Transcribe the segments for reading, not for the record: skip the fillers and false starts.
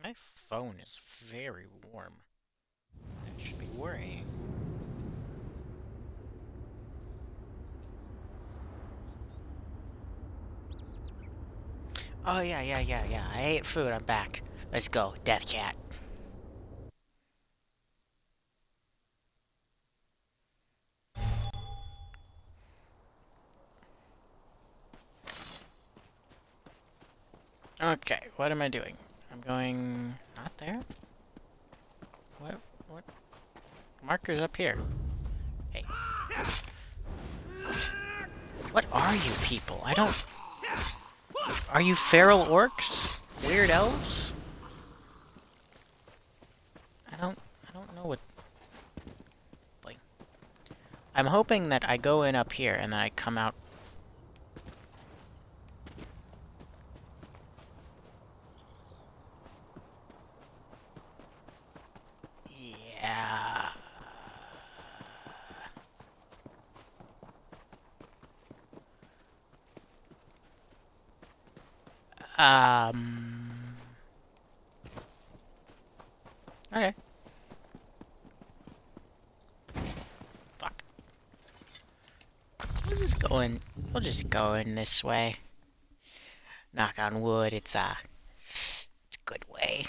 My phone is very warm. That should be worrying. Oh, yeah. I ate food. I'm back. Let's go. Death cat. Okay, what am I doing? I'm going... not there? What? What? Marker's up here. Hey. What are you people? I don't... Are you feral orcs? Weird elves? I don't know what... Like... I'm hoping that I go in up here and then I come out... Yeah... Okay. Fuck. We'll just go in this way. Knock on wood, it's a good way.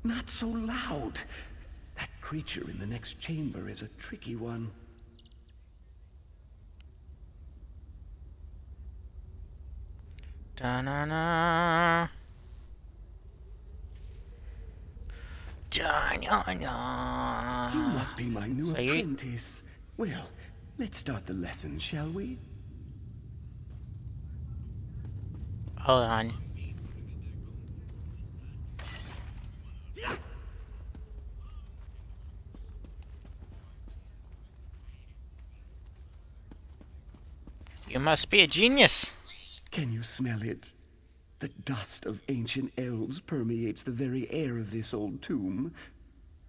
Not so loud. That creature in the next chamber is a tricky one. Da-na-na. Da-na-na. You must be my new apprentice. Well, let's start the lesson, shall we? Hold on. You must be a genius. Can you smell it? The dust of ancient elves permeates the very air of this old tomb.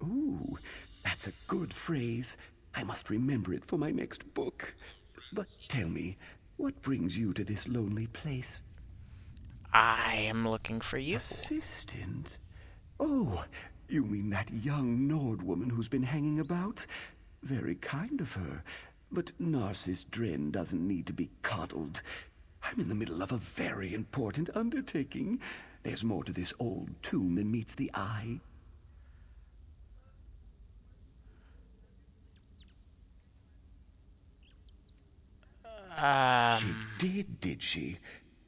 Ooh, that's a good phrase. I must remember it for my next book. But tell me, what brings you to this lonely place? I am looking for you. Assistant? Oh, you mean that young Nord woman who's been hanging about? Very kind of her. But Narcissus Dren doesn't need to be coddled. I'm in the middle of a very important undertaking. There's more to this old tomb than meets the eye. She did she?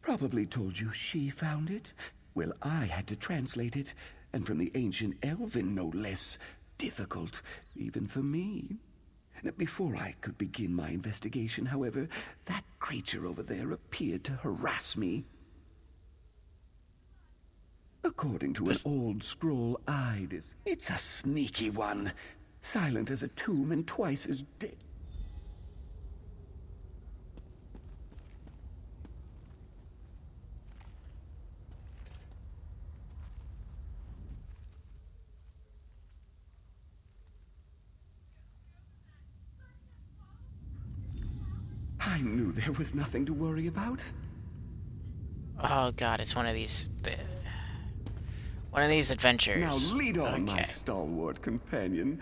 Probably told you she found it? Well, I had to translate it, and from the ancient Elven, no less. Difficult, even for me. Before I could begin my investigation, however, that creature over there appeared to harass me. According to an old scroll, it's a sneaky one. Silent as a tomb and twice as dead. I knew there was nothing to worry about. Oh god, it's one of these... one of these adventures. Now lead on, my stalwart companion.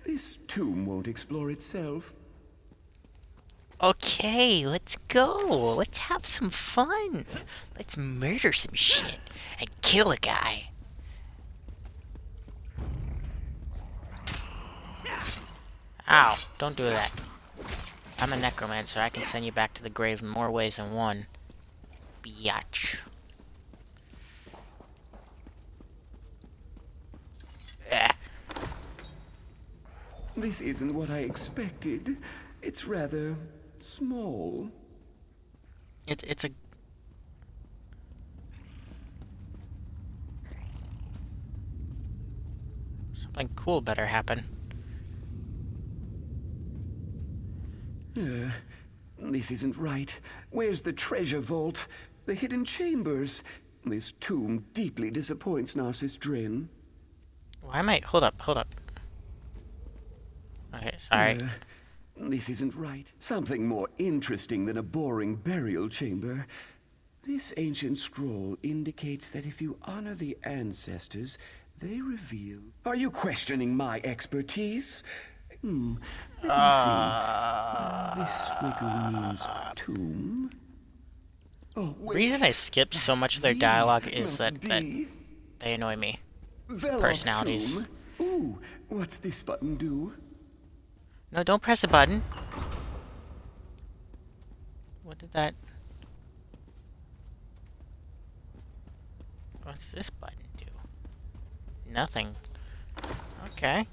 This tomb won't explore itself. Okay, let's go. Let's have some fun. Let's murder some shit and kill a guy. Ow, don't do that. I'm a necromancer. I can send you back to the grave in more ways than one. Biatch. This isn't what I expected. It's rather small. It's a... Something cool better happen. This isn't right. Where's the treasure vault? The hidden chambers? This tomb deeply disappoints Narcissus Dren. Why am I... Hold up, hold up. Okay, sorry. This isn't right. Something more interesting than a boring burial chamber. This ancient scroll indicates that if you honor the ancestors, they reveal... Are you questioning my expertise? Let me see. This squiggle means tomb. Oh, The reason I skip so much of their dialogue is that they annoy me. Personalities. Tomb. Ooh, what's this button do? No, don't press a button. What did that... What's this button do? Nothing. Okay.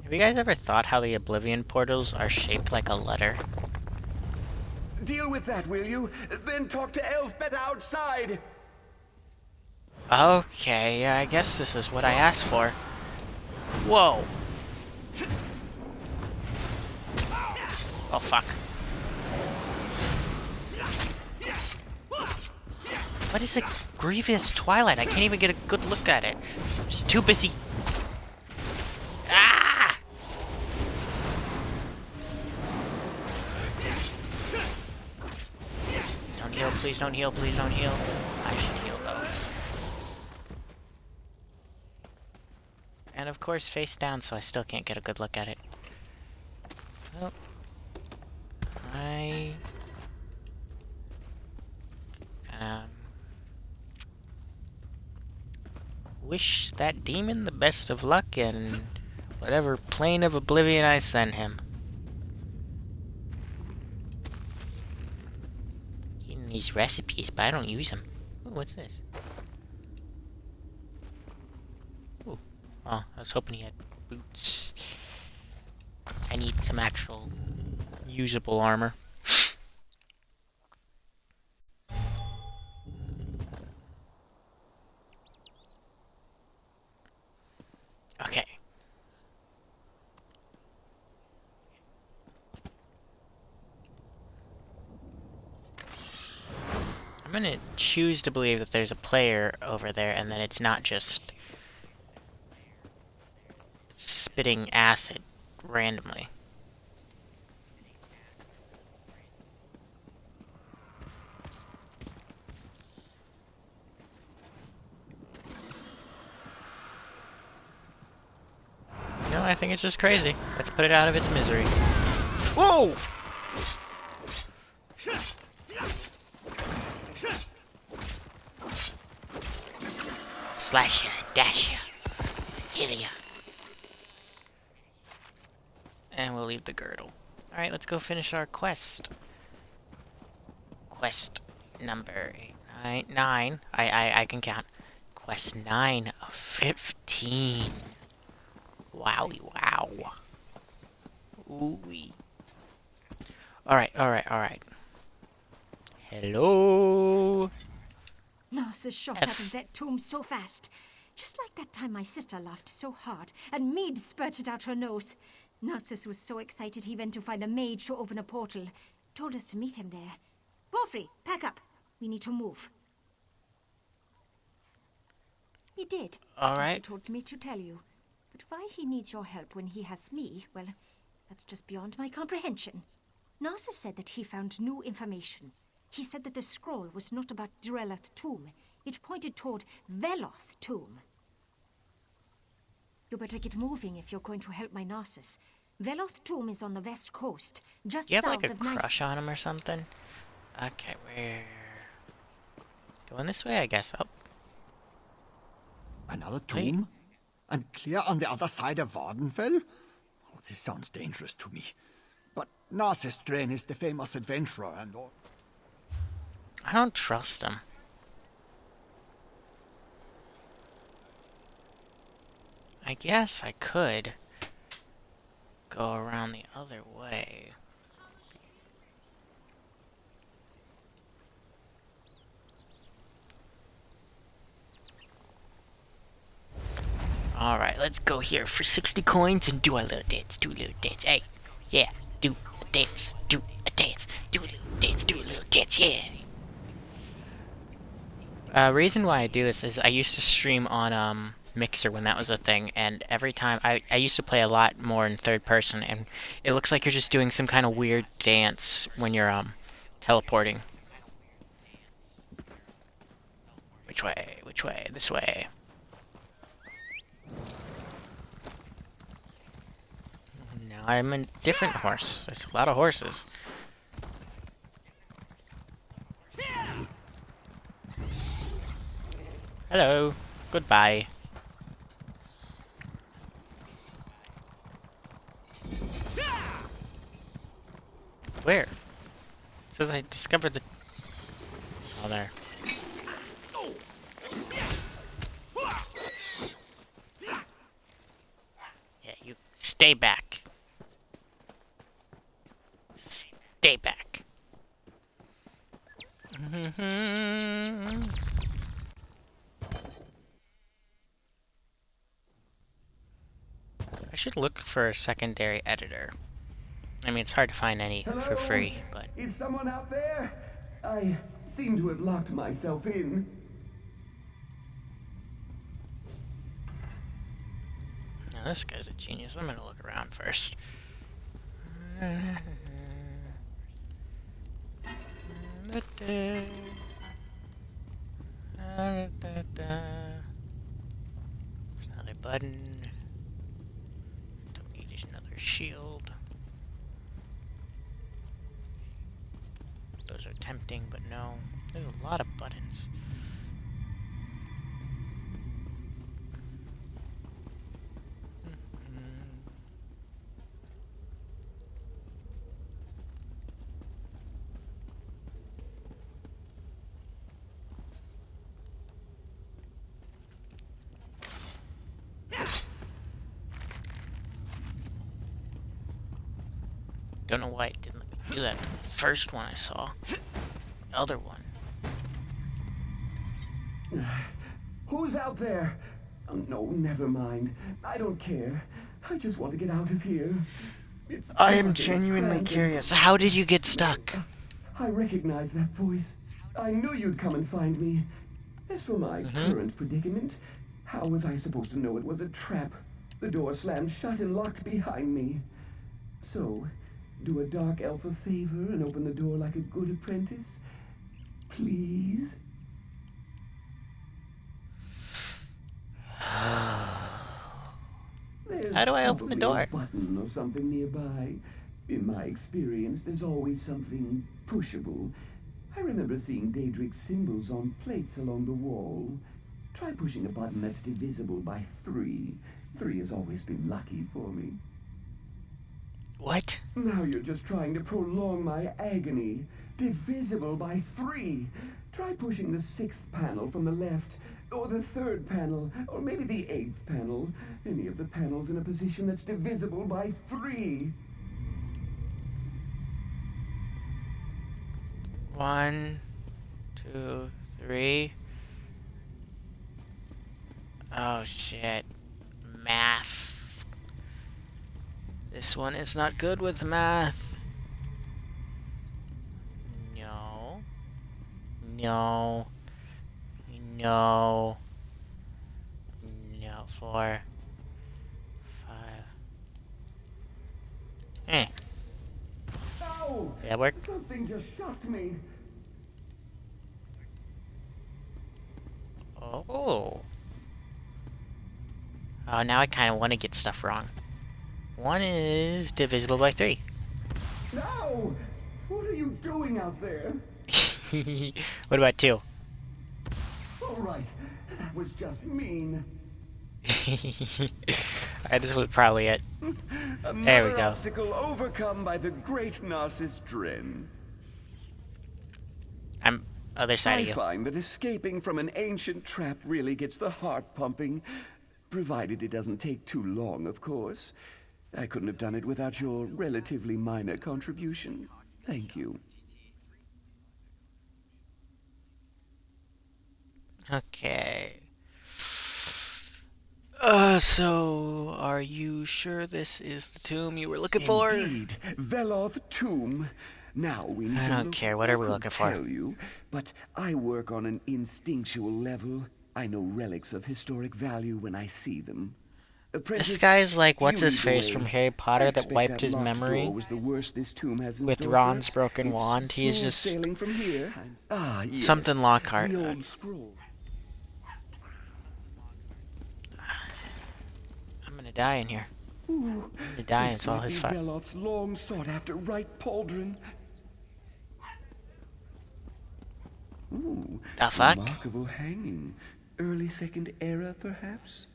Have you guys ever thought how the Oblivion portals are shaped like a letter? Deal with that, will you? Then talk to Elfbet outside! Okay, yeah, I guess this is what I asked for. Whoa! Oh, fuck. What is a grievous twilight? I can't even get a good look at it. I'm just too busy. Ah! Don't heal, please don't heal, please don't heal. I should heal though. And of course, face down, so I still can't get a good look at it. Well, I wish that demon the best of luck in whatever plane of oblivion I send him. Eating these recipes, but I don't use them. Ooh, what's this? Ooh. Oh, I was hoping he had boots. I need some actual usable armor. Okay. I'm gonna choose to believe that there's a player over there and that it's not just spitting acid randomly. No, I think it's just crazy. Let's put it out of its misery. Whoa! Slash ya, dash ya, kill ya. And we'll leave the girdle. Alright, let's go finish our quest. Quest number 9. I can count. Quest 9 of 15. Wowie wow. Ooh-wee. Alright. Hello? Narcissus shot out of that tomb so fast. Just like that time my sister laughed so hard and mead spurted out her nose. Narcissus was so excited he went to find a mage to open a portal. Told us to meet him there. Porphyry, pack up. We need to move. He did. Alright. He told me to tell you. But why he needs your help when he has me, well, that's just beyond my comprehension. Narcissus said that he found new information. He said that the scroll was not about Drelloth tomb. It pointed toward Veloth tomb. You better get moving if you're going to help my Narcissus. Veloth tomb is on the west coast, just Do you have south like a of crush Nisus. on him or something? Okay, we're going this way, I guess. Oh, Another tomb? And clear on the other side of Vardenfell? Oh, this sounds dangerous to me. But Narcissus Drain is the famous adventurer and all. I don't trust him. I guess I could go around the other way. Alright, let's go here for 60 coins and do a little dance. Hey, yeah, do a dance, do a little dance, yeah. Reason why I do this is I used to stream on Mixer when that was a thing, and every time I used to play a lot more in third person, and it looks like you're just doing some kind of weird dance when you're teleporting. Which way? Which way? This way. Now I'm a different horse. There's a lot of horses. Hello. Goodbye. Where? It says I discovered the... Oh, there. Yeah, you stay back. Stay back. I should look for a secondary editor. I mean, it's hard to find any for free, but... Is someone out there? I seem to have locked myself in. Now, this guy's a genius. I'm gonna look around first. There's another button. Don't need another shield. Those are tempting, but no. There's a lot of buttons. Don't know why it didn't let me do that. The first one I saw. The other one. Who's out there? Oh, no, never mind. I don't care. I just want to get out of here. I am genuinely curious. How did you get stuck? I recognize that voice. I knew you'd come and find me. As for my current predicament, how was I supposed to know it was a trap? The door slammed shut and locked behind me. So, do a dark elf a favor and open the door like a good apprentice? Please? How do I open the door? A button or something nearby. In my experience, there's always something pushable. I remember seeing Daedric symbols on plates along the wall. Try pushing a button that's divisible by 3. 3 has always been lucky for me. What? Now you're just trying to prolong my agony. Divisible by 3. Try pushing the 6th panel from the left, or the 3rd panel, or maybe the 8th panel. Any of the panels in a position that's divisible by 3. 1, 2, 3. Oh shit. Math. This one is not good with math. No. No. No. No. 4, 5. Eh. Ow! Did that work? Something just shocked me. Oh. Oh, now I kind of want to get stuff wrong. 1 is divisible by 3. No! What are you doing out there? What about 2? All right, that was just mean. Alright, this was probably it. There we go. Obstacle overcome by the great Narcissus Dren. I'm other side I of you. find that escaping from an ancient trap really gets the heart pumping, provided it doesn't take too long, of course. I couldn't have done it without your relatively minor contribution. Thank you. Okay. So, are you sure this is the tomb you were looking for? Indeed, Veloth Tomb. Now we need I to don't look care. What are we could looking for? tell you, but I work on an instinctual level. I know relics of historic value when I see them. This Apprentice, guy's like, you what's his lead the face from way. Harry I Potter that expect wiped that his locked door memory was the worst this tomb has in with store for Ron's us. broken It's wand? He's smooth just sailing from here. Ah, yes. something Lockhart. The old scroll. I'm gonna die in here. Ooh, I'm gonna die, and this it's all might his be fault. Velot's long sought after right pauldron. Ooh, The fuck? remarkable hanging. Early second era, perhaps?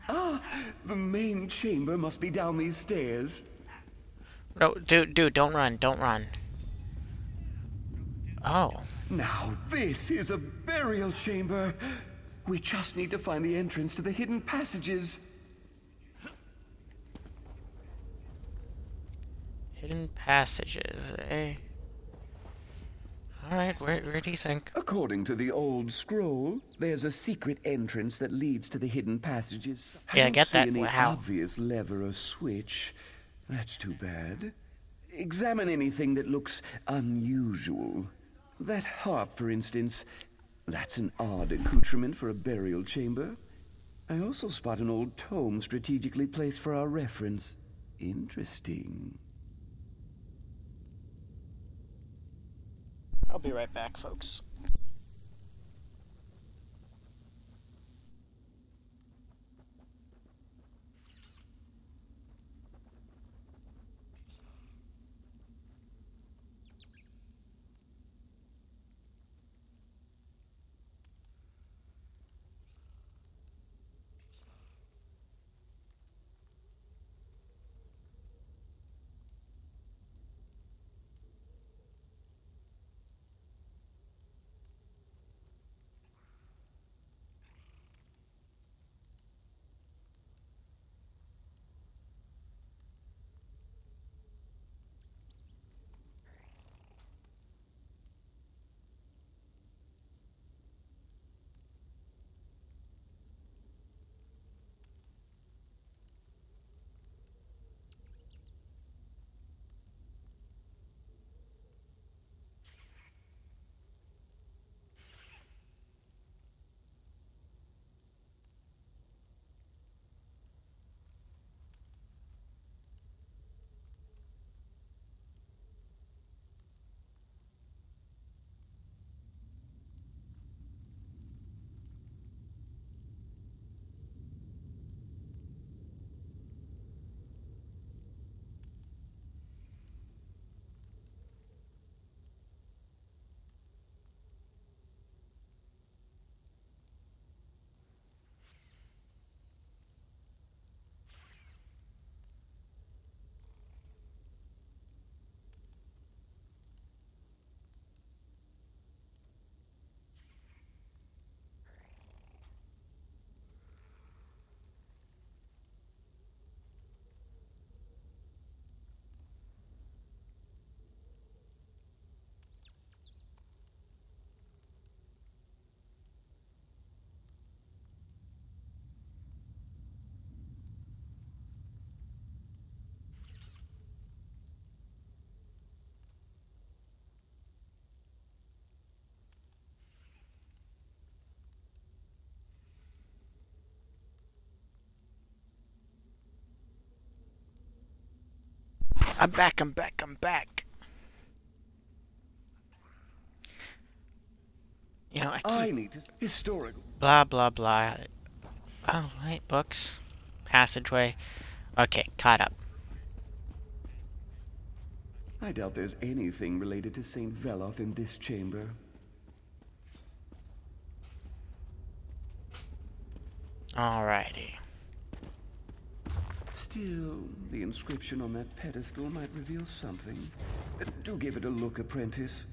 Ah, the main chamber must be down these stairs. No, dude, don't run, don't run. Oh, Now this is a burial chamber. We just need to find the entrance to the hidden passages. hidden passages, eh? Alright, where do you think? According to the old scroll, there's a secret entrance that leads to the hidden passages. Yeah, I don't get see that. any Wow. obvious lever or switch. That's too bad. Examine anything that looks unusual. That harp, for instance. That's an odd accoutrement for a burial chamber. I also spot an old tome strategically placed for our reference. Interesting. I'll be right back, folks. I'm back, I'm back, I'm back. You know, I I keep need to historical. blah, blah, blah. Oh, wait, books. Passageway. Okay, caught up. I doubt there's anything related to Saint Veloth in this chamber. Alrighty. Still, the inscription on that pedestal might reveal something. Do give it a look, apprentice.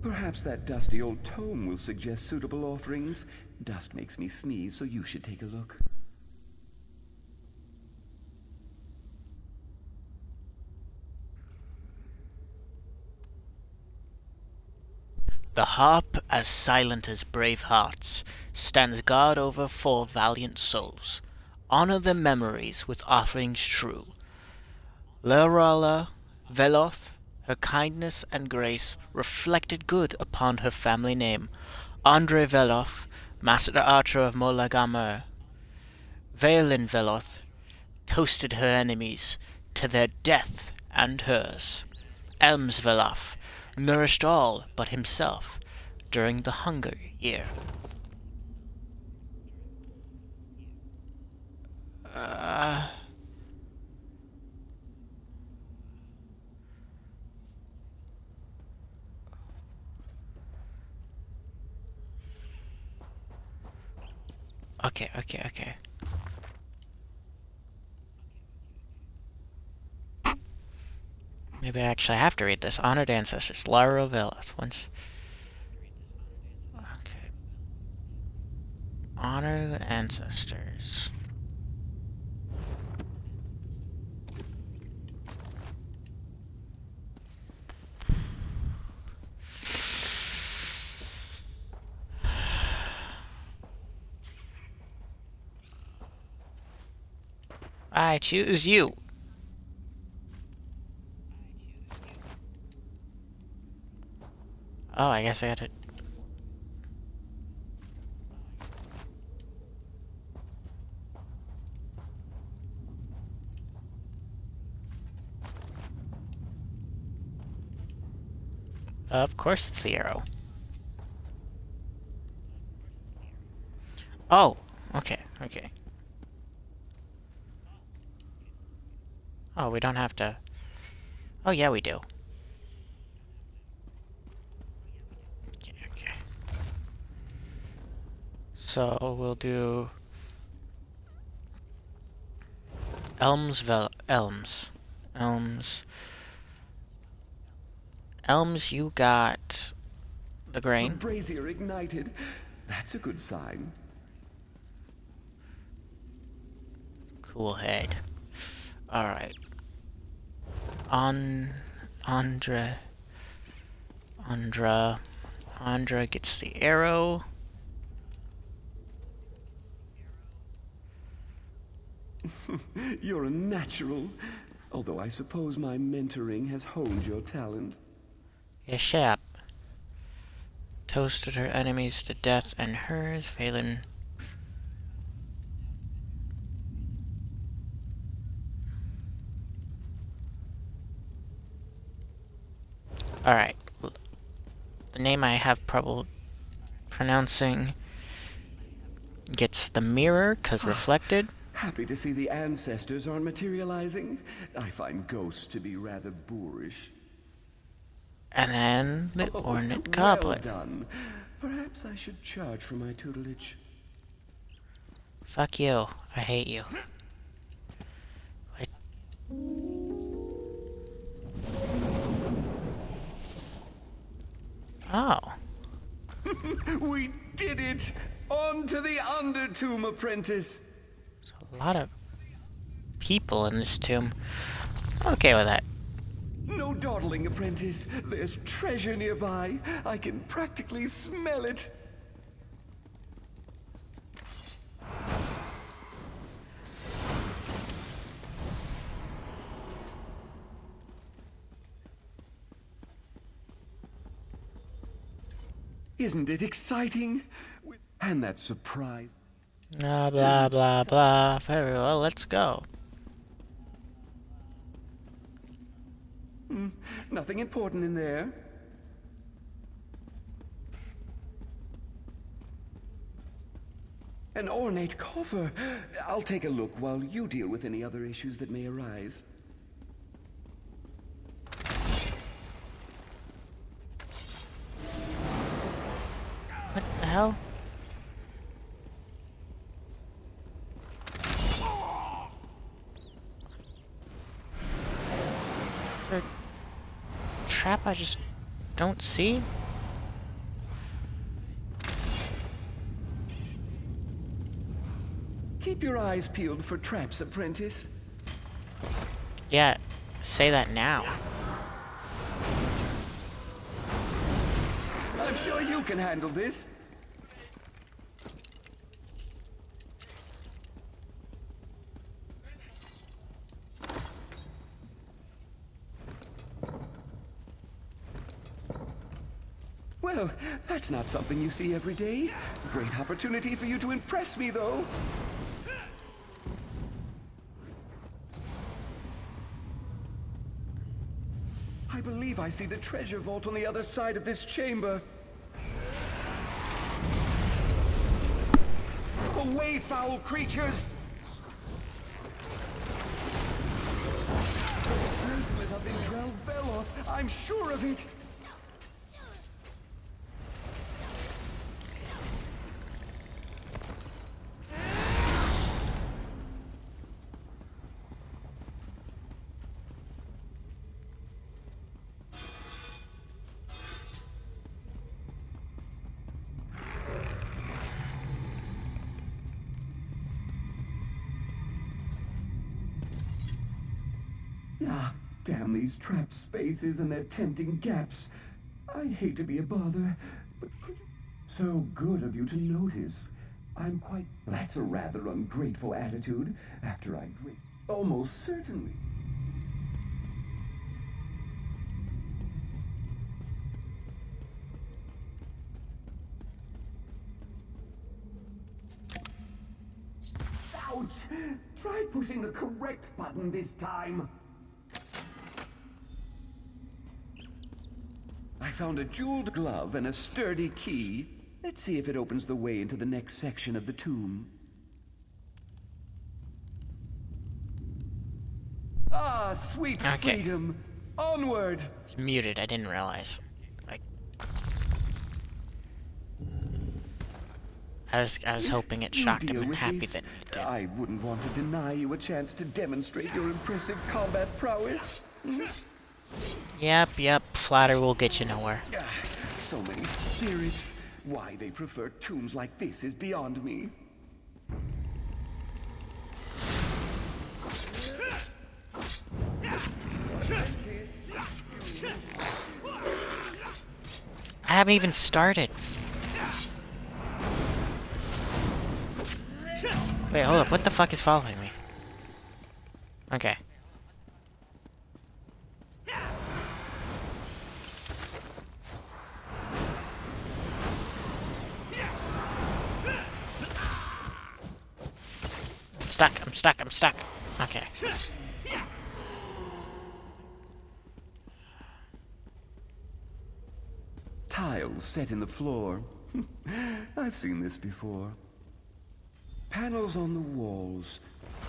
Perhaps that dusty old tome will suggest suitable offerings. Dust makes me sneeze, so you should take a look. The harp, as silent as brave hearts, stands guard over 4 valiant souls. Honor their memories with offerings true. Lerala Veloth, her kindness and grace reflected good upon her family name. Andre Veloth, master archer of Molagamer, Vaelin Veloth, toasted her enemies to their death and hers. Elms Veloth nourished all but himself during the Hunger Year. Okay. Maybe I actually have to read this. Honored ancestors, Lara Veloth. Once. Okay. Honor the ancestors. I choose you. Oh, I guess I got to... Of course it's the arrow. Oh, okay. Oh, we don't have to... Oh, yeah, we do. Okay. So, we'll do... Elms. Elms, you got... the The grain. brazier ignited. That's a good sign. Cool head. Alright. Andra gets the arrow. You're a natural. Although I suppose my mentoring has honed your talent. Yeah, shut up. Toasted her enemies to death and hers, Phelan. Alright. The name I have trouble pronouncing gets the mirror, because reflected. Happy to see the ancestors aren't materializing. I find ghosts to be rather boorish. And then the ornate well goblet. done. Perhaps I should charge for my tutelage. Fuck you. I hate you. Oh. We did it! On to the Undertomb, apprentice! There's a lot of people in this tomb. I'm okay with that. No dawdling, apprentice. There's treasure nearby. I can practically smell it. Isn't it exciting? And that surprise. Blah, blah, blah, blah. Very well, let's go. Nothing important in there. An ornate coffer. I'll take a look while you deal with any other issues that may arise. What the hell? Is there a trap I just don't see? Keep your eyes peeled for traps, apprentice. Yeah, say that now. I'm sure you can handle this. Well, that's not something you see every day. Great opportunity for you to impress me, though. I believe I see the treasure vault on the other side of this chamber. Away, foul creatures! With up in Drelveloth, I'm sure of it! Ah, damn these trap spaces and their tempting gaps. I hate to be a bother, but so good of you to notice. I'm quite... That's a rather ungrateful attitude after I drink. Almost certainly. Ouch! Try pushing the correct button this time. I found a jeweled glove and a sturdy key. Let's see if it opens the way into the next section of the tomb. Ah, sweet freedom! Onward! It's muted, I didn't realize. Like, I was hoping it shocked him and happy that it did. I wouldn't want to deny you a chance to demonstrate your impressive combat prowess. Yep, flatter will get you nowhere. So many spirits. Why they prefer tombs like this is beyond me. I haven't even started. Wait, hold up. What the fuck is following me? Okay. I'm stuck. Okay. Tiles set in the floor. I've seen this before. Panels on the walls.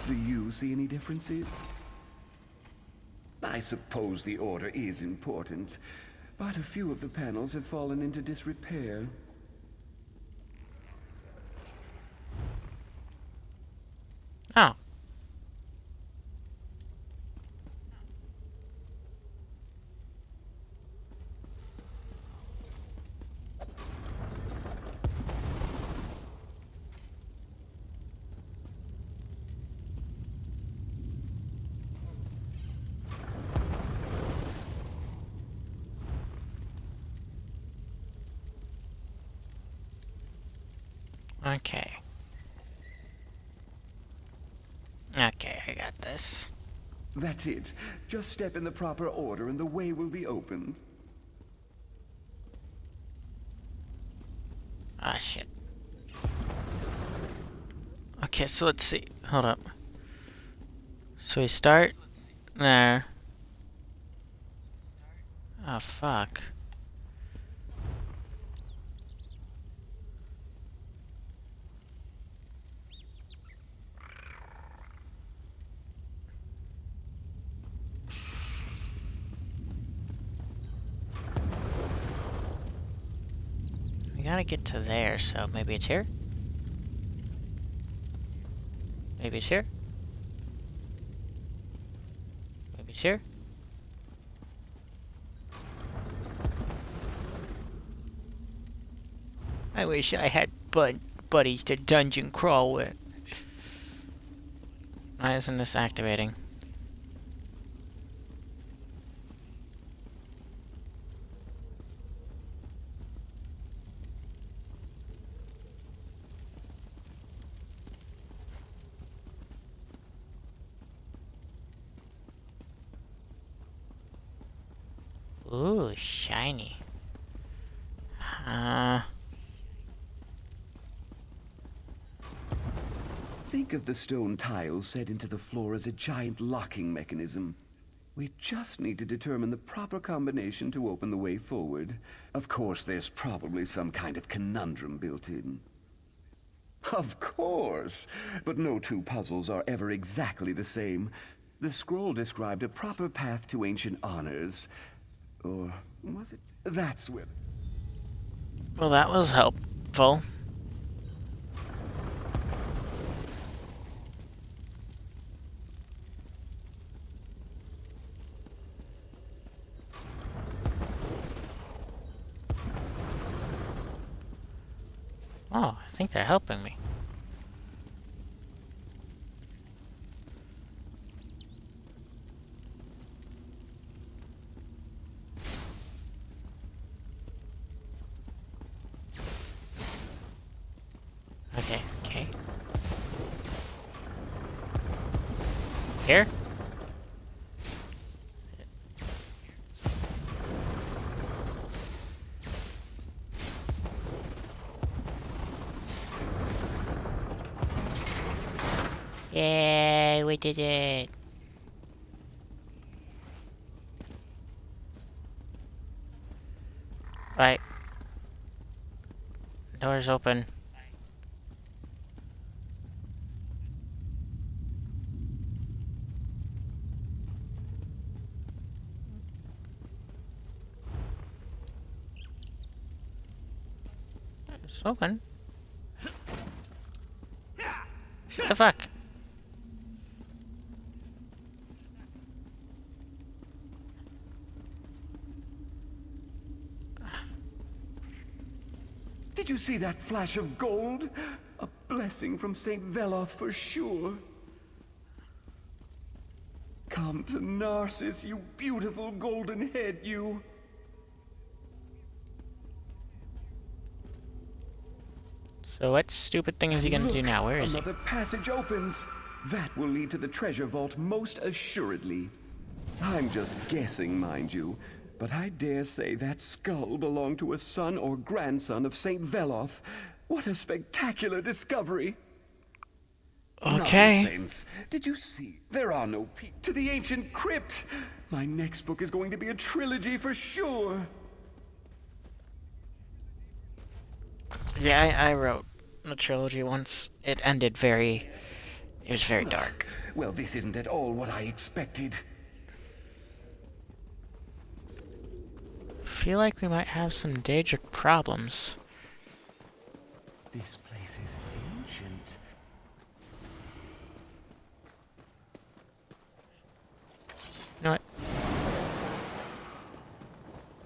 Do you see any differences? I suppose the order is important, but a few of the panels have fallen into disrepair. Oh. Okay. Okay, I got this. That's it. Just step in the proper order and the way will be opened. Ah, shit. Okay, so let's see. Hold up. So we start there. Oh, fuck. We gotta get to there, so maybe it's here? Maybe it's here? Maybe it's here? I wish I had buddies to dungeon crawl with. Why isn't this activating? shiny. Think of the stone tiles set into the floor as a giant locking mechanism. We just need to determine the proper combination to open the way forward. Of course, there's probably some kind of conundrum built in. Of course! But no two puzzles are ever exactly the same. The scroll described a proper path to ancient honors. Or was it? That's where... Well, that was helpful. Oh, I think they're helping me. Okay, okay. Here? Yay, we did it! Right. Door's open. It's open. What the fuck? Did you see that flash of gold? A blessing from St. Veloth for sure. Come to Narcissus, you beautiful golden head, you. So what stupid thing is he gonna do now? Where is he? Another passage opens. That will lead to the treasure vault most assuredly. I'm just guessing, mind you, but I dare say that skull belonged to a son or grandson of St. Veloth. What a spectacular discovery! Okay. Nonsense. Did you see? There are no to the ancient crypt. My next book is going to be a trilogy for sure. Yeah, I wrote a trilogy once. It ended very... It was very dark. Well, this isn't at all what I expected. Feel like we might have some Daedric problems. This place is ancient. You know what?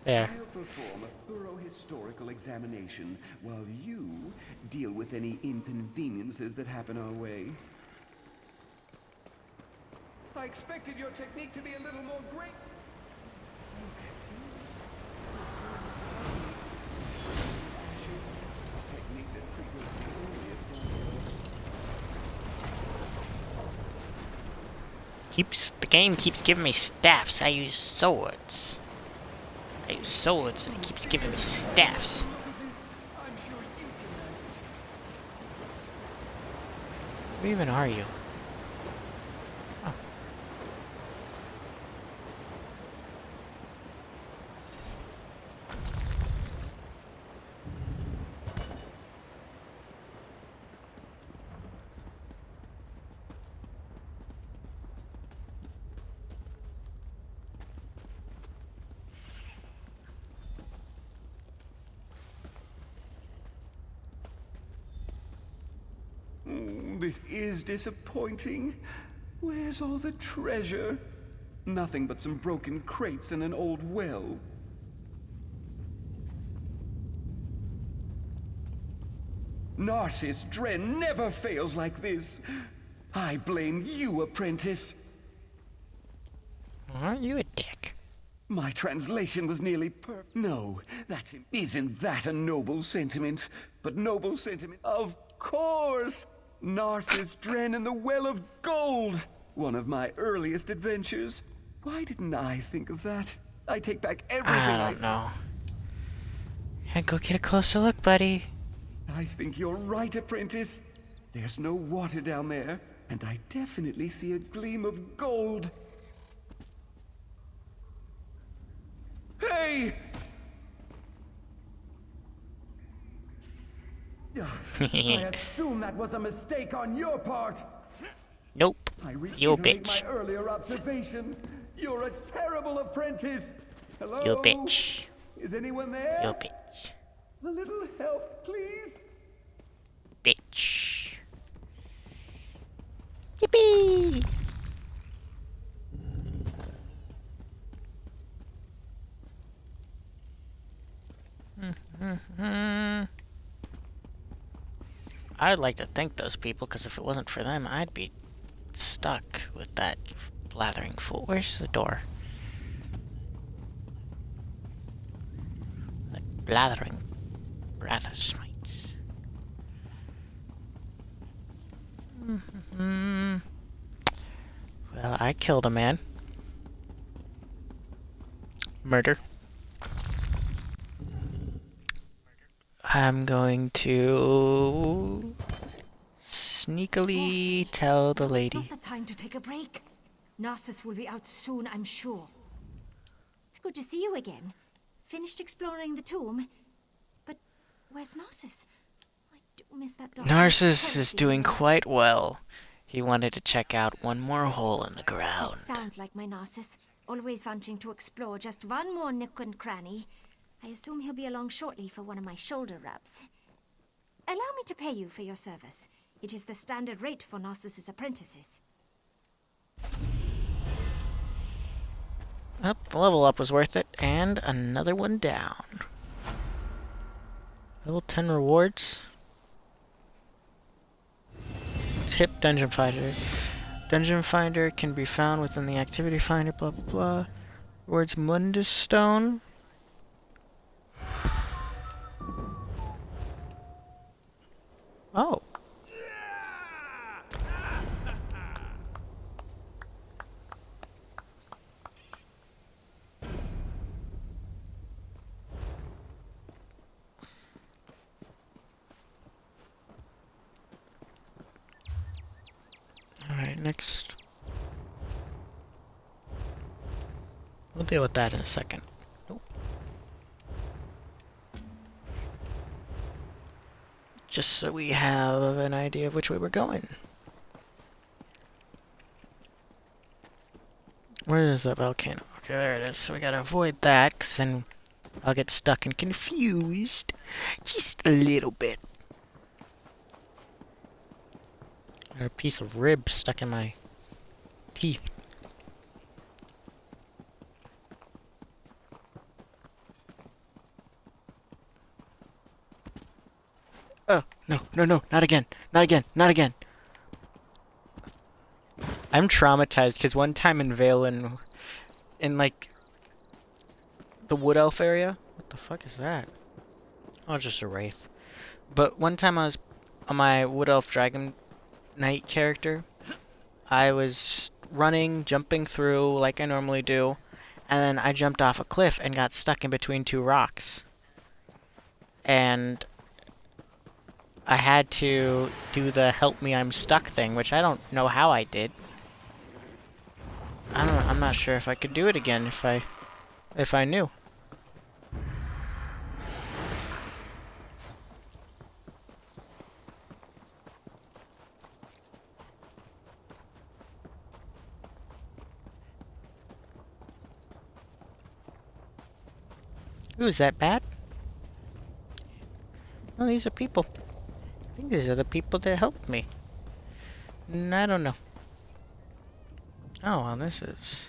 There. I'll perform a thorough historical examination while you deal with any inconveniences that happen our way. I expected your technique to be a little more great. The game keeps giving me staffs. I use swords. I use swords and it keeps giving me staffs. Where even are you? Oh. This is disappointing. Where's all the treasure? Nothing but some broken crates and an old well. Narcissus Dren never fails like this. I blame you, apprentice. Aren't you a dick? My translation was nearly perfect. No, isn't that a noble sentiment? But noble sentiment, of course! Narcissus Dren and the Well of Gold! One of my earliest adventures. Why didn't I think of that? I take back everything I I don't said. know. Yeah, go get a closer look, buddy. I think you're right, apprentice. There's no water down there, and I definitely see a gleam of gold. Hey! I assume that was a mistake on your part. Nope. I You reiterate my bitch. earlier observation. You're a terrible apprentice. Hello? You bitch. Is anyone You there? bitch. A little help, please? Bitch. Yippee! I'd like to thank those people, because if it wasn't for them, I'd be stuck with that blathering fool. Where's the door? That blathering blather smites. Well, I killed a man. Murder. I'm going to sneakily tell the It's lady. not the time to take a break. Narcissus will be out soon, I'm sure. It's good to see you again. Finished exploring the tomb? But where's Narcissus? I do miss that dog. Narcissus is doing quite well. He wanted to check out one more hole in the ground. Sounds like my Narcissus. Always wanting to explore just one more nook and cranny. I assume he'll be along shortly for one of my shoulder rubs. Allow me to pay you for your service. It is the standard rate for Narcissus apprentices. Up, level up was worth it, and another one down. Level 10 rewards. Tip Dungeon Finder. Dungeon Finder can be found within the Activity Finder, blah blah blah. Rewards Mundus Stone. Oh. Alright, next. We'll deal with that in a second. Nope. Just so we have an idea of which way we're going. Where is that volcano? Okay, there it is. So we gotta avoid that, because then I'll get stuck and confused. Just a little bit. Got a piece of rib stuck in my teeth. Oh, no, no, no, not again. Not again, not again. I'm traumatized because one time in Valen, in like the Wood Elf area. What the fuck is that? Oh, just a wraith. But one time I was on my Wood Elf Dragon Knight character. I was running, jumping through like I normally do, and then I jumped off a cliff and got stuck in between two rocks. And I had to do the help me I'm stuck thing, which I don't know how I did. I'm not sure if I could do it again if I knew. Ooh, is that bad? Oh, these are people. I think these are the people that helped me. I don't know. Oh, well, this is...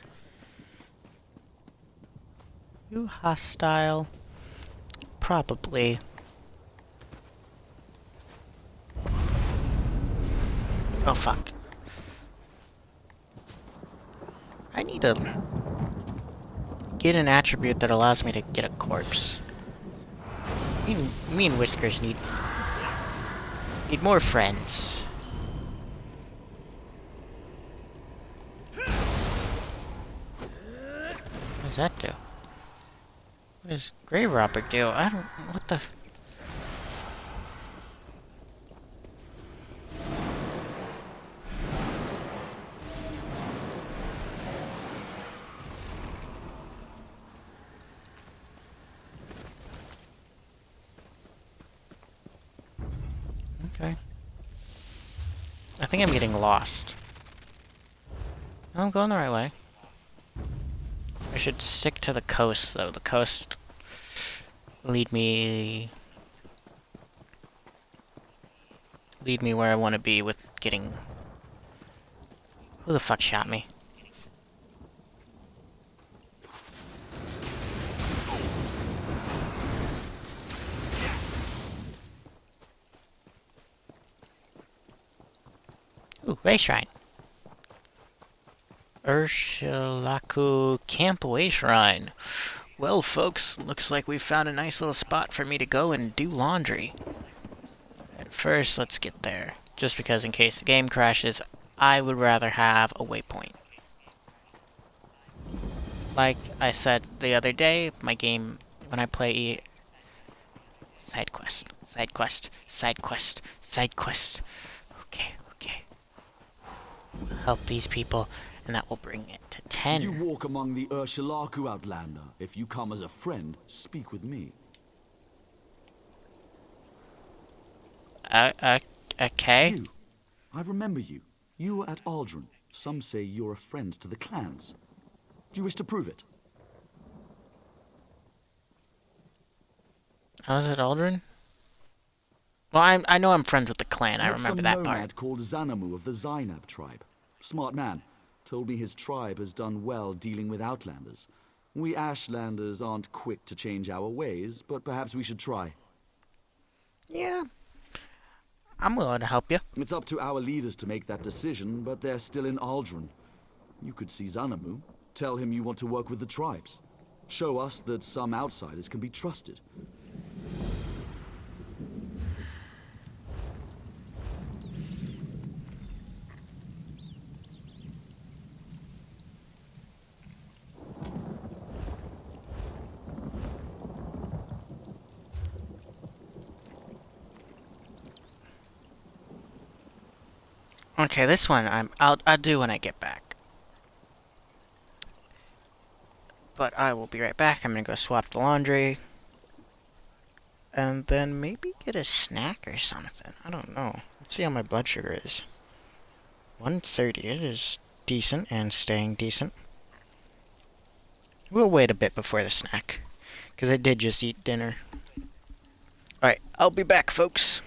You hostile? Probably. Oh, fuck. I need to get an attribute that allows me to get a corpse. Me and Whiskers need more friends. What does that do? What does grave robber do? I don't... What the... Okay. I think I'm getting lost. No, I'm going the right way. I should stick to the coast, though. The coast... Lead me where I want to be with getting... Who the fuck shot me? Ooh, Way Shrine. Urshilaku Camp Way Shrine. Well, folks, looks like we've found a nice little spot for me to go and do laundry. At first, let's get there. Just because in case the game crashes, I would rather have a waypoint. Like I said the other day, my game, when I play side quest, side quest, side quest, side quest. Okay, okay. Help these people, and that will bring it to 10. You walk among the Urshilaku, Outlander. If you come as a friend, speak with me. Okay. You. I remember you. You were at Aldrin. Some say you're a friend to the clans. Do you wish to prove it? How is it, Aldrin? Well, I know I'm friends with the clan. I Met remember some that nomad part. called Xanamu of the Zainab tribe. Smart man. Told me his tribe has done well dealing with Outlanders. We Ashlanders aren't quick to change our ways, but perhaps we should try. Yeah. I'm willing to help you. It's up to our leaders to make that decision, but they're still in Aldrin. You could see Xanamu. Tell him you want to work with the tribes. Show us that some outsiders can be trusted. Okay, this one I'll do when I get back. But I will be right back. I'm gonna go swap the laundry. And then maybe get a snack or something. I don't know. Let's see how my blood sugar is. 130. It is decent and staying decent. We'll wait a bit before the snack. Because I did just eat dinner. Alright, I'll be back, folks.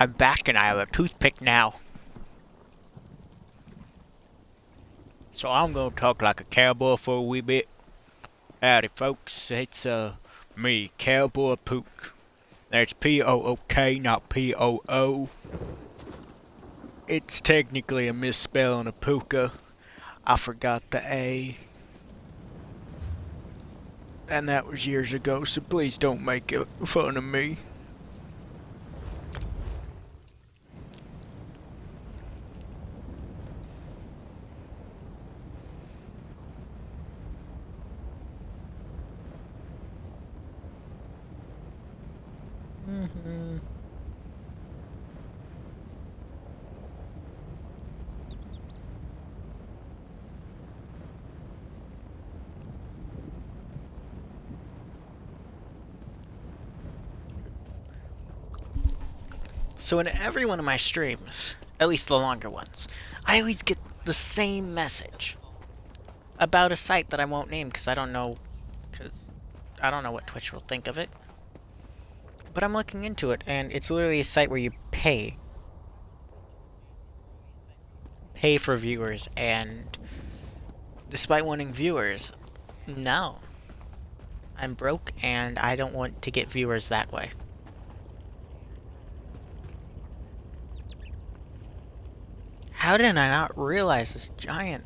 I'm back and I have a toothpick now. So I'm gonna talk like a cowboy for a wee bit. Howdy folks, it's me, Cowboy Pook. That's P-O-O-K, not P-O-O. It's technically a misspelling of puka. I forgot the A. And that was years ago, so please don't make fun of me. So in every one of my streams, at least the longer ones, I always get the same message about a site that I won't name because I don't know what Twitch will think of it. But I'm looking into it, and it's literally a site where you pay for viewers, and despite wanting viewers, no. I'm broke, and I don't want to get viewers that way. How did I not realize this giant?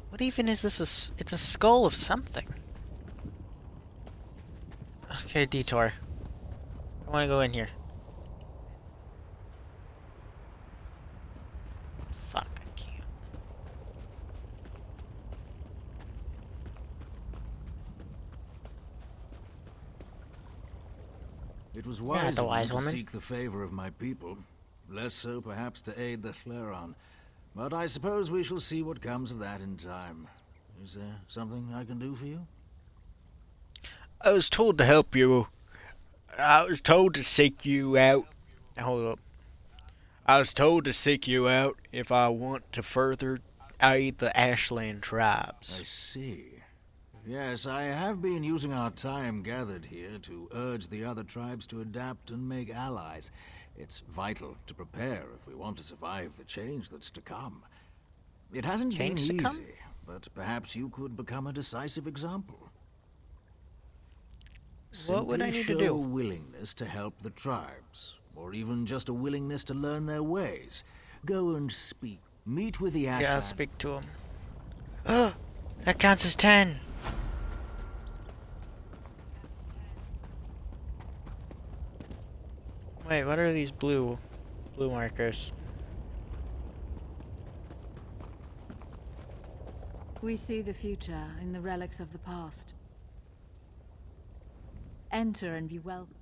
What even is this? It's a skull of something. Okay, detour. I want to go in here. Fuck, I can't. It was Yeah, wise the of you wise to woman. seek the favor of my people. Less so, perhaps, to aid the Chleron. But I suppose we shall see what comes of that in time. Is there something I can do for you? I was told to help you. I was told to seek you out. Hold up. I was told to seek you out if I want to further aid the Ashland I tribes. see. Yes, I have been using our time gathered here to urge the other tribes to adapt and make allies. It's vital to prepare if we want to survive the change that's to come. It hasn't been Change to easy, come? but perhaps you could become a decisive example. What would I Simply need to show do? a willingness to help the tribes, or even just a willingness to learn their ways. Go and speak. Meet with the Yeah, I'll Ashland. speak to him. Oh, that counts as 10. Wait, what are these blue markers? We see the future in the relics of the past. Enter and be welcome.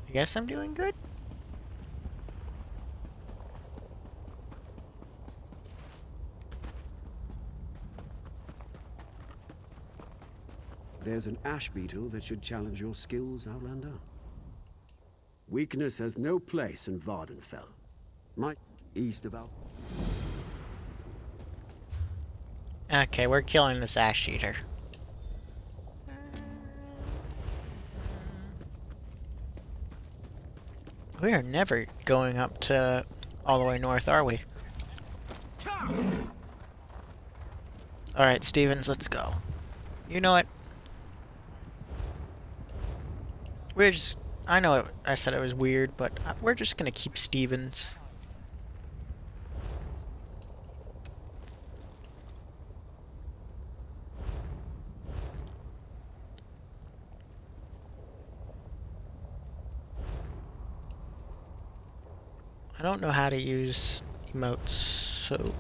I guess I'm doing good. There's an ash beetle that should challenge your skills, Outlander. Weakness has no place in Vardenfell. Right east of Okay, we're killing this ash eater. We are never going up to all the way north, are we? Alright, Stevens, let's go. You know what? We're just... I know I said it was weird, but we're just gonna keep Stevens. I don't know how to use emotes, so...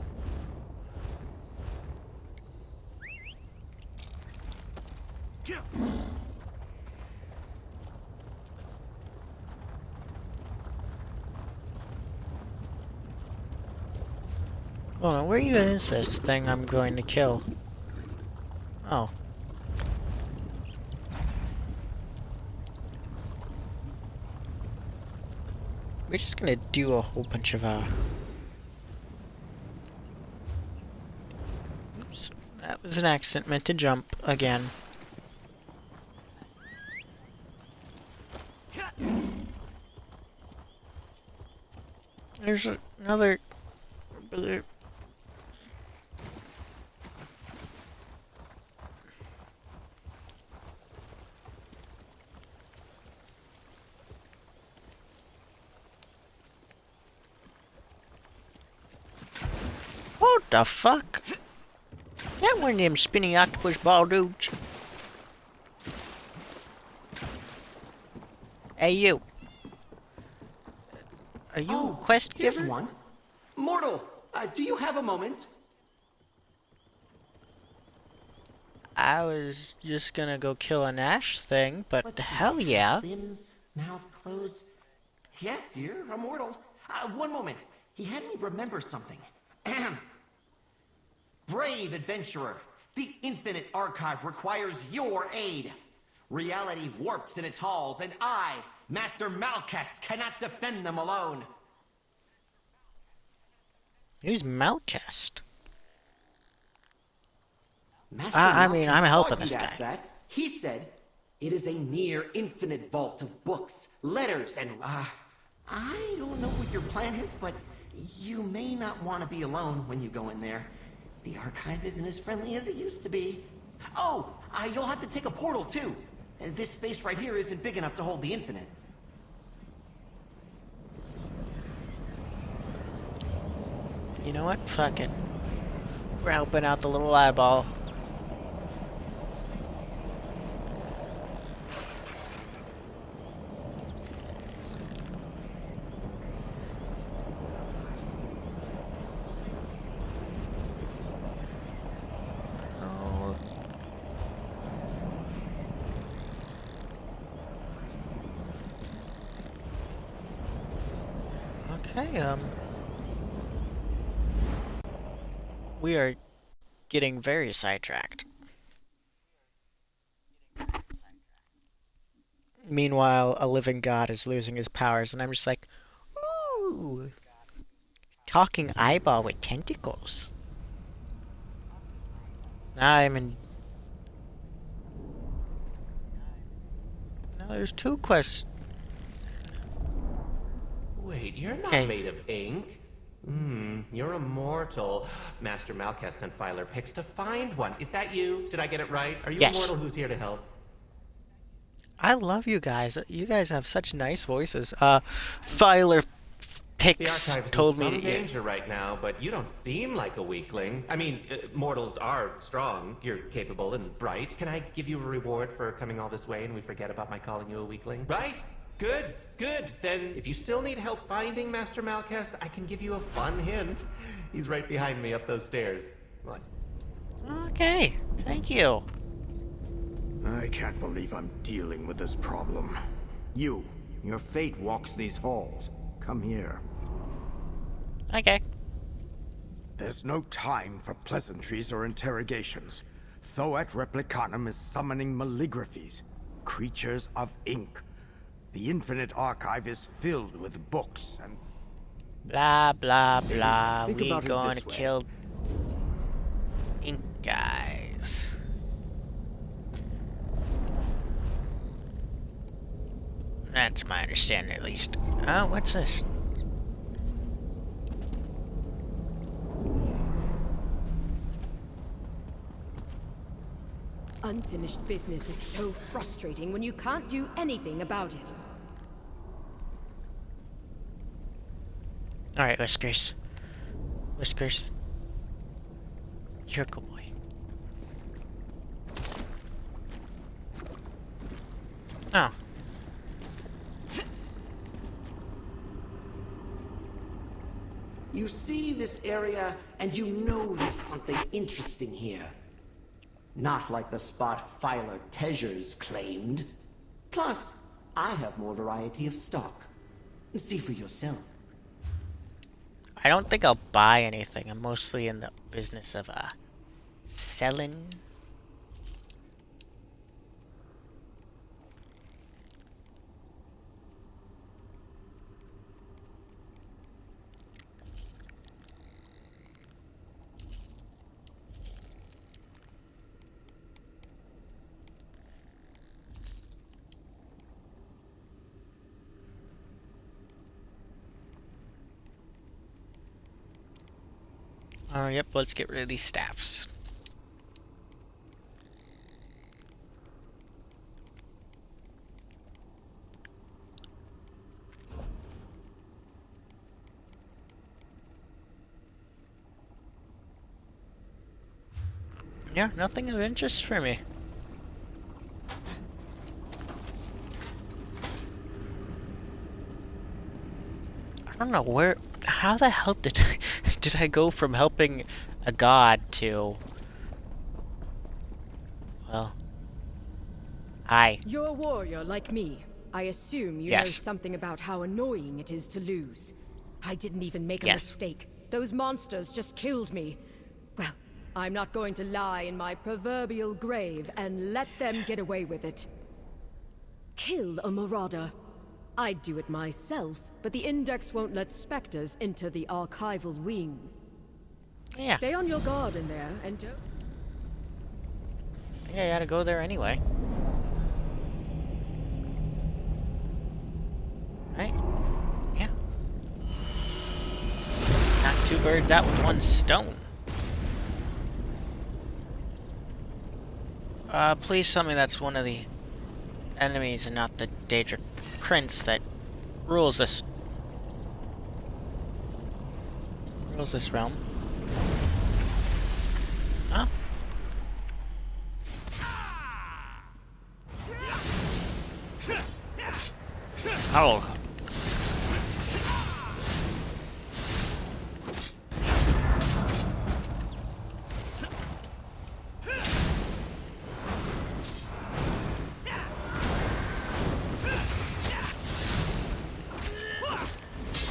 Hold on, where even is this thing I'm going to kill? Oh. We're just gonna do a whole bunch of, was an accident, meant to jump again. There's another... What the fuck? That one of them spinning octopus ball dudes. Hey you. Are you a quest Here's giver? one. Mortal, do you have a moment? I was just gonna go kill an ash thing, but hell yeah. Limbs, mouth closed. Yes, you're immortal. One moment. He had me remember something. Ahem. Brave adventurer, the infinite archive requires your aid. Reality warps in its halls, and I, Master Malcast, cannot defend them alone. Who's Malcast? Master I mean, I'm Malcast helping thought this you'd ask guy. that. He said, it is a near infinite vault of books, letters, and I don't know what your plan is, but you may not want to be alone when you go in there. The archive isn't as friendly as it used to be. Oh, you'll have to take a portal too. This space right here isn't big enough to hold the infinite. You know what? Fuck it. We're helping out the little eyeball. Oh. Okay, we are getting very sidetracked. Meanwhile, a living god is losing his powers, and I'm just like, ooh, talking eyeball with tentacles. Now I'm in. Now there's two quests. Wait, you're not Okay. made of ink. You're immortal. Master Malcast sent Filer Pix to find one. Is that you? Did I get it right? Are you Yes. immortal who's here to help? I love you guys. You guys have such nice voices. Filer The Pix archive is told in me some that danger right now, but you don't seem like a weakling. I mean, mortals are strong. You're capable and bright. Can I give you a reward for coming all this way and we forget about my calling you a weakling? Right? Good, good. Then if you still need help finding Master Malcast, I can give you a fun hint. He's right behind me up those stairs. What? Okay, thank you. I can't believe I'm dealing with this problem. Your fate walks these halls. Come here. Okay. There's no time for pleasantries or interrogations. Thoat Replicanum is summoning maligraphies, creatures of ink. The Infinite Archive is filled with books and... Blah, blah, blah. Think We about it going this to way. kill ink guys. That's my understanding, at least. Oh, what's this? Unfinished business is so frustrating when you can't do anything about it. Alright, Whiskers. Whiskers. You're a good boy. Oh. You see this area, and you know there's something interesting here. Not like the spot Filer Tejers claimed. Plus, I have more variety of stock. See for yourself. I don't think I'll buy anything. I'm mostly in the business of, selling. Yep, let's get rid of these staffs. Yeah, nothing of interest for me. I don't know how the hell did I go from helping a god to, well, hi. You're a warrior like me. I assume you know Yes. something about how annoying it is to lose. I didn't even make a Yes. mistake. Those monsters just killed me. Well, I'm not going to lie in my proverbial grave and let them get away with it. Kill a marauder. I'd do it myself, but the Index won't let specters enter the archival wings. Yeah. Stay on your guard in there, and don't... I think I gotta go there anyway. Right? Yeah. Knock two birds out with one stone. Please tell me that's one of the enemies and not the Daedric prince that rules this realm. Huh? Oh.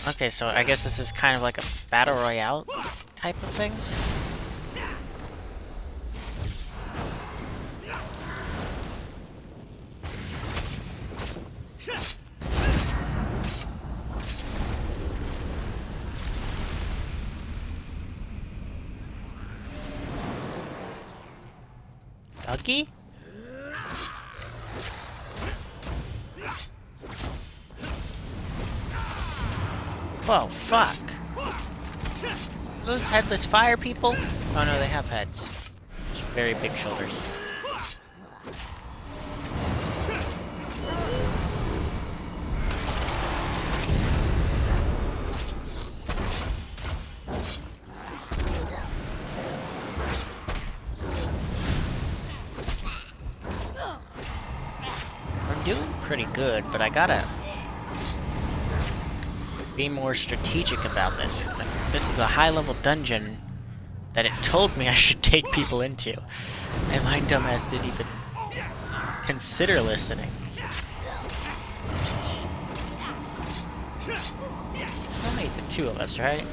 Okay, so I guess this is kind of like a battle royale type of thing. Doggy? Whoa, fuck. Those headless fire people? Oh no, they have heads. Just very big shoulders. I'm doing pretty good, but I gotta be more strategic about this. This is a high-level dungeon that it told me I should take people into, and my dumbass didn't even consider listening. There's only the two of us, right?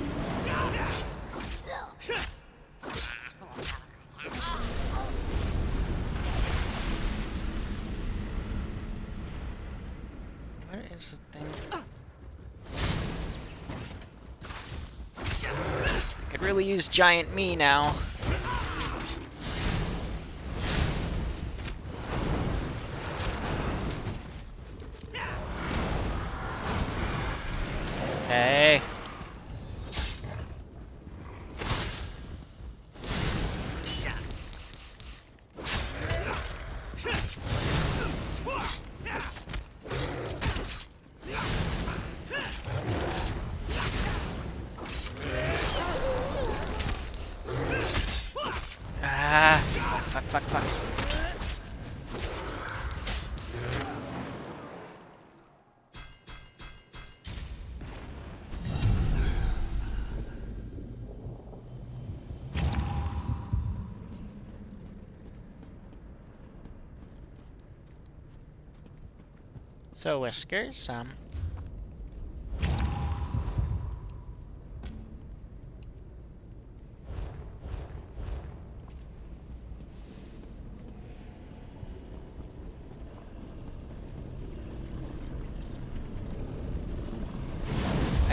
Where is the thing? Could really use giant me now. Okay. Ah, fuck. So, Whiskers, I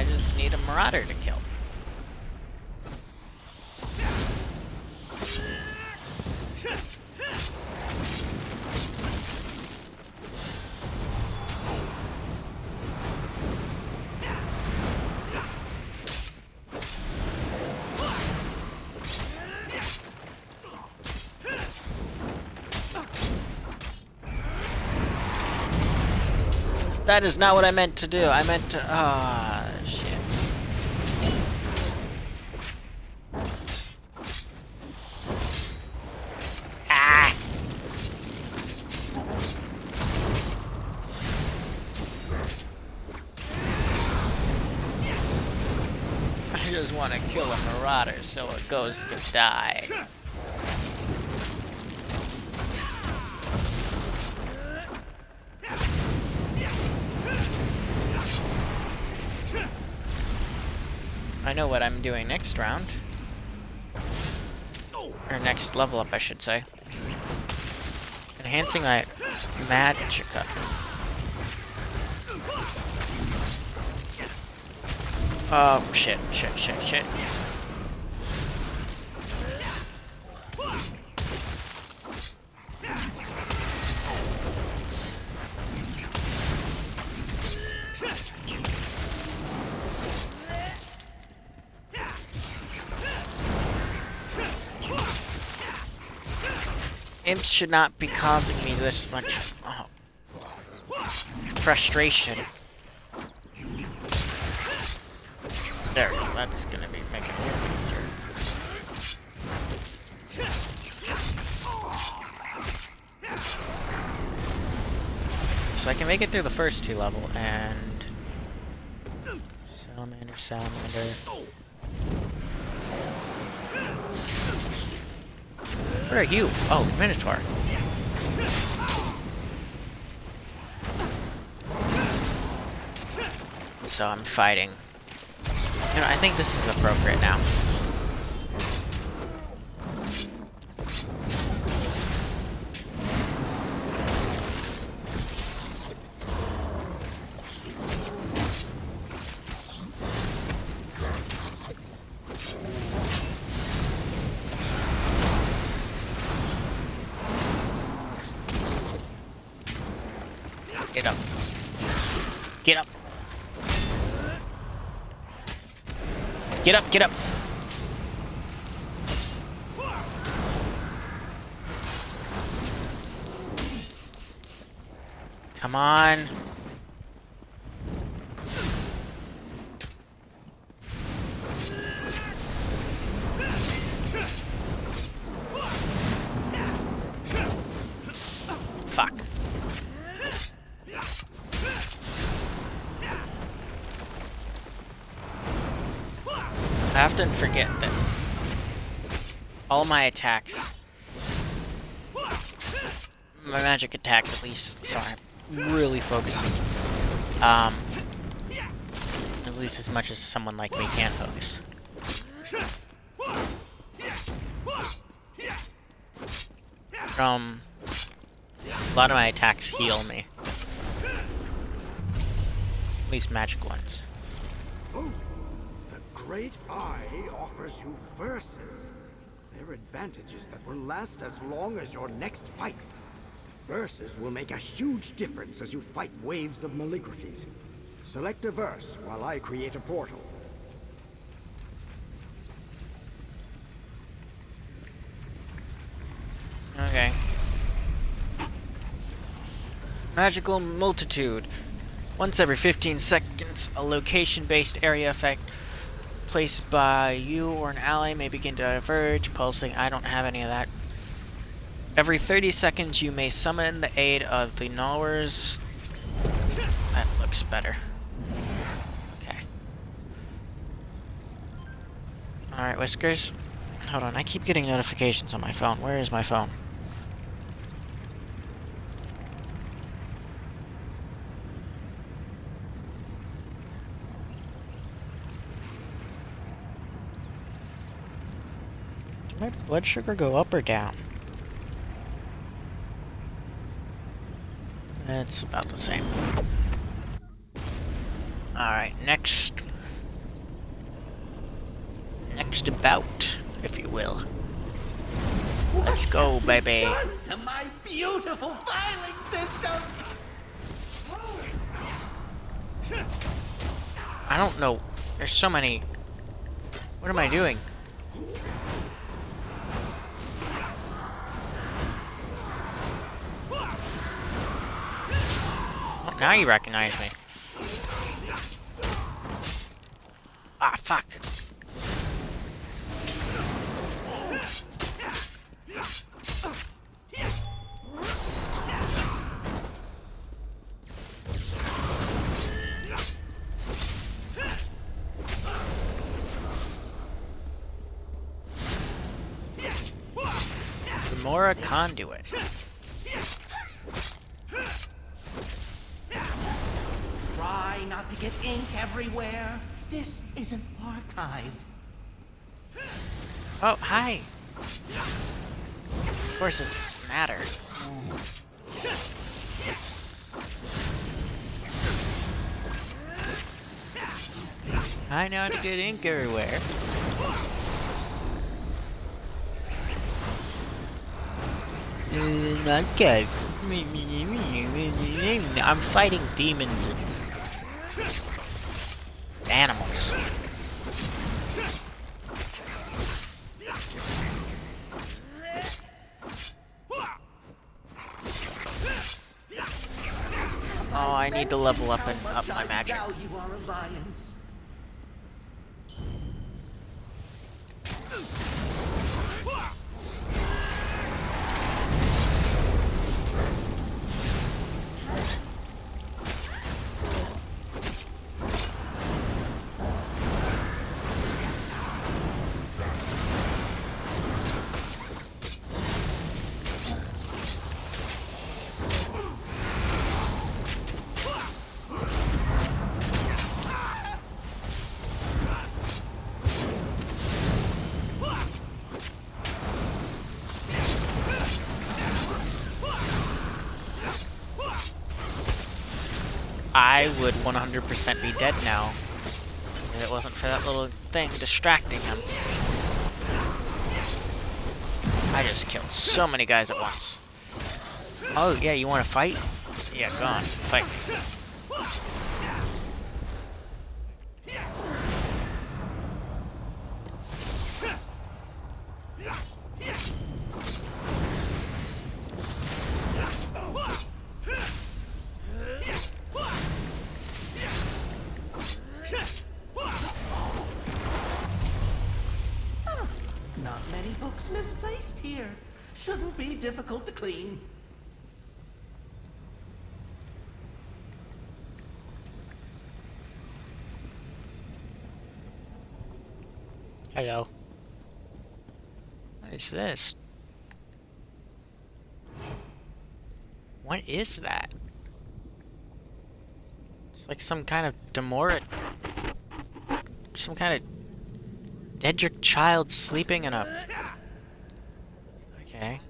just need a marauder to kill. That is not what I meant to do. I meant to... Ah, shit. Ah! I just want to kill a marauder so a ghost can die. I know what I'm doing next round. Or next level up, I should say. Enhancing my magicka. Oh, shit. Imps should not be causing me this much frustration. There we go, that's gonna be making it easier. So I can make it through the first 2 level, and... Salamander. Where are you? Oh, Minotaur. So I'm fighting. You know, I think this is appropriate now. Get up. Get up. Get up, get up. Come on. Fuck. I often forget that all my attacks, my magic attacks at least, sorry, I'm really focusing. At least as much as someone like me can focus. A lot of my attacks heal me. At least magic ones. Oh, the Great Eye offers you verses. They're advantages that will last as long as your next fight. Verses will make a huge difference as you fight waves of malligraphies. Select a verse while I create a portal. Okay. Magical multitude. Once every 15 seconds, a location-based area effect placed by you or an ally may begin to diverge, pulsing. I don't have any of that. Every 30 seconds, you may summon the aid of the gnawers. That looks better. Okay. Alright, Whiskers. Hold on, I keep getting notifications on my phone. Where is my phone? Did my blood sugar go up or down? It's about the same. Alright, next bout, if you will. Let's go, baby. Done to my beautiful filing system. I don't know. There's so many. What am I doing? now you recognize me. Ah, fuck. Gamora Conduit. Try not to get ink everywhere. This is an archive. Oh, hi. Of course it's matter. I know how to get ink everywhere. Okay. I'm fighting demons and animals. Oh, I need to level up and up my magic. Value our alliance. I would 100% be dead now if it wasn't for that little thing distracting him. I just killed so many guys at once. Oh yeah, you want to fight? Yeah, go on, fight me. Not many books misplaced here. Shouldn't be difficult to clean. Hello. What is this? What is that? It's like some kind of demora... Some kind of Dedrick child sleeping in a... Okay.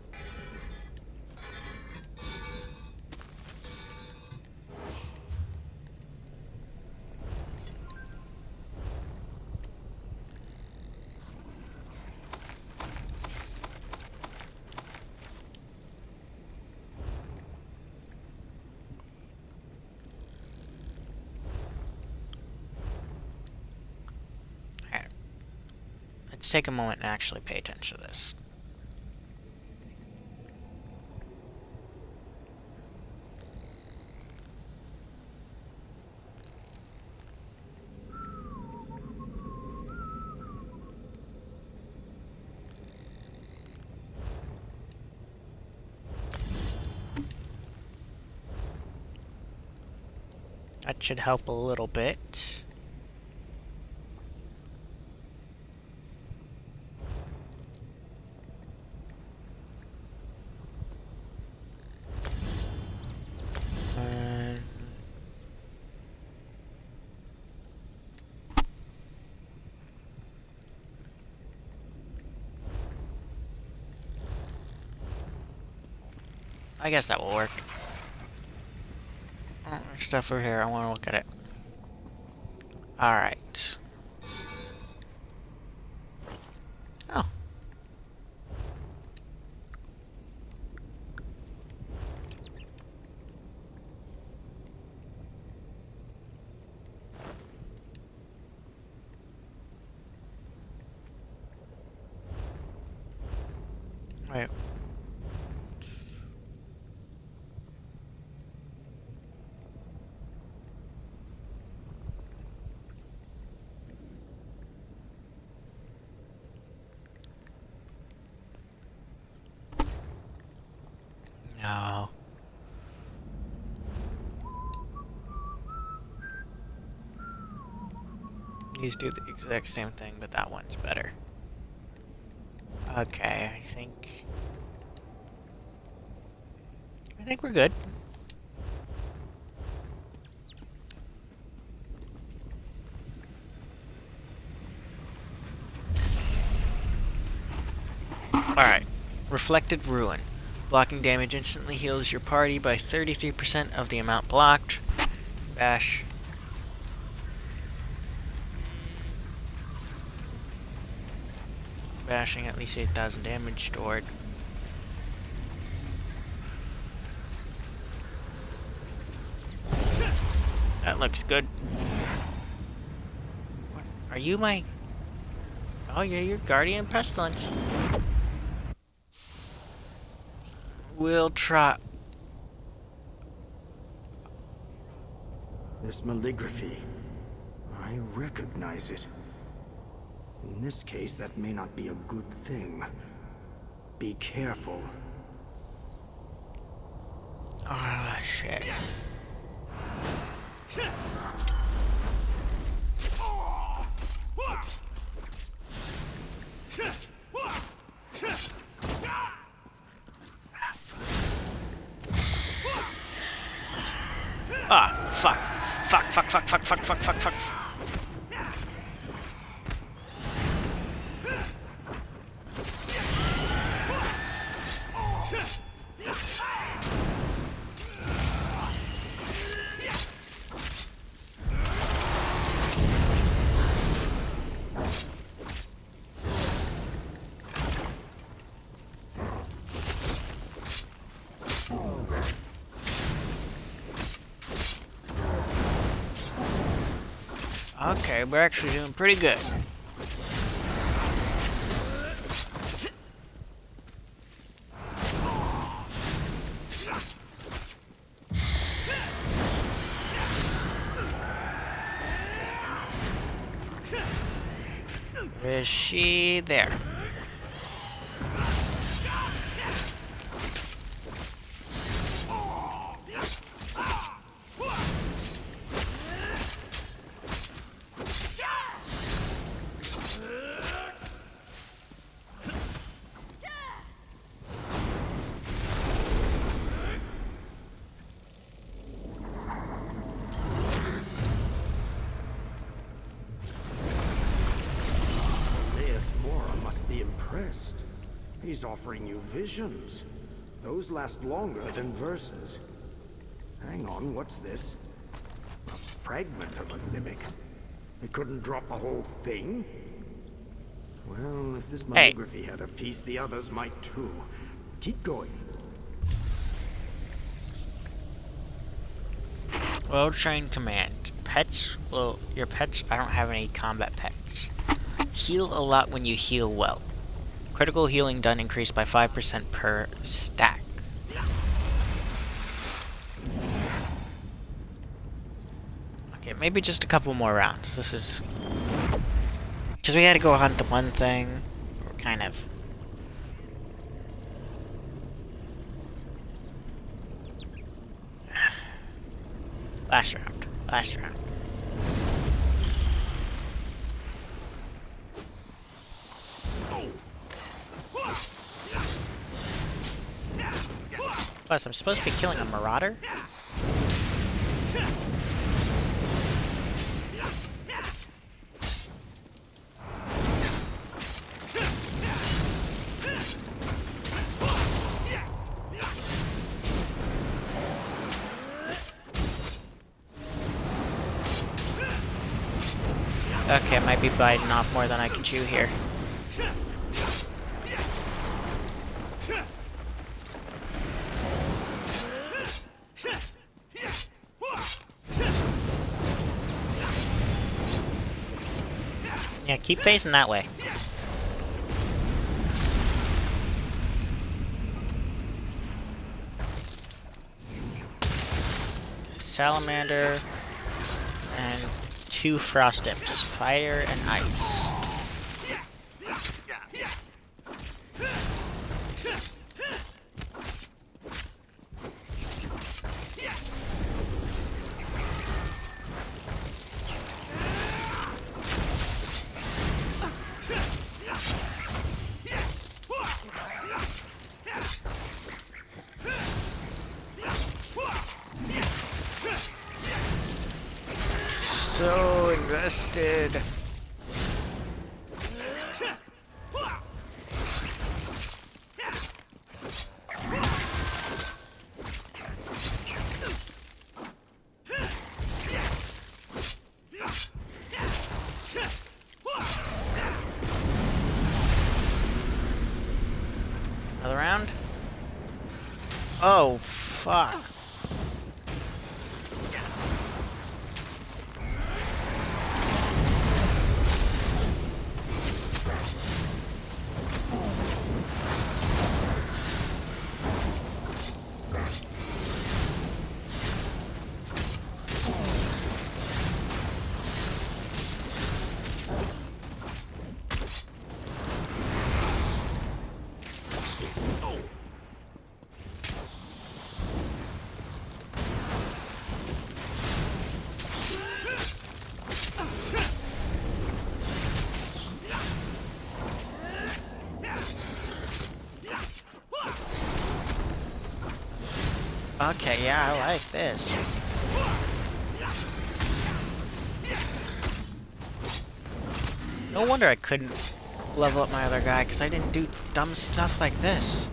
Let's take a moment and actually pay attention to this. That should help a little bit. I guess that will work. Oh, there's stuff over here. I want to look at it. Alright. Oh. Wait. These do the exact same thing, but that one's better. Okay, I think we're good. Alright. Reflected Ruin. Blocking damage instantly heals your party by 33% of the amount blocked. Bash. Bashing at least 8,000 damage stored. That looks good. What? Are you my... Oh yeah, you're Guardian Pestilence. We'll try... This calligraphy. I recognize it. In this case, that may not be a good thing. Be careful. Ah, shit. Ah, fuck. Fuck, fuck, fuck, fuck, fuck, fuck, fuck, fuck. Okay, we're actually doing pretty good. Where is she? There. Be impressed. He's offering you visions. Those last longer than verses. Hang on, what's this? A fragment of a mimic. It couldn't drop the whole thing? Well, if this calligraphy had a piece, the others might too. Keep going. Well trained command. Pets, well, your pets, I don't have any combat pets. Heal a lot when you heal well. Critical healing done increased by 5% per stack. Okay, maybe just a couple more rounds. This is... because we gotta go hunt the one thing. We're kind of... Last round. Last round. Plus, I'm supposed to be killing a marauder? Okay, I might be biting off more than I can chew here. Yeah, keep facing that way. Salamander and 2 frost imps, fire and ice. so invested. Another round? Oh, fuck. Okay, yeah, I like this. No wonder I couldn't level up my other guy, because I didn't do dumb stuff like this.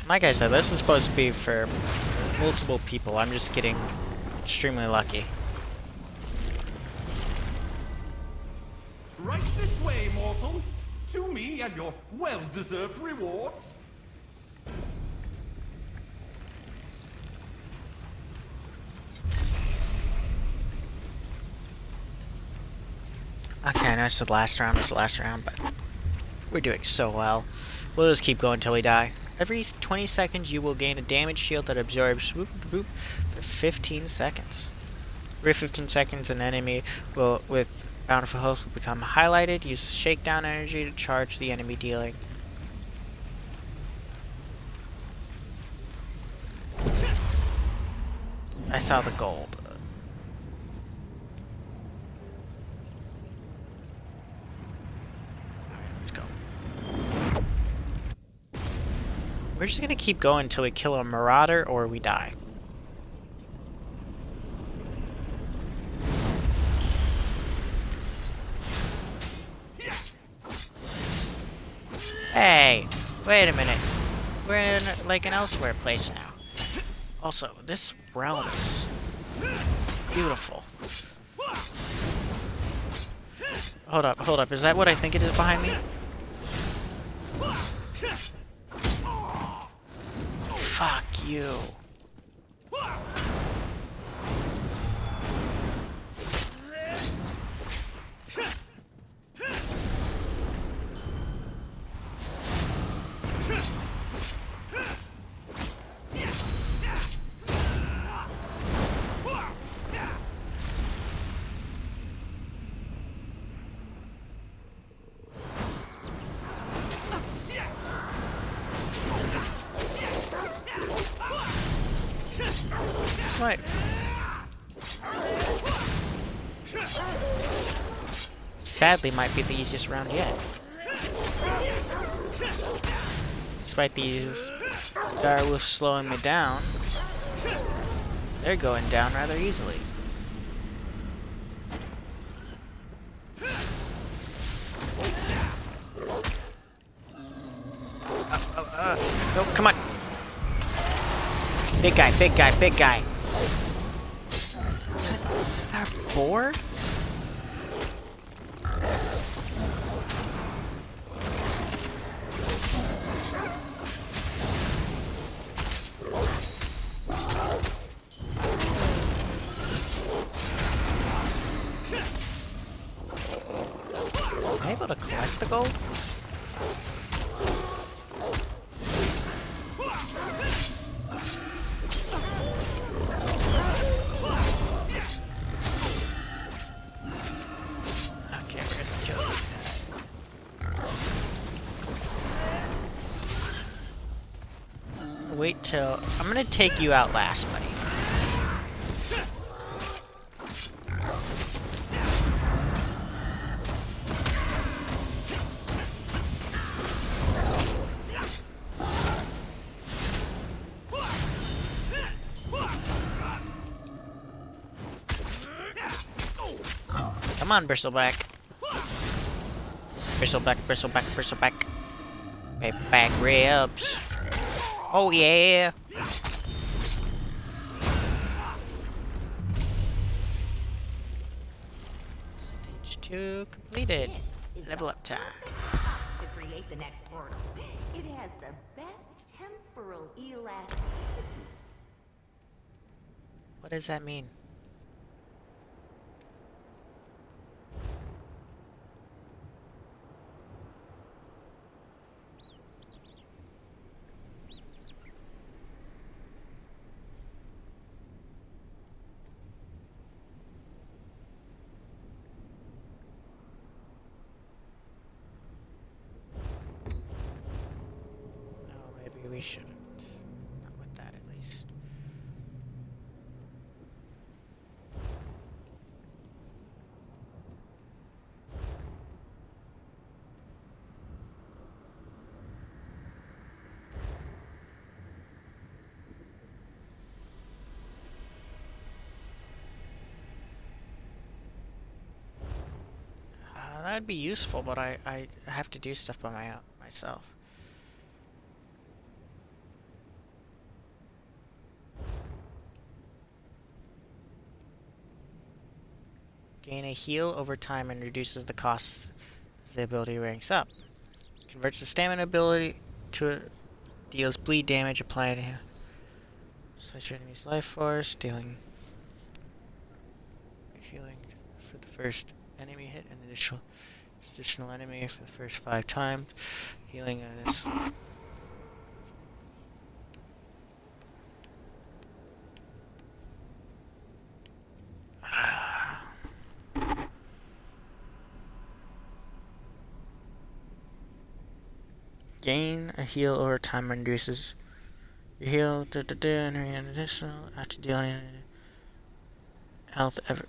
Like I said, this is supposed to be for multiple people. I'm just getting extremely lucky. Right this way, mortal. To me and your well-deserved rewards. Okay, I know I said last round was the last round, but we're doing so well. We'll just keep going until we die. Every 20 seconds, you will gain a damage shield that absorbs whoop, whoop, for 15 seconds. Every 15 seconds, an enemy will, with bountiful health, will become highlighted. Use shakedown energy to charge the enemy dealing. I saw the gold. Let's go. We're just gonna keep going until we kill a marauder or we die. Hey, wait a minute. We're in like an elsewhere place now. Also, this realm is beautiful. Hold up. Is that what I think it is behind me? Fuck you. This might... Sadly, might be the easiest round yet. Despite these direwolves slowing me down, they're going down rather easily. No, come on! Big guy. Is that a boar? Am I able to collect the gold? Okay, we're gonna kill this guy. Wait till... I'm gonna take you out last, buddy. Come on, bristleback. Bristleback, bristleback, bristleback. Back ribs. Oh yeah. Stage 2 completed. Level up time. To create the next portal. It has the best temporal elasticity. What does that mean? No, maybe we shouldn't. Not with that, at least. That'd be useful, but I have to do stuff by myself. Gain a heal over time and reduces the cost as the ability ranks up. Converts the stamina ability to deals bleed damage applied to such your enemy's life force, dealing healing for the first enemy hit and additional enemy for the first 5 times. Healing this. Gain a heal over time and reduces your heal and an additional after dealing health ever.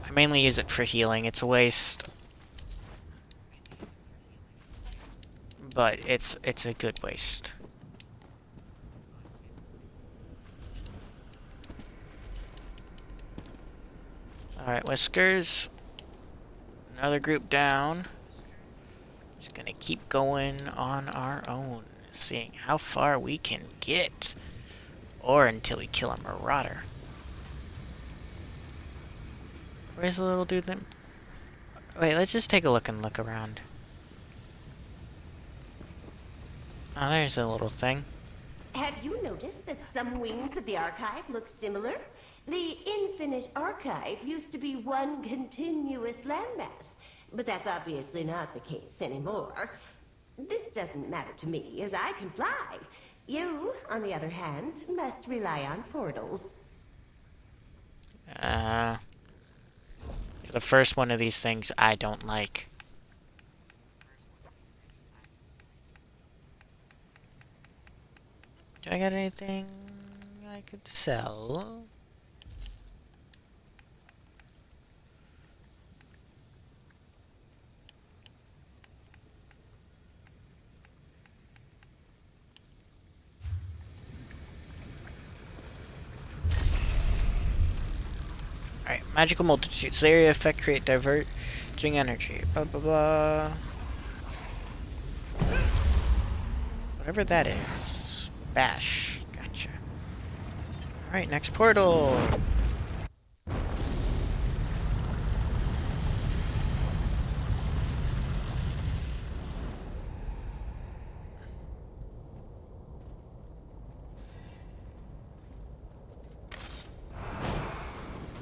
I mainly use it for healing. It's a waste, but it's a good waste. All right, Whiskers. Another group down. Just gonna keep going on our own, seeing how far we can get, or until we kill a marauder. Where's the little dude then? Wait, let's just take a look around. Oh, there's a little thing. Have you noticed that some wings of the archive look similar? The Infinite Archive used to be one continuous landmass, but that's obviously not the case anymore. This doesn't matter to me, as I can fly. You, on the other hand, must rely on portals. The first one of these things I don't like. Do I got anything I could sell? Alright, magical multitudes. The area effect create diverging energy. Blah blah blah. Whatever that is. Bash. Gotcha. Alright, next portal.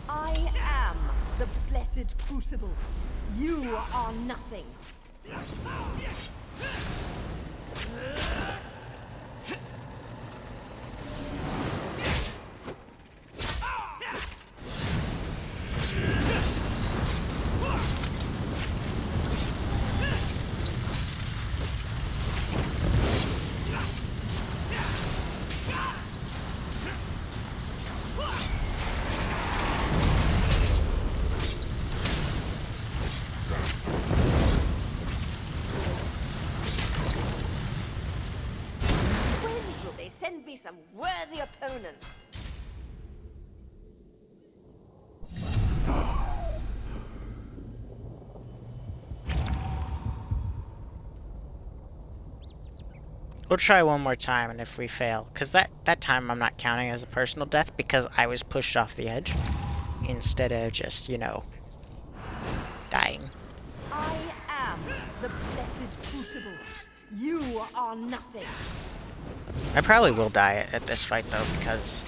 I am the Blessed Crucible. You are nothing. Send me some worthy opponents. We'll try one more time, and if we fail, because that time I'm not counting as a personal death because I was pushed off the edge instead of just, you know, dying. I am the blessed crucible. You are nothing. I probably will die at this fight though, because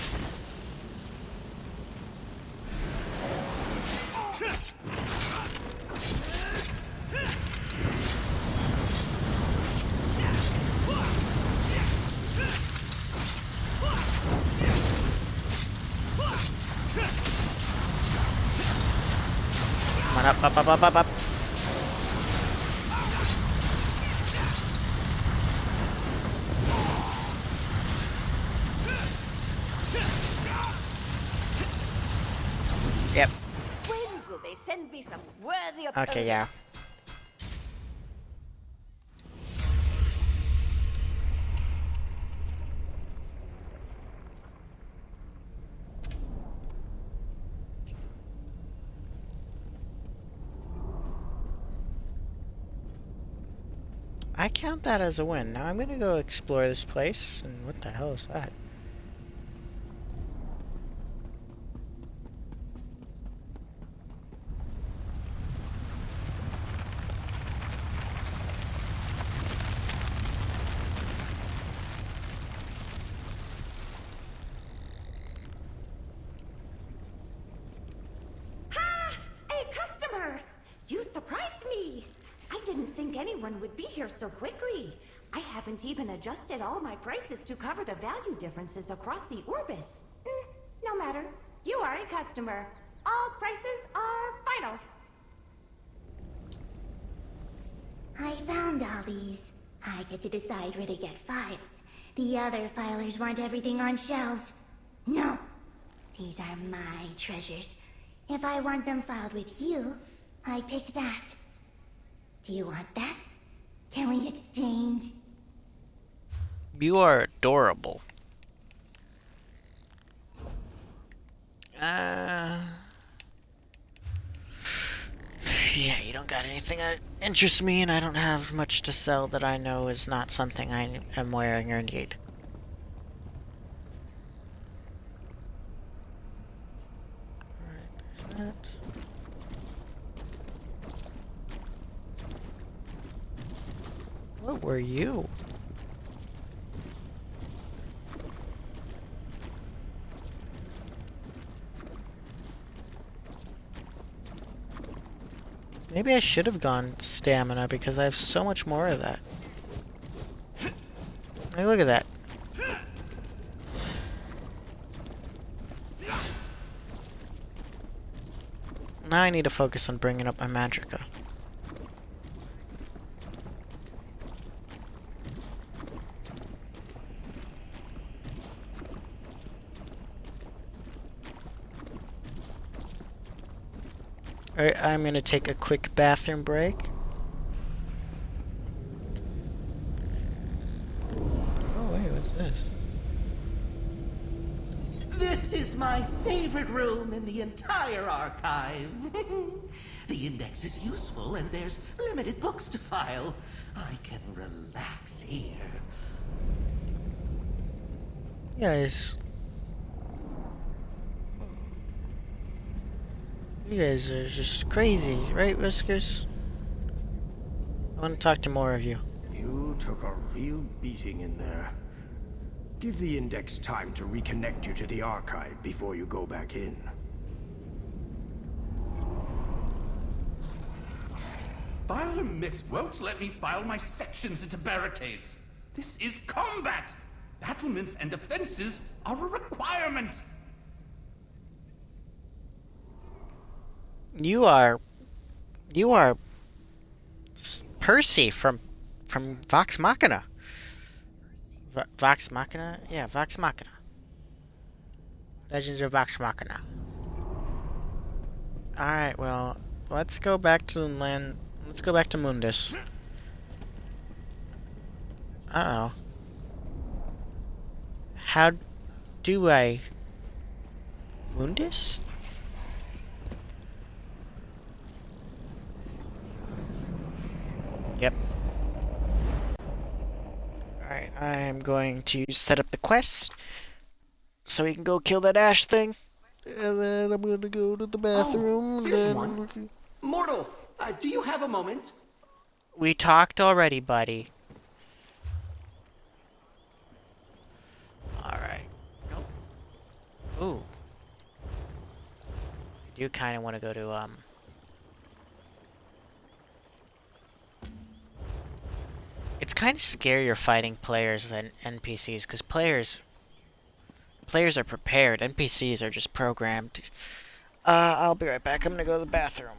come on, up. Yep. When will they send me some worthy opponents? Okay, yeah. I count that as a win. Now I'm gonna go explore this place, and what the hell is that? A customer! You surprised me! I didn't think anyone would be here so quickly. I haven't even adjusted all my prices to cover the value differences across the Orbis. No matter. You are a customer. All prices are final. I found all these. I get to decide where they get filed. The other filers want everything on shelves. No. These are my treasures. If I want them filed with you, I pick that. Do you want that? Can we exchange? You are adorable. Yeah, you don't got anything that interests me, and I don't have much to sell that I know is not something I am wearing or need. Alright, there's that. What were you? Maybe I should have gone stamina because I have so much more of that. Hey, look at that. Now I need to focus on bringing up my magicka. Alright, I'm gonna take a quick bathroom break. Oh wait, what's this? This is my favorite room in the entire archive. The index is useful and there's limited books to file. I can relax here. You guys are just crazy, right, Whiskers? I want to talk to more of you. You took a real beating in there. Give the index time to reconnect you to the archive before you go back in. Filer Mix won't let me file my sections into barricades. This is combat! Battlements and defenses are a requirement! You are Percy from Vox Machina. Vox Machina? Yeah, Vox Machina. Legends of Vox Machina. Alright, well, let's go back to the land. Let's go back to Mundus. Uh-oh. How do I... Mundus? Yep. Alright, I'm going to set up the quest so we can go kill that Ash thing. And then I'm gonna go to the bathroom. Here's one. Mortal, do you have a moment? We talked already, buddy. Alright. Nope. Ooh. I do kind of want to go to, It's kind of scarier fighting players than NPCs, because players are prepared. NPCs are just programmed. I'll be right back. I'm gonna go to the bathroom.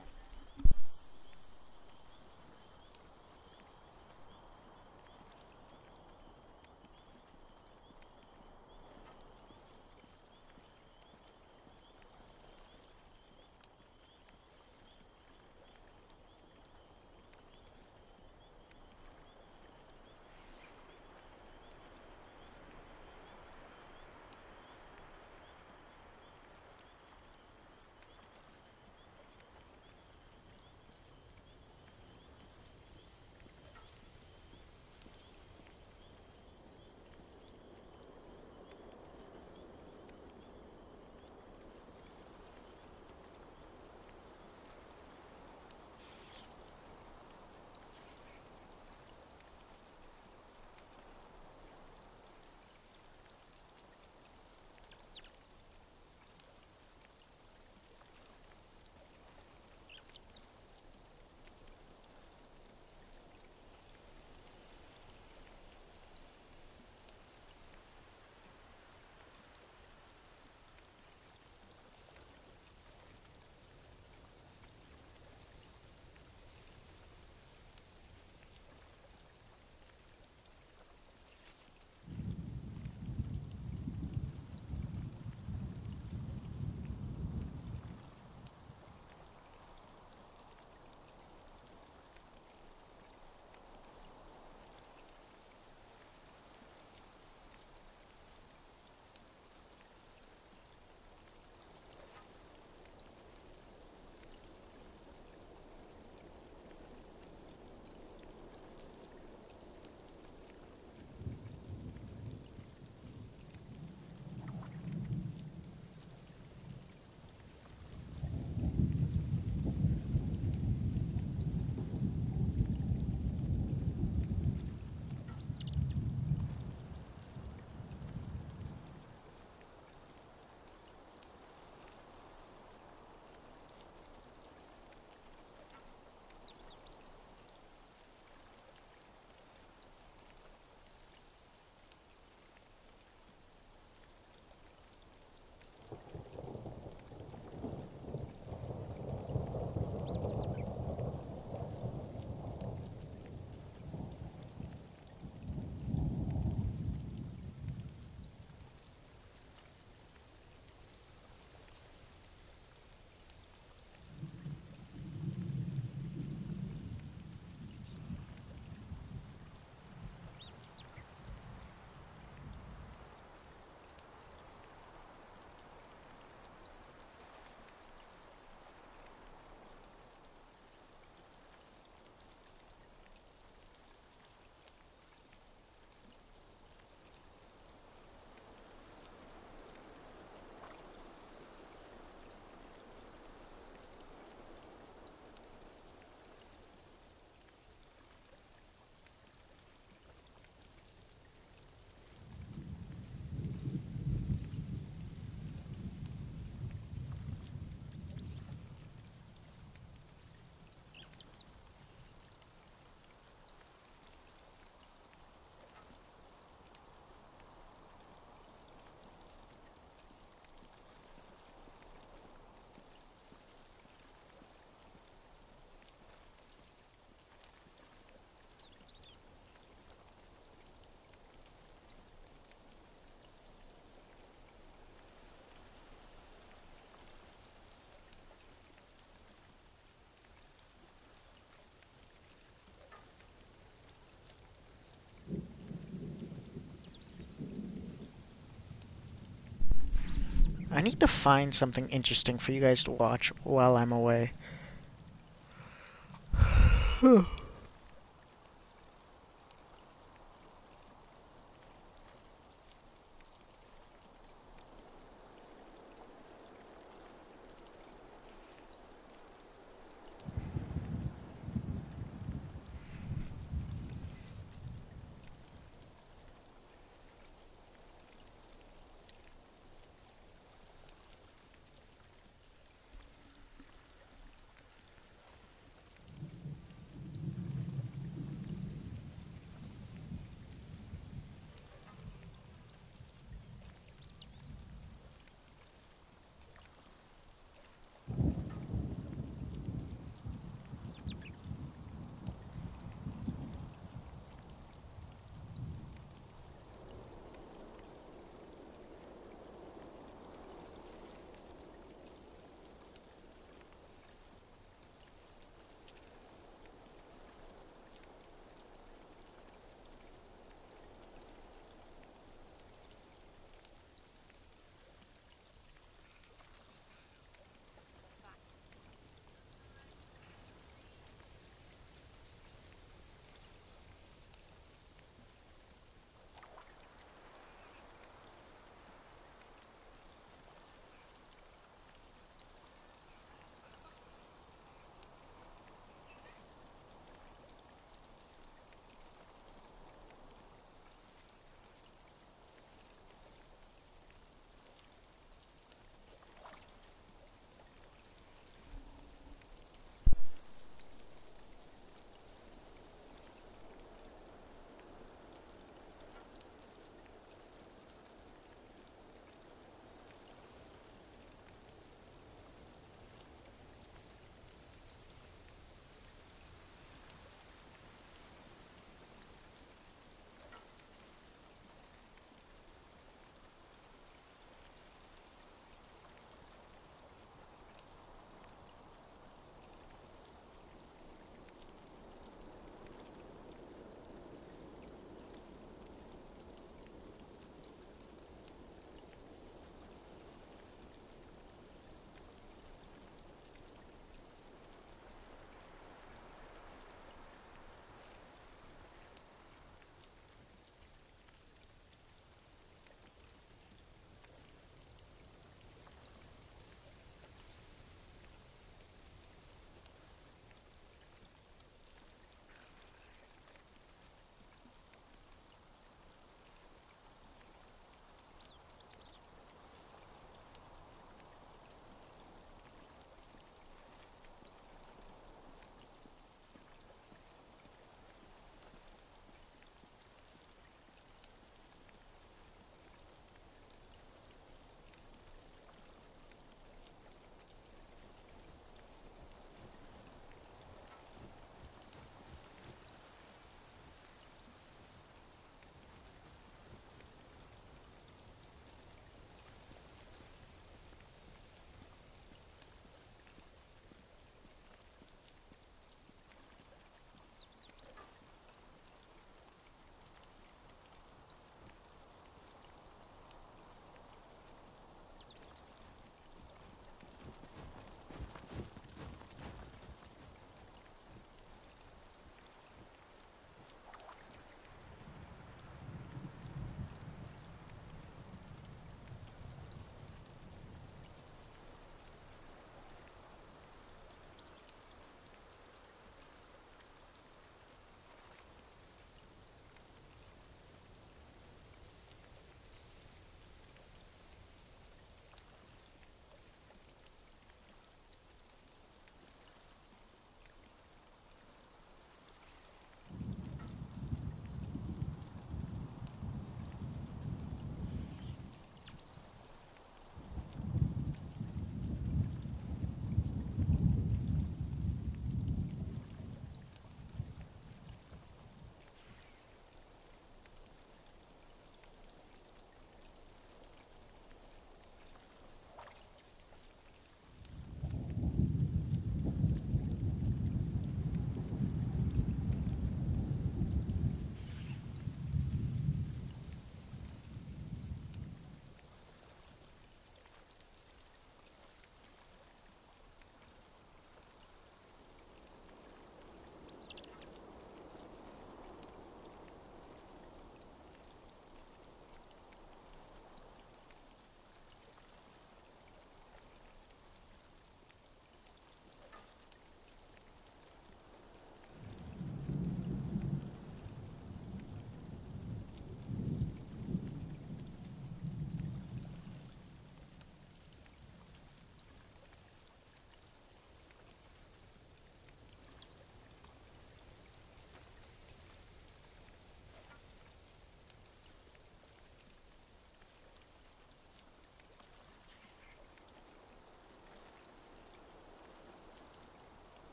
I need to find something interesting for you guys to watch while I'm away.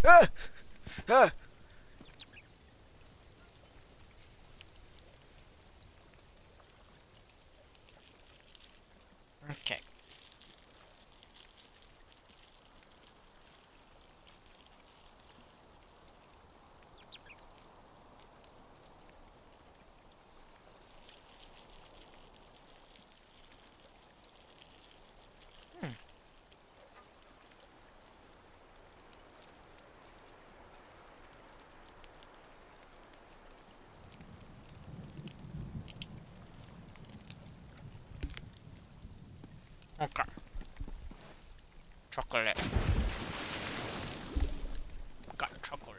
Ah! Ah! Okay. Okay. Chocolate. Got chocolate.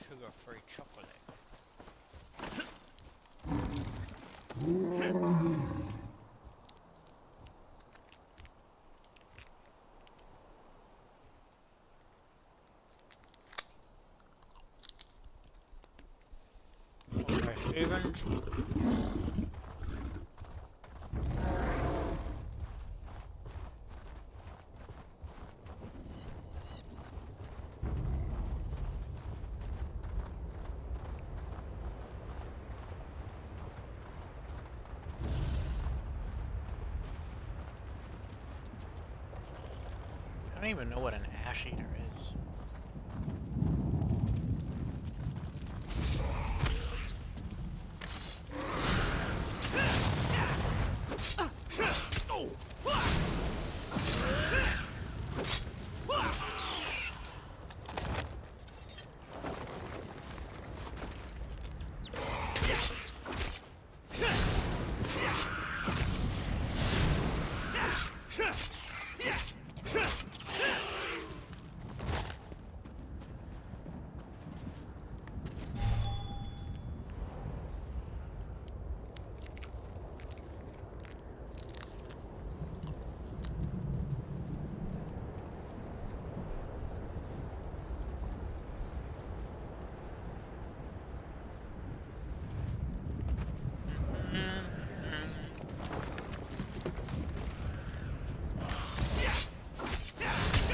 Sugar-free chocolate. Okay, Stevens. I don't even know what an ash eater is.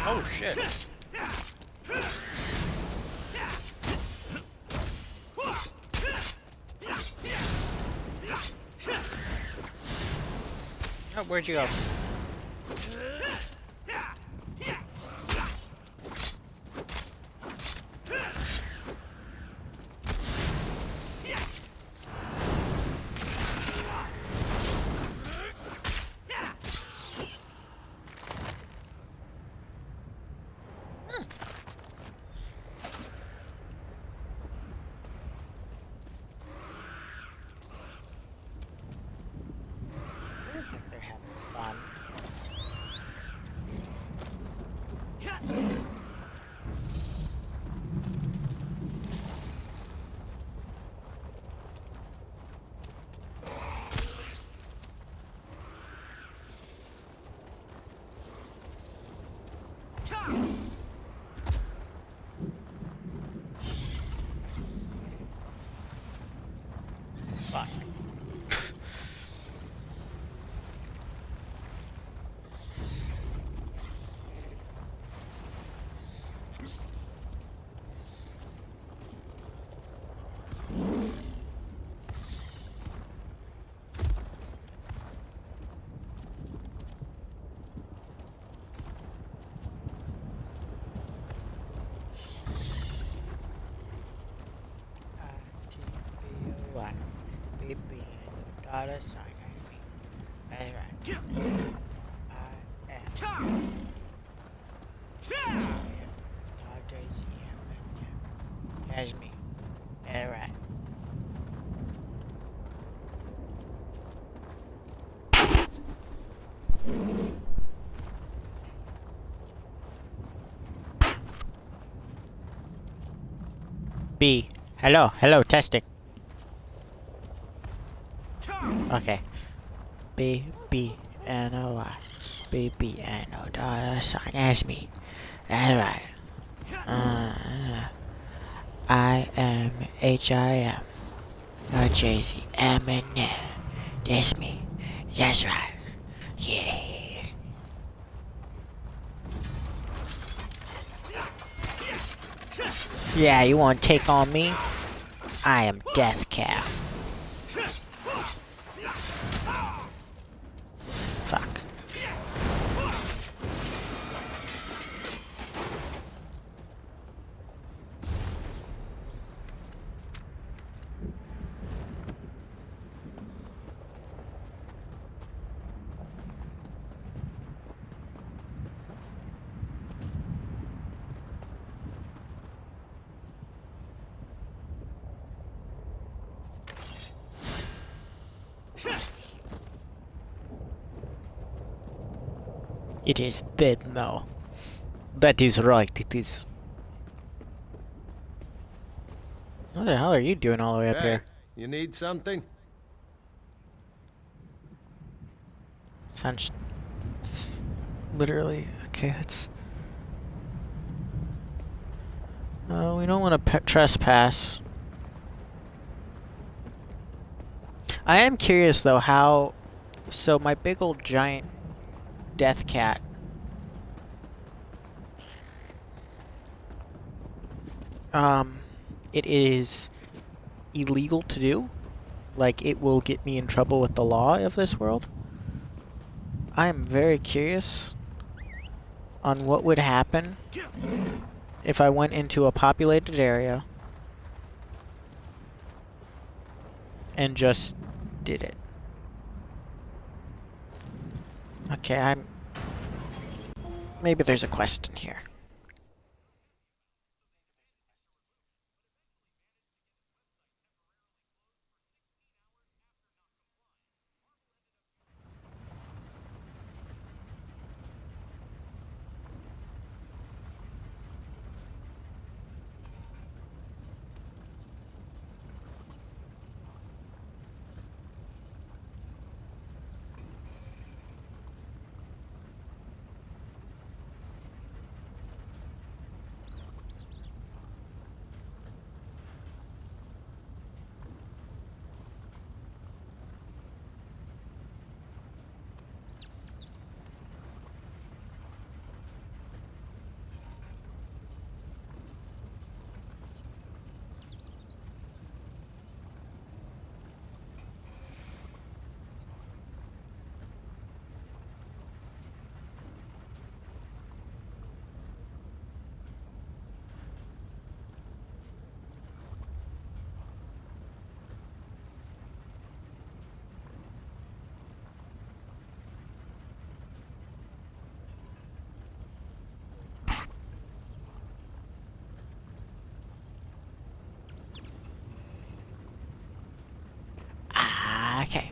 Oh shit. Oh, where'd you go? Like they're having fun. Fuck. I-T-B-O-Y. B-B dollar sign. That's right. I am. That's me. That's right. B. Hello, hello, testing. Okay. B, B, N, O, Y. B, B, N, O, dollar sign. That's me. That's right. I am H-I-M. No Jay-Z. Eminem. That's me. Yes, right. Yeah. Yeah, you want to take on me? I am Death Cap. Fuck. It is dead now. That is right, it is. What the hell are you doing all the way up here? You need something? Sounds... literally... Okay, it's... we don't want to trespass. I am curious, though, how... So, my big old giant death cat... it is illegal to do. Like, it will get me in trouble with the law of this world. I am very curious on what would happen if I went into a populated area and just did it. Okay, maybe there's a quest in here. Okay.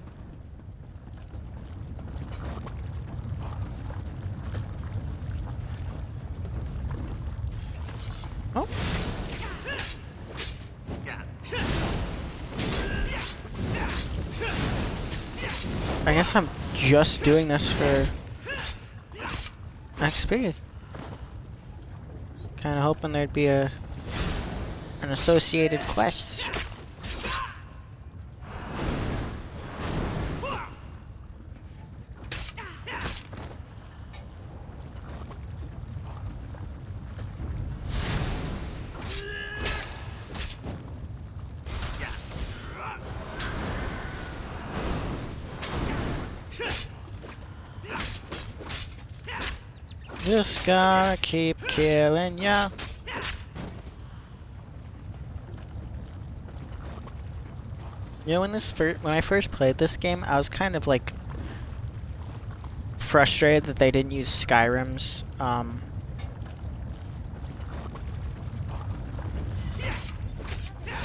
Oh. I guess I'm just doing this for XP. Kind of hoping there'd be an associated quest. Just gotta keep killing ya. You know, when I first played this game, I was kind of like frustrated that they didn't use Skyrim's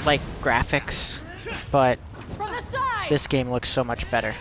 like graphics, but this game looks so much better.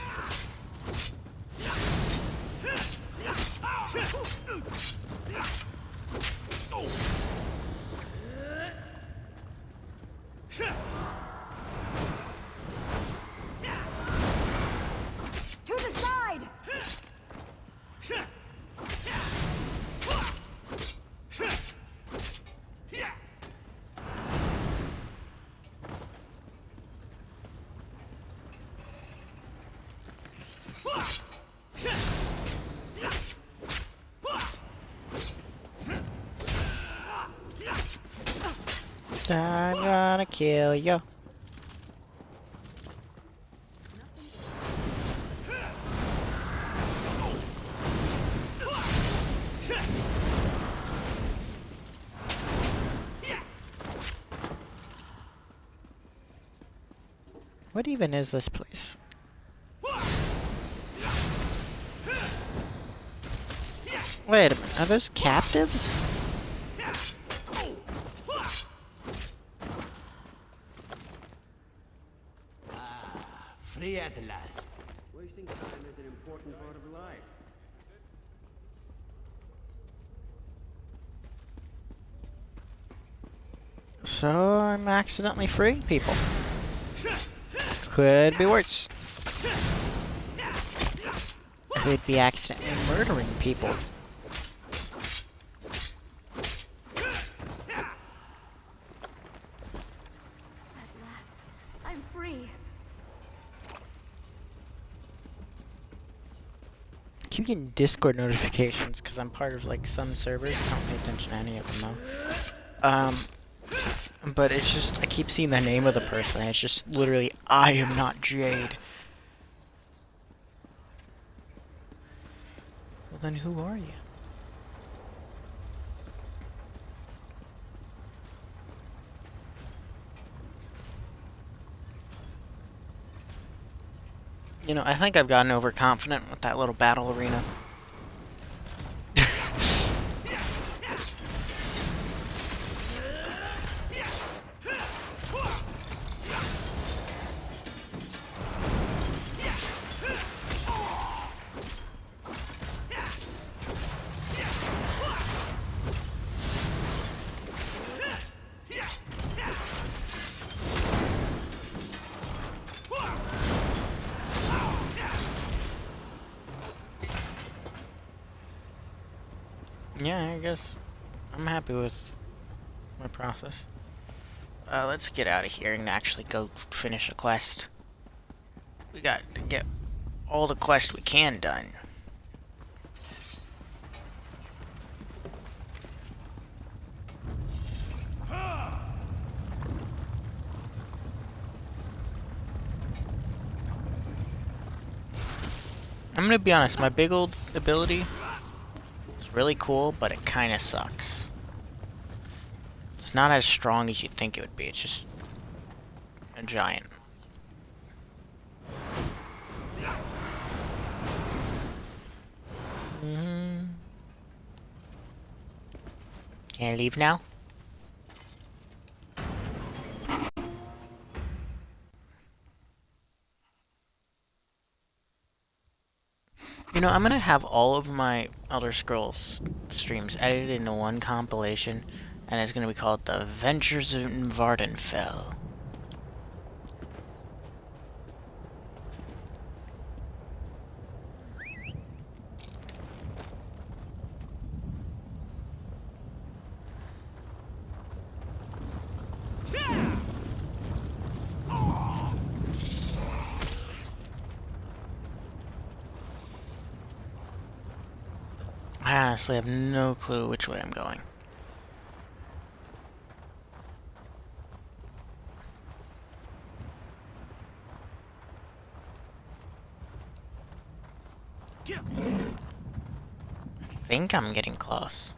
I'm gonna kill you. What even is this place? Wait a minute, are those captives? Free at last. Wasting time is an important part of life. So I'm accidentally freeing people. Could be worse. Could be accidentally murdering people. I'm free. Keep getting Discord notifications because I'm part of like some servers. I don't pay attention to any of them though. But it's just I keep seeing the name of the person. And it's just literally I am not Jade. Well then, who are you? You know, I think I've gotten overconfident with that little battle arena. Yeah, I guess I'm happy with my process. Let's get out of here and actually go finish a quest. We got to get all the quests we can done. I'm gonna be honest, my big old ability is really cool, but it kinda sucks. It's not as strong as you'd think it would be, it's just a giant. Can I leave now? You know, I'm gonna have all of my Elder Scrolls streams edited into one compilation, and it's gonna be called The Adventures in Vardenfell. I honestly have no clue which way I'm going. I think I'm getting close.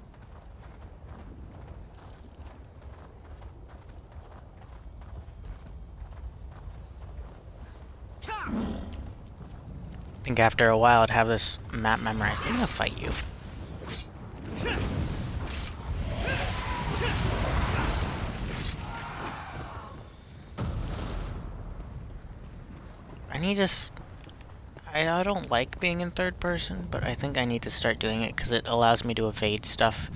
I think after a while I'd have this map memorized. I'm gonna fight you. I don't like being in third person, but I think I need to start doing it because it allows me to evade stuff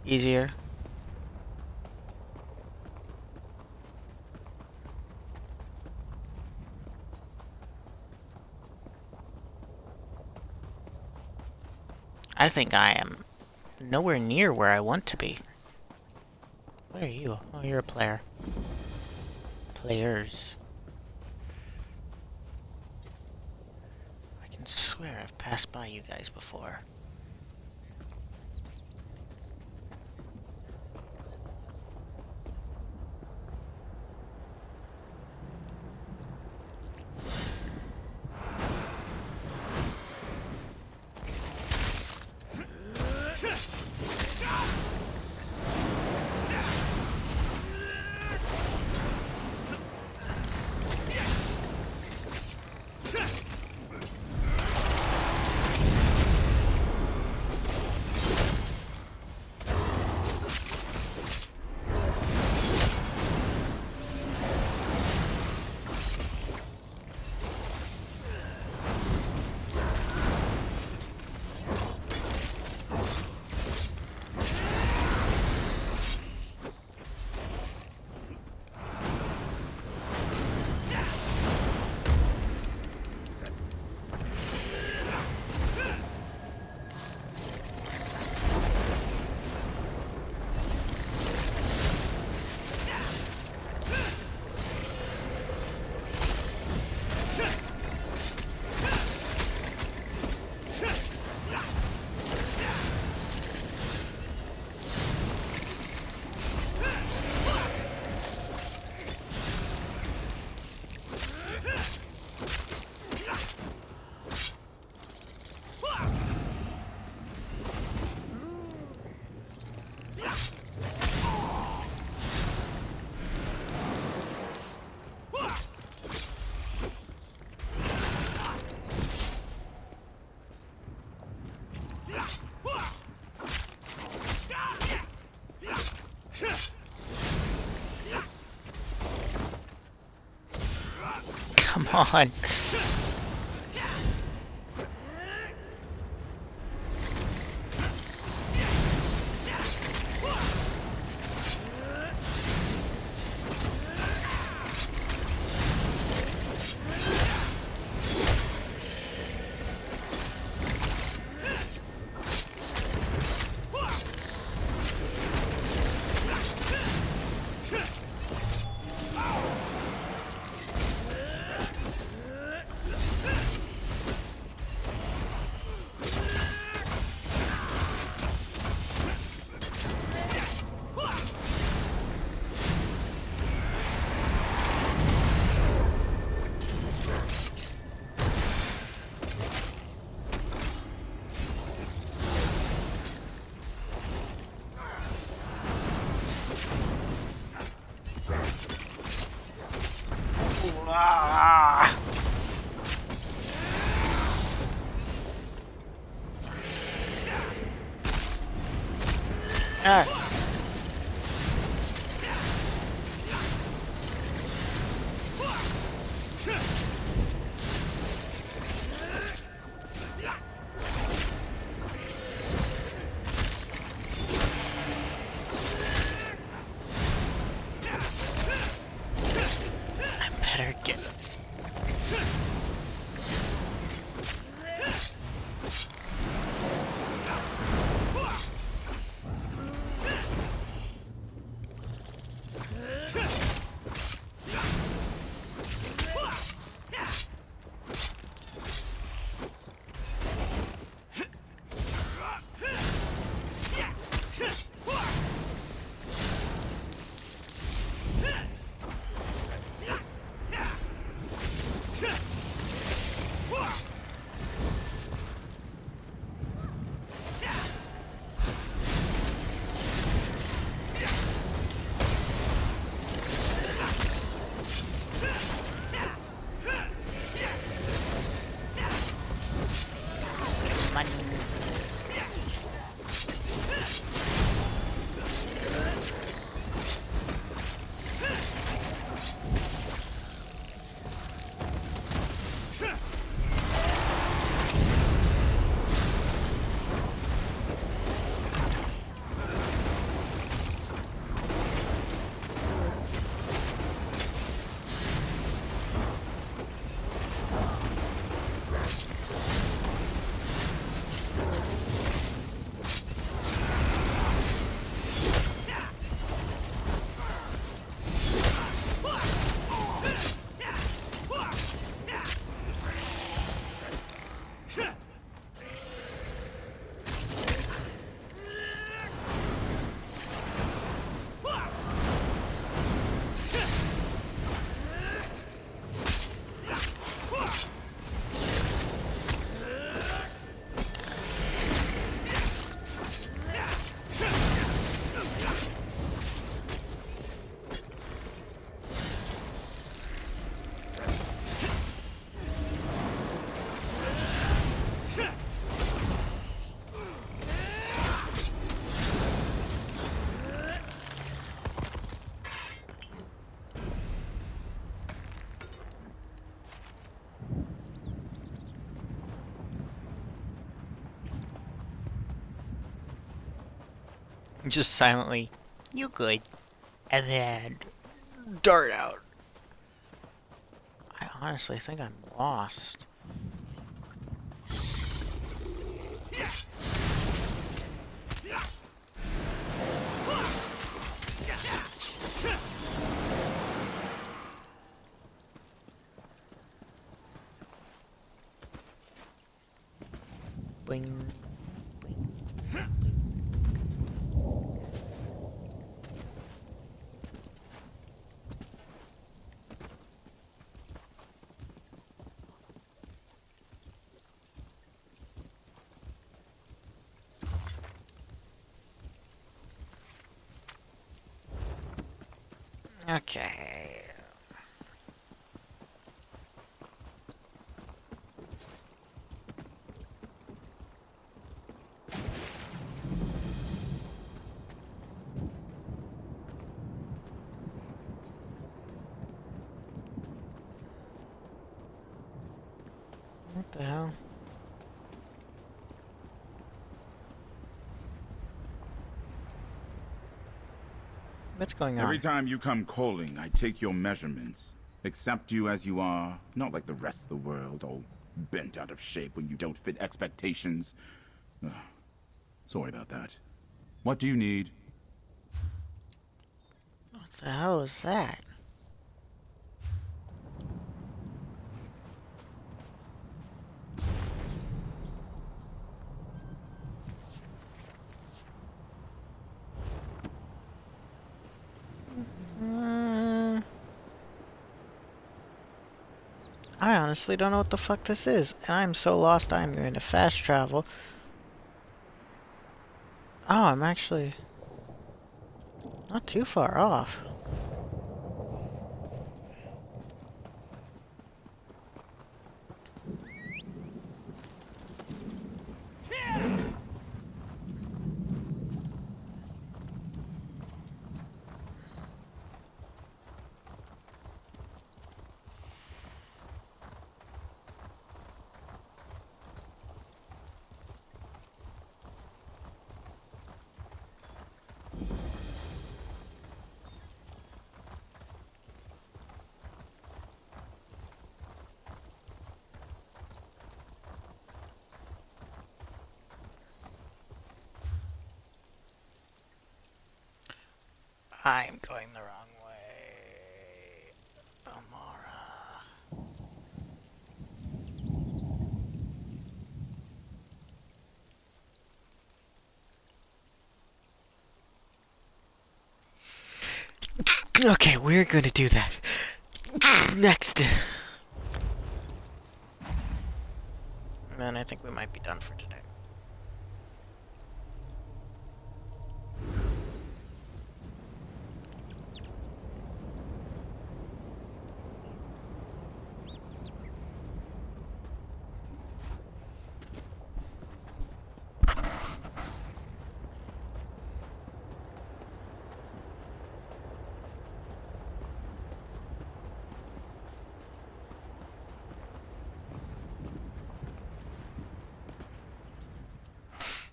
easier. I think I am nowhere near where I want to be. What are you? Oh, you're a player. Players. I can swear I've passed by you guys before. Come on. Ah. Ah. I better get. Just silently, you good, and then dart out. I honestly think I'm lost. Bing. Okay. What the hell? What's going on? Every time you come calling, I take your measurements. Accept you as you are, not like the rest of the world, all bent out of shape when you don't fit expectations. Ugh. Sorry about that. What do you need? What the hell is that? I honestly don't know what the fuck this is, and I'm so lost I'm going to fast travel. Oh, I'm actually not too far off. I'm going the wrong way. Amara. Okay, we're gonna do that. Next. And then I think we might be done for today.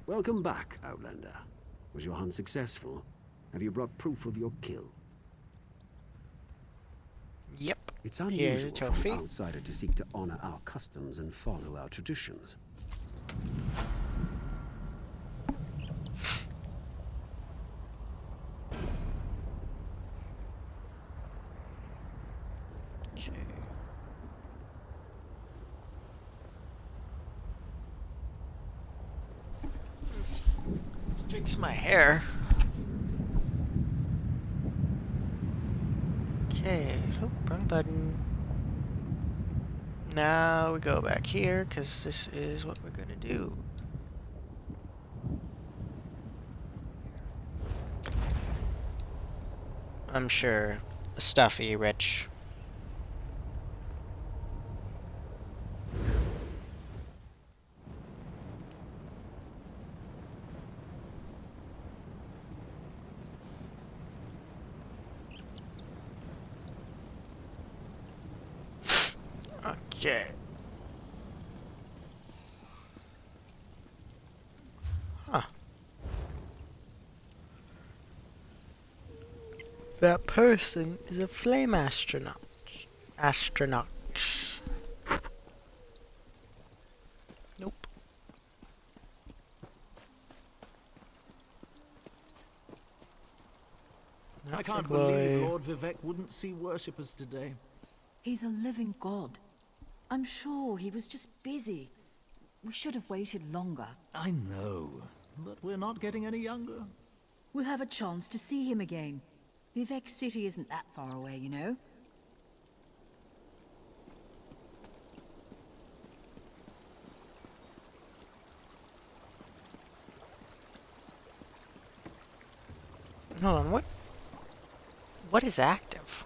Welcome back, Outlander. Was your hunt successful? Have you brought proof of your kill? Yep. It's Here's a unusual trophy. for an outsider to seek to honor our customs and follow our traditions. Okay. Let's fix my hair. Okay, oh, wrong button. Now we go back here, because this is what we're gonna do. I'm sure stuffy, rich. Okay. Huh. That person is a flame astronaut. Astronaut. Nope. I can't believe Lord Vivek wouldn't see worshippers today. He's a living god. I'm sure he was just busy. We should have waited longer. I know, but we're not getting any younger. We'll have a chance to see him again. Vivek City isn't that far away, you know? Hold on, what is active?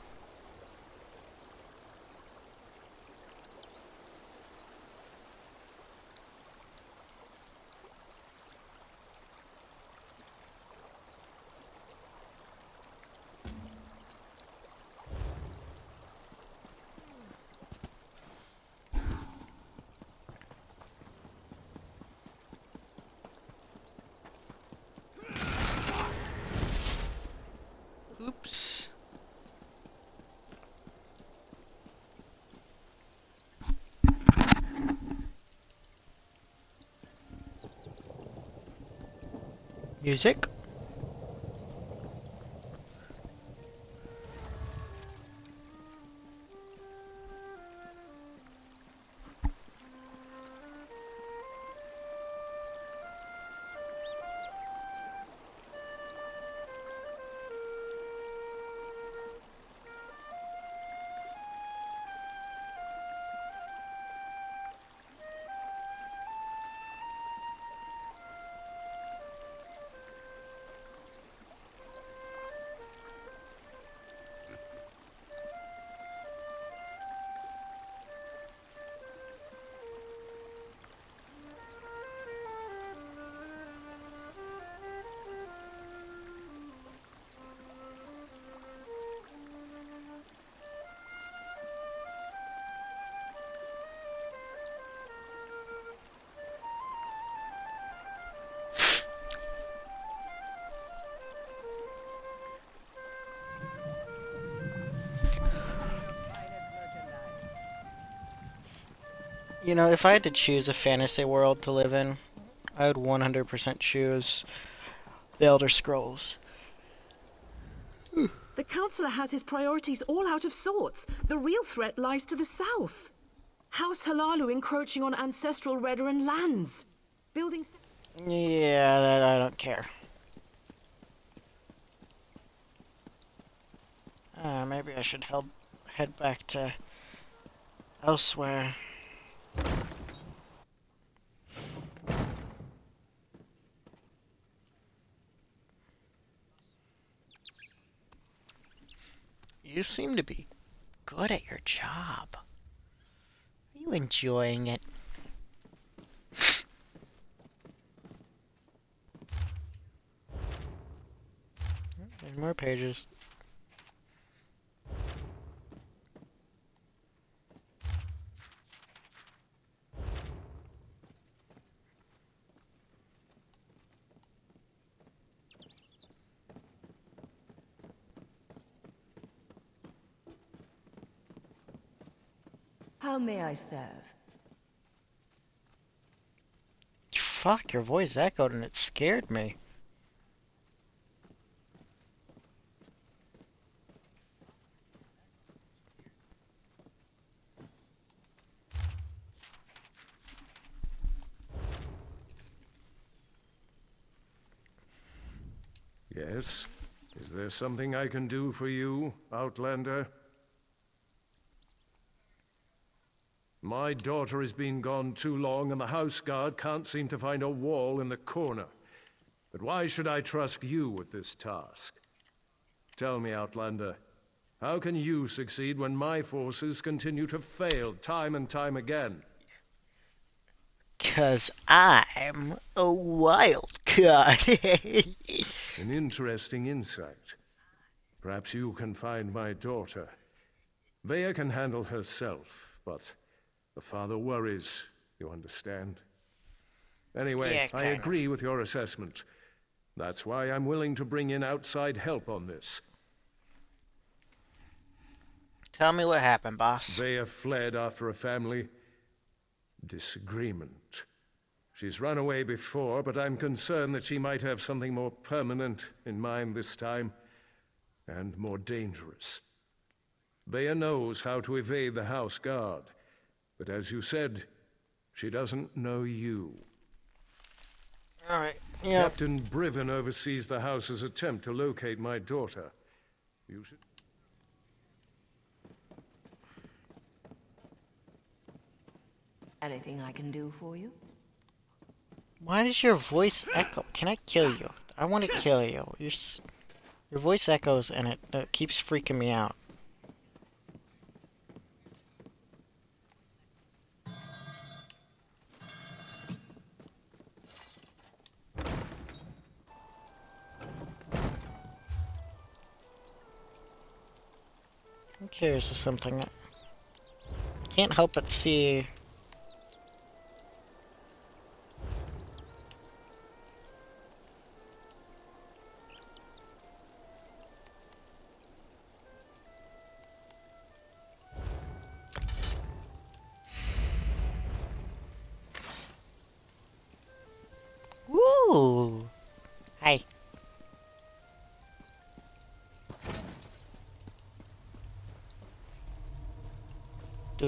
Music. You know, if I had to choose a fantasy world to live in, I would 100% choose the Elder Scrolls. The Councillor has his priorities all out of sorts. The real threat lies to the south. House Halalu encroaching on ancestral Redoran lands. Building... Yeah, that I don't care. Maybe I should head back to elsewhere. You seem to be good at your job. Are you enjoying it? There's more pages. How may I serve? Fuck, your voice echoed and it scared me. Yes? Is there something I can do for you, Outlander? My daughter has been gone too long, and the house guard can't seem to find a wall in the corner. But why should I trust you with this task? Tell me, Outlander, how can you succeed when my forces continue to fail time and time again? 'Cause I'm a wild card. An interesting insight. Perhaps you can find my daughter. Vea can handle herself, but the father worries, you understand? Anyway, Yeah, I agree with your assessment. That's why I'm willing to bring in outside help on this. Tell me what happened, boss. Vea fled after a family disagreement. She's run away before, but I'm concerned that she might have something more permanent in mind this time, and more dangerous. Vea knows how to evade the house guard, but as you said, she doesn't know you. Alright, yeah. Captain Briven oversees the house's attempt to locate my daughter. You should... Anything I can do for you? Why does your voice echo? Can I kill you? I want to kill you. Your voice echoes and it keeps freaking me out. I'm curious of something. I can't help but see. Ooh. Hi.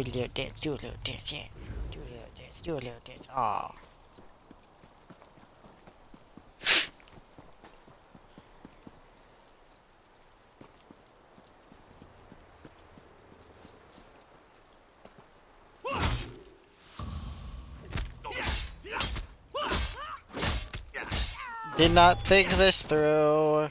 Do a little dance, do a little dance, yeah. Do a little dance, do a little dance. Aw. Did not think this through.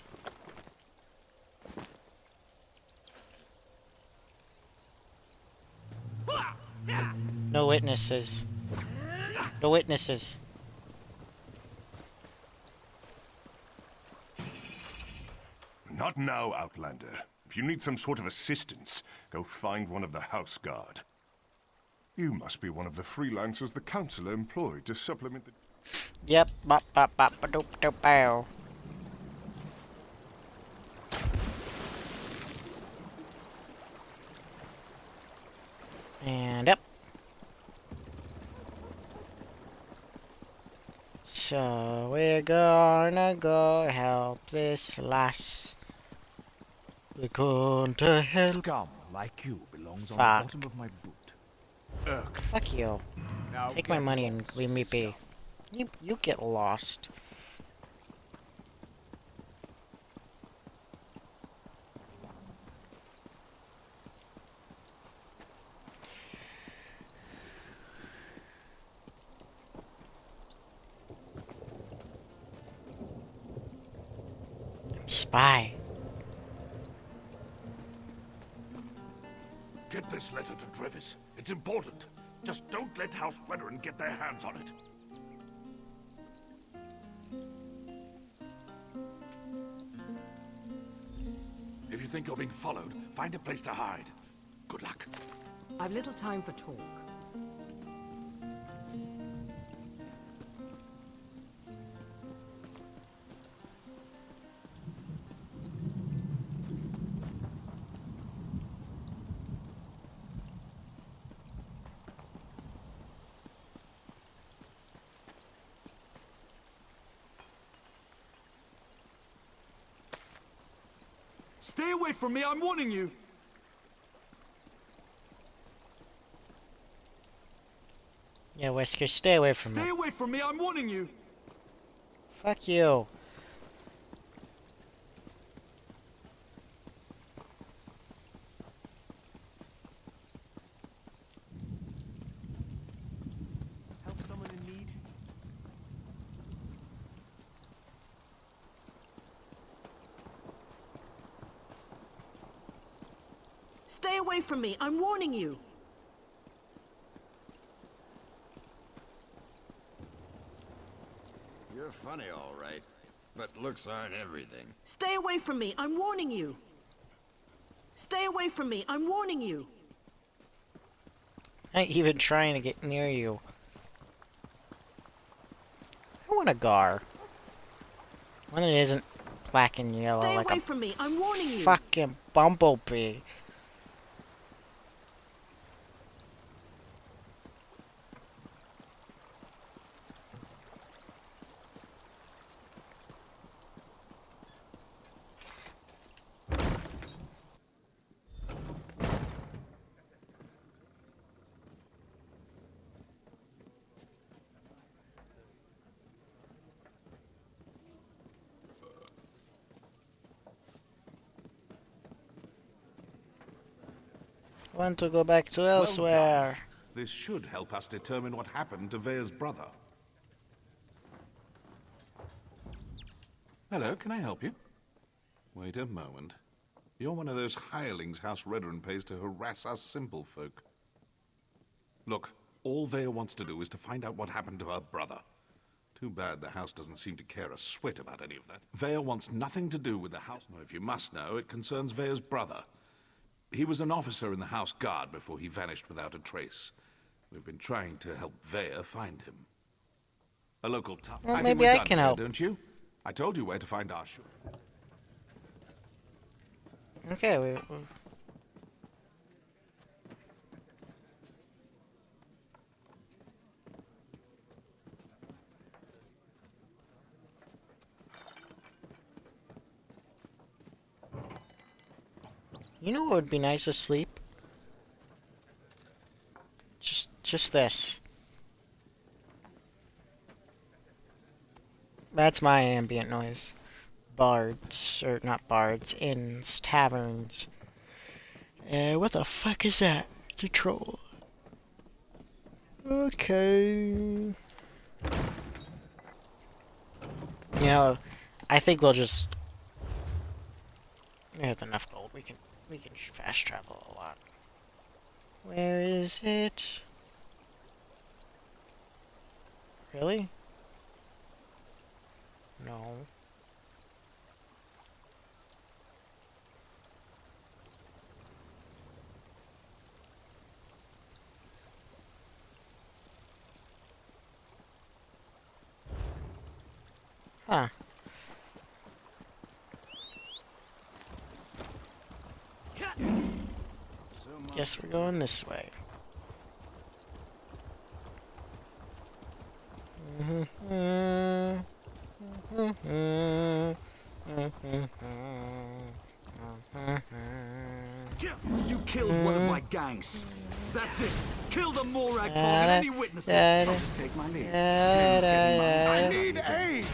No witnesses. No witnesses. Not now, Outlander. If you need some sort of assistance, go find one of the House Guard. You must be one of the freelancers the Council employed to supplement the... Yep. Bop bop bop ba doop doop bow. And up. So we're gonna go help this lass. We're going to help. Scum like you belongs on Fuck. the bottom of my boot. Fuck you. Now Take my get money and lost, leave me be. You get lost. Spy. Get this letter to Trevis. It's important. Just don't let House Weatherin get their hands on it. If you think you're being followed, find a place to hide. Good luck. I've little time for talk. Stay away from me, I'm warning you! Yeah, Wesker, stay away from me. Stay away from me, I'm warning you! Fuck you. Help someone in need? Stay away from me, I'm warning you! You're funny, all right. But looks aren't everything. Stay away from me, I'm warning you! Stay away from me, I'm warning you! I ain't even trying to get near you. I want a Gar. One that isn't black and yellow Stay like away a from me, I'm warning you! fucking bumblebee. Want to go back to elsewhere. This should help us determine what happened to Vea's brother. Hello, can I help you? Wait a moment. You're one of those hirelings House Redderin pays to harass us simple folk. Look, all Vea wants to do is to find out what happened to her brother. Too bad the house doesn't seem to care a swit about any of that. Vea wants nothing to do with the house. Now, if you must know, it concerns Vea's brother. He was an officer in the House Guard before he vanished without a trace. We've been trying to help Vea find him. A local tough. Well, I maybe think we're I done can here, help. don't you? I told you where to find our shore. Okay, you know what would be nice to sleep? Just this. That's my ambient noise. Bards, or not bards, inns, taverns. What the fuck is that? It's a troll. Okay. You know, I think we'll just... We have enough gold. We can fast travel a lot. Where is it? Really? No. Huh. Guess we're going this way. You killed one of my gangs. That's it. Kill the Morag Tong and any witnesses. I'll just take my leave. I need aid.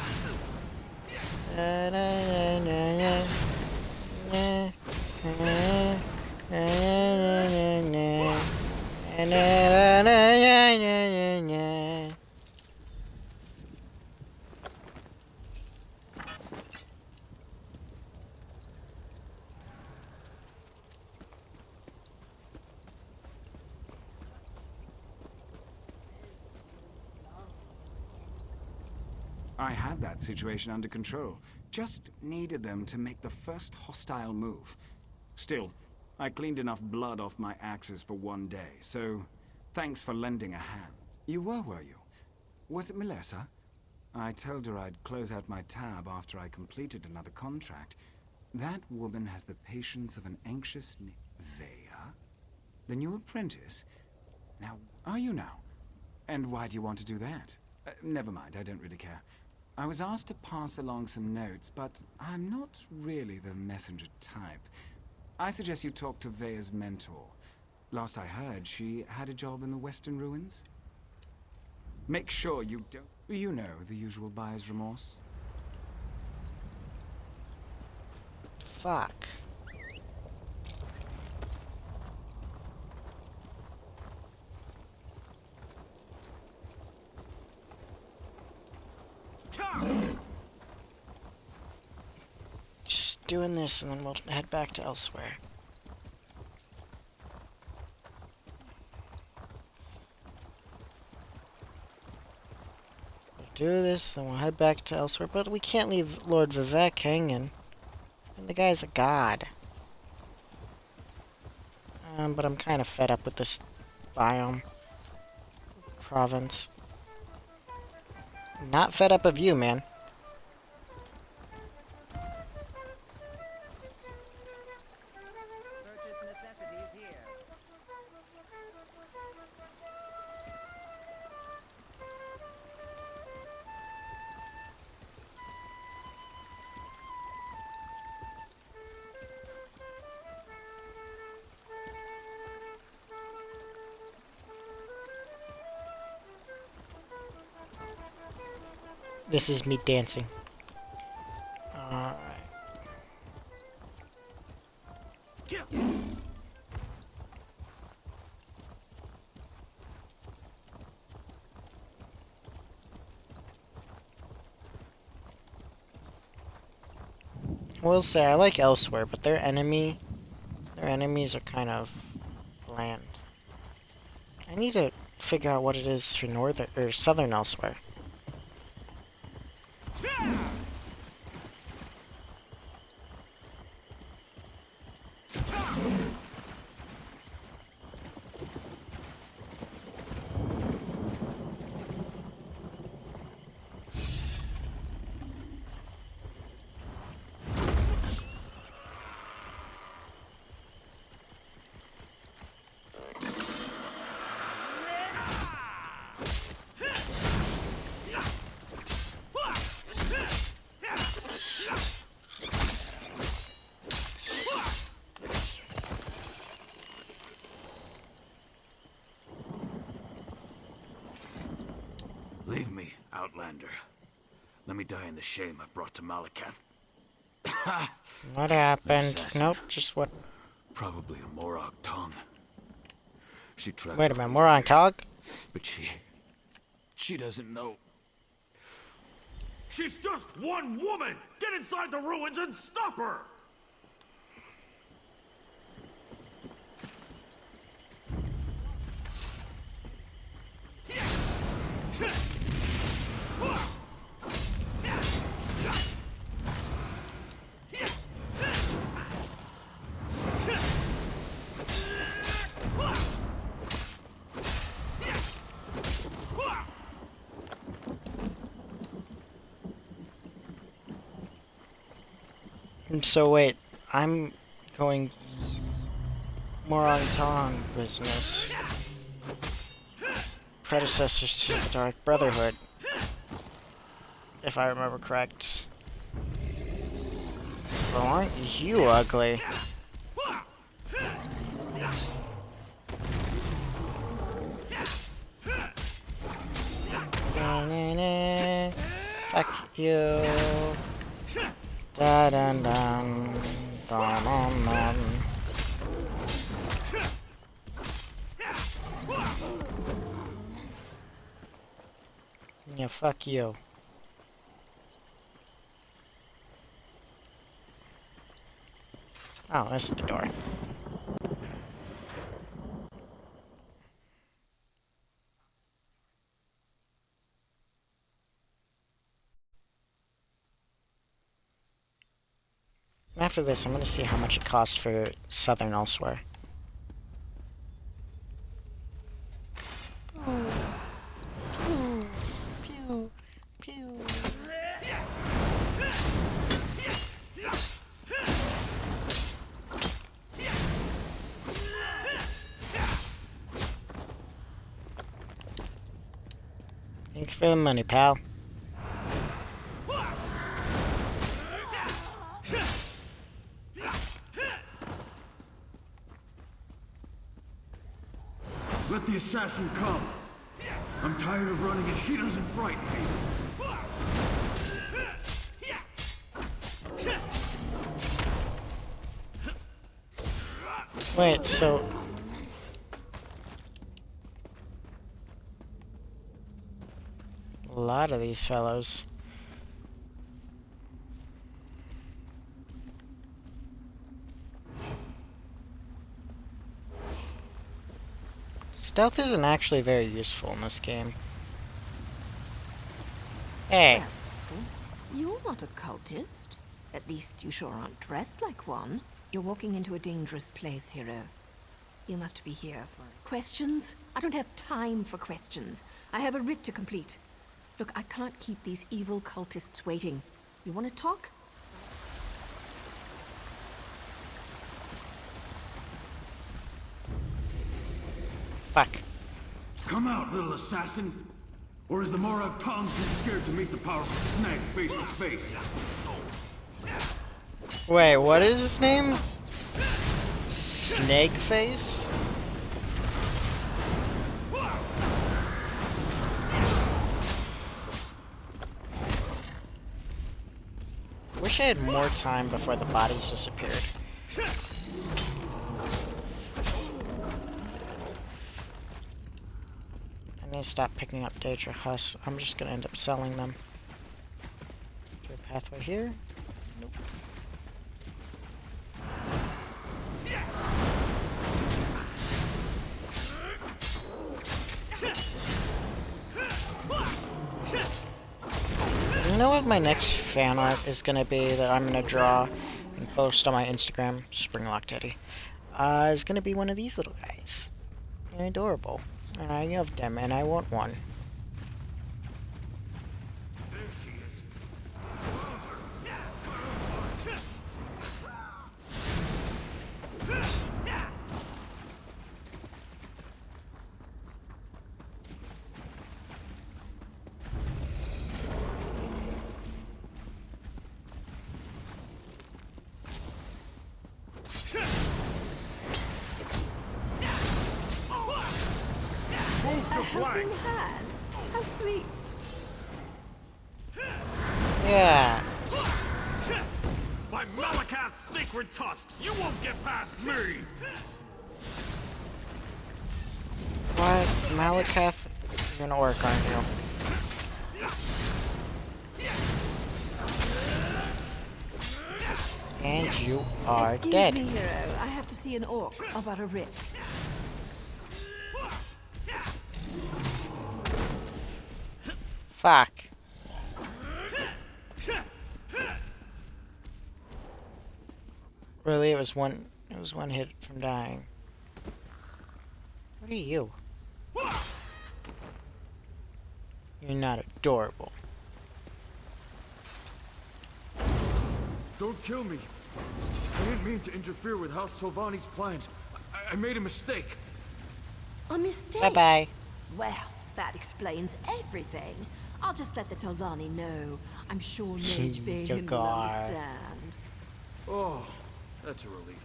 I had that situation under control. Just needed them to make the first hostile move. Still, I cleaned enough blood off my axes for one day, so thanks for lending a hand. You were you? Was it Melissa? I told her I'd close out my tab after I completed another contract. That woman has the patience of an anxious Vea? The new apprentice? Now, are you now? And why do you want to do that? Never mind, I don't really care. I was asked to pass along some notes, but I'm not really the messenger type. I suggest you talk to Vea's mentor. Last I heard, she had a job in the Western Ruins. Make sure you don't... You know, the usual buyer's remorse. Fuck. Just doing this and then we'll head back to elsewhere. We'll do this, then we'll head back to elsewhere, but we can't leave Lord Vivek hanging. And the guy's a god. But I'm kind of fed up with this biome. Province. Not fed up of you, man. This is me dancing. Alright. I will say I like Elsewhere, but their enemies are kind of bland. I need to figure out what it is for northern or southern Elsewhere. Leave me, Outlander. Let me die in the shame I've brought to Malakath. What happened? Nope, just what? Probably a Morag tongue. She trapped. Wait a minute, Morag tongue? But she doesn't know. She's just one woman! Get inside the ruins and stop her! And so wait, I'm going more on Tong business. Predecessors to the Dark Brotherhood, if I remember correct. Well, aren't you ugly? Fuck you. Da dun dun dun dun dun. Yeah, fuck you. Oh, that's the door. After this, I'm gonna see how much it costs for Southern Elsewhere. Pew, pew, pew. Thanks for the money, pal. Let the assassin come. I'm tired of running and she doesn't frighten me. Wait, so... a lot of these fellows. Stealth isn't actually very useful in this game. Hey. Well, you're not a cultist. At least you sure aren't dressed like one. You're walking into a dangerous place, hero. You must be here for questions? I don't have time for questions. I have a writ to complete. Look, I can't keep these evil cultists waiting. You want to talk? Fuck. Come out, little assassin. Or is the Morag Tom too scared to meet the powerful snake face to face? Wait, what is his name? Snakeface? Wish I had more time before the bodies disappeared. I need to stop picking up Daedra Husks. I'm just gonna end up selling them. Is there a pathway here? Nope. You know what my next fan art is gonna be that I'm gonna draw and post on my Instagram, Springlock Teddy, is gonna be one of these little guys. They're adorable. And I love them, and I want one. A helping hand? How sweet. Yeah. By Malakath's sacred tusks, you won't get past me! What? Malakath? You're an orc, aren't you? And you are dead. Excuse me, hero. I have to see an orc about a writ. Fuck. Really, it was one hit from dying. What are you? You're not adorable. Don't kill me. I didn't mean to interfere with House Tolvani's plans. I made a mistake. A mistake? Bye-bye. Well, that explains everything. I'll just let the Tolvani know. I'm sure Mage Vahim will understand. Oh, that's a relief.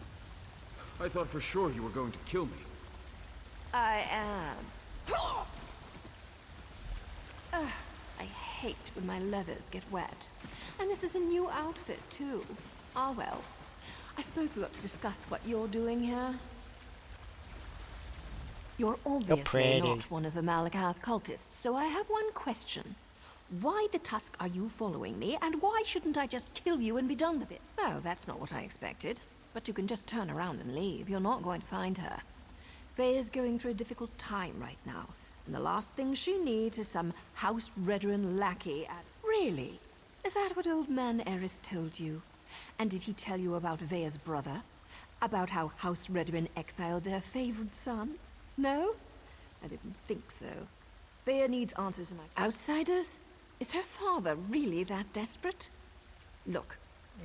I thought for sure you were going to kill me. I am. I hate when my leathers get wet. And this is a new outfit, too. Ah, well. I suppose we ought to discuss what you're doing here. You're obviously not one of the Malakath cultists, so I have one question. Why the tusk are you following me, and why shouldn't I just kill you and be done with it? Oh, that's not what I expected. But you can just turn around and leave. You're not going to find her. Faye is going through a difficult time right now, and the last thing she needs is some House Redrin lackey at... Really? Is that what old man Eris told you? And did he tell you about Vea's brother? About how House Redrin exiled their favorite son? No? I didn't think so. Vea needs answers to my... Outsiders? Is her father really that desperate? Look.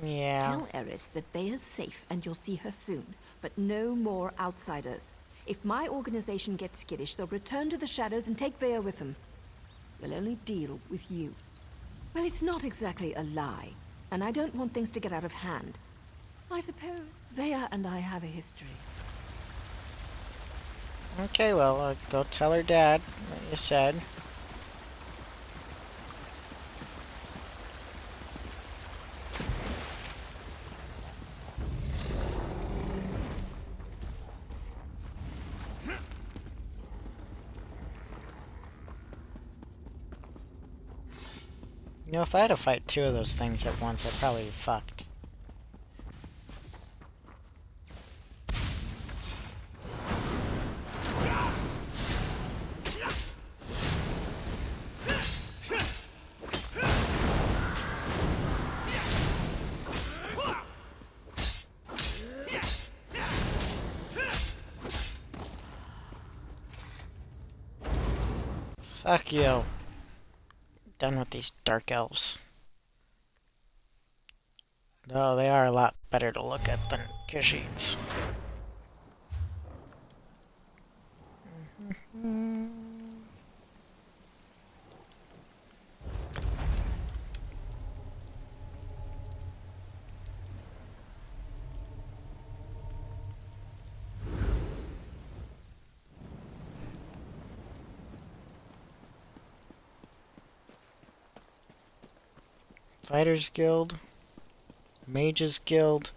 Yeah. Tell Eris that Vea's safe and you'll see her soon. But no more outsiders. If my organization gets skittish, they'll return to the shadows and take Vea with them. They'll only deal with you. Well, it's not exactly a lie, and I don't want things to get out of hand. I suppose Vea and I have a history. Okay, well, go tell her dad what you said. You know, if I had to fight two of those things at once, I'd probably be fucked. Fuck you. Done with these dark elves. Though they are a lot better to look at than Kashyyyks. Fighters Guild, Mages Guild.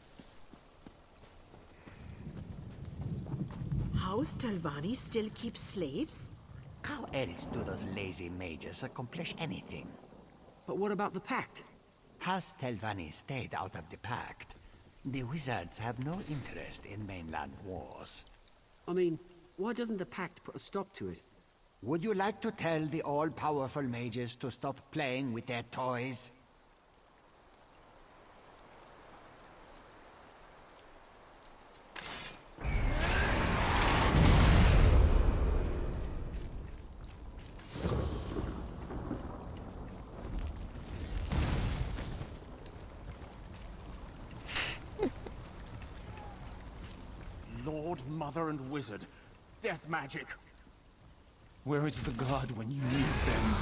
House Talvani still keeps slaves? How else do those lazy mages accomplish anything? But what about the Pact? House Telvanni stayed out of the Pact. The wizards have no interest in mainland wars. I mean, why doesn't the Pact put a stop to it? Would you like to tell the all-powerful mages to stop playing with their toys? Lord, Mother, and Wizard. Death magic. Where is the god when you need them?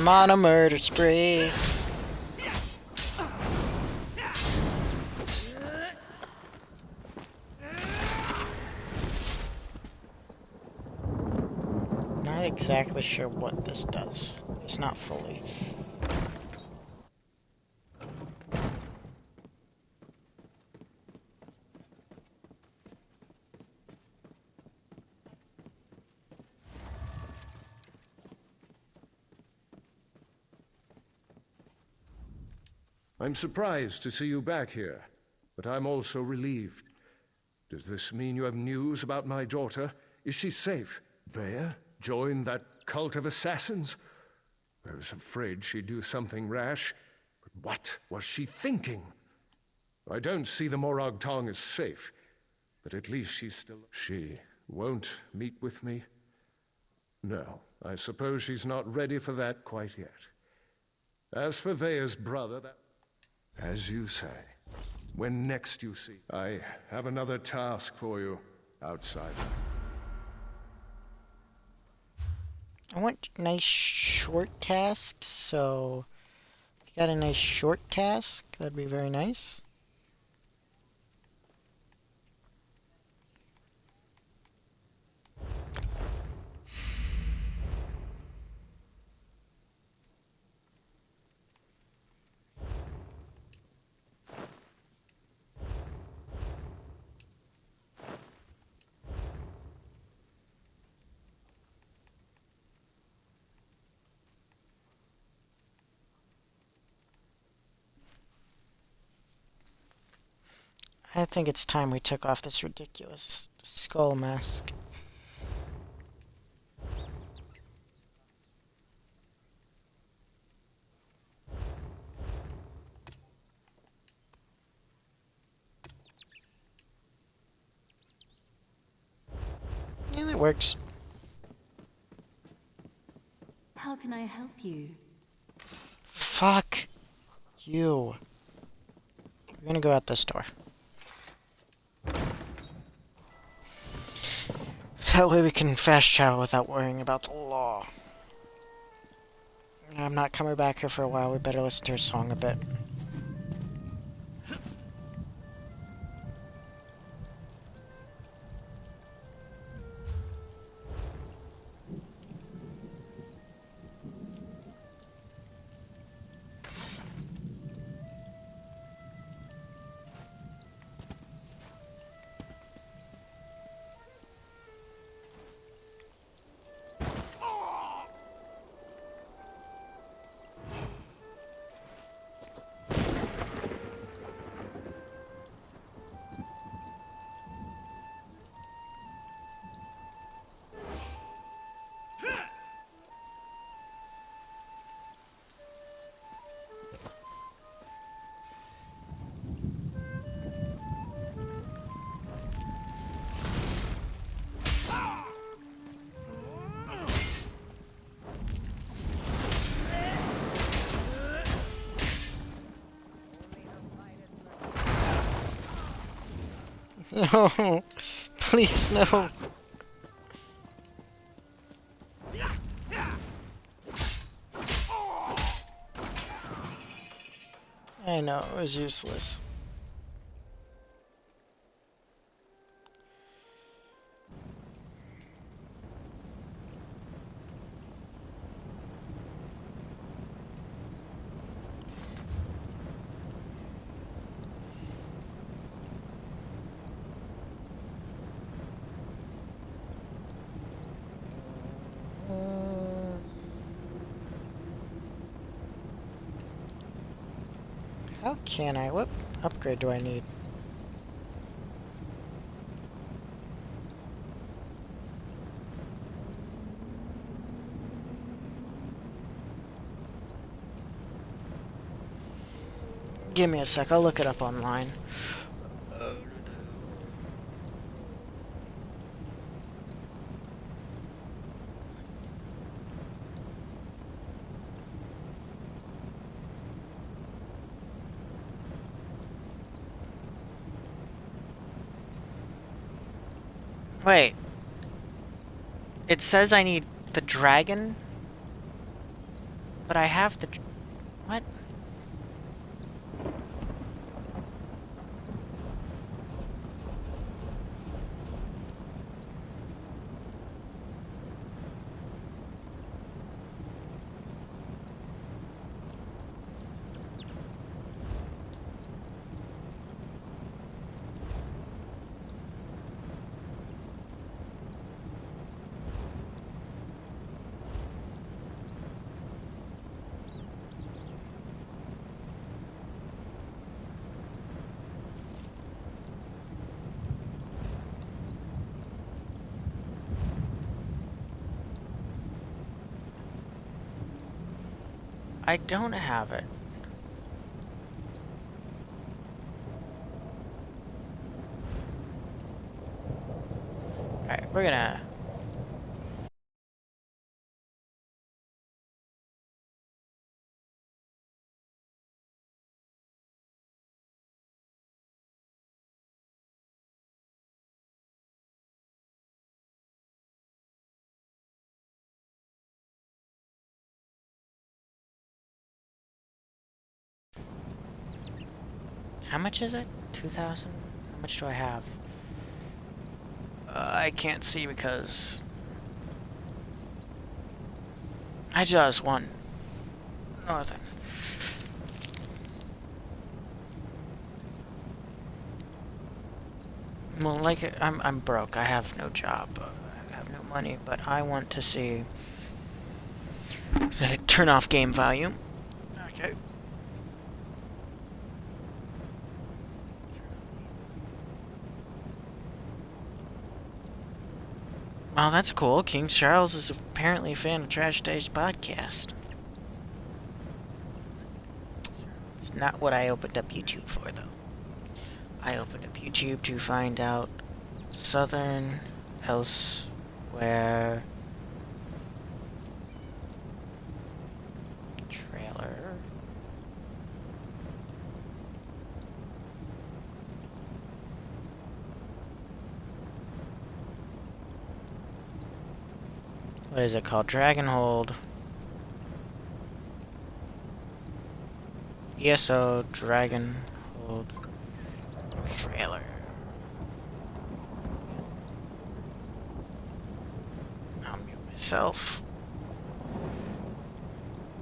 I'm on a murder spree. Not exactly sure what this does. It's not fully. I'm surprised to see you back here, but I'm also relieved. Does this mean you have news about my daughter? Is she safe? Vea joined that cult of assassins? I was afraid she'd do something rash, but what was she thinking? I don't see the Morag Tong as safe, but at least she's still... She won't meet with me? No, I suppose she's not ready for that quite yet. As for Vea's brother, that... As you say, when next you see... I have another task for you, outsider. I want nice short tasks, so if you got a nice short task, that'd be very nice. I think it's time we took off this ridiculous skull mask. Yeah, that works. How can I help you? Fuck you. We're gonna go out this door. That way we can fast travel without worrying about the law. I'm not coming back here for a while. We better listen to her song a bit. No, please no. I know, it was useless. How can I? What upgrade do I need? Give me a sec, I'll look it up online. Wait. It says I need the dragon? But I have the... What? I don't have it. Alright, we're gonna... How much is it? 2,000? How much do I have? I can't see because... I just want... nothing. Well, like, I'm broke. I have no job. I have no money, but I want to see... Turn off game volume. Okay. Well, that's cool. King Charles is apparently a fan of Trash Taste Podcast. It's not what I opened up YouTube for, though. I opened up YouTube to find out Southern Elsewhere trailer. What is it called? Dragonhold. ESO Dragonhold trailer. I'll mute myself.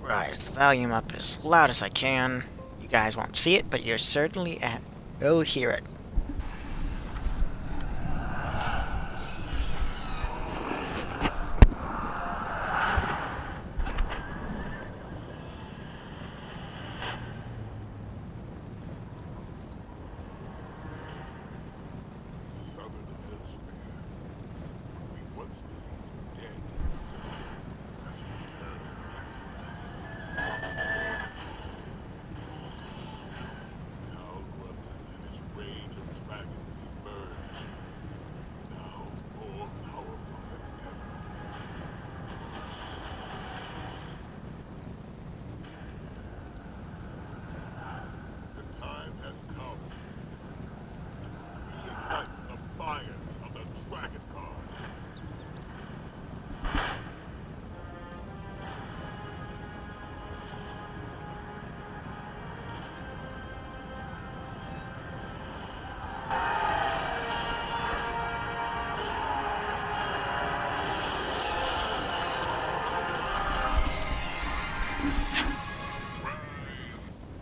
Rise the volume up as loud as I can. You guys won't see it, but you're certainly you'll hear it.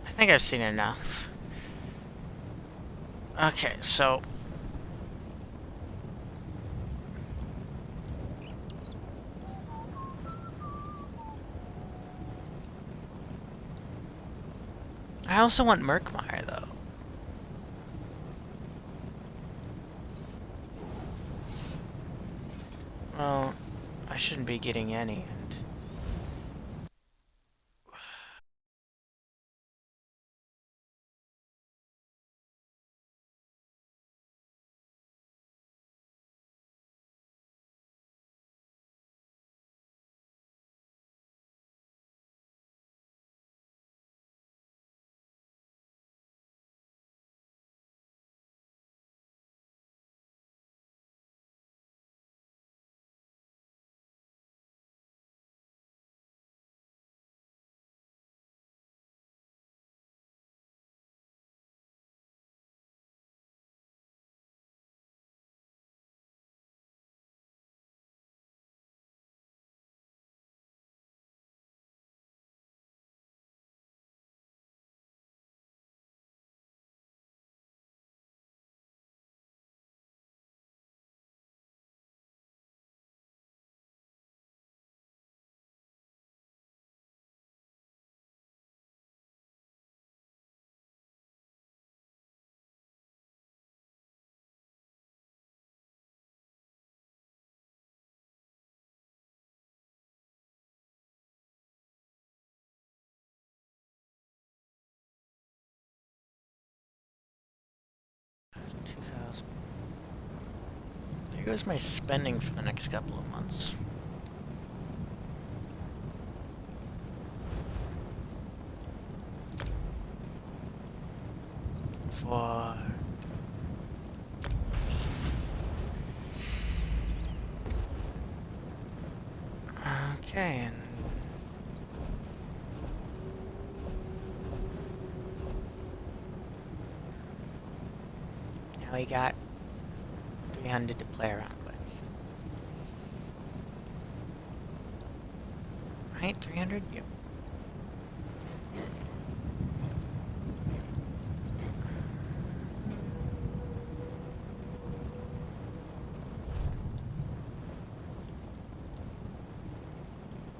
I think I've seen enough. Okay, so... I also want Merkmeyer, though. Well, I shouldn't be getting any. Here goes my spending for the next couple of months. For... Okay, and... Now we got 300 to play around with. Right, 300? Yep.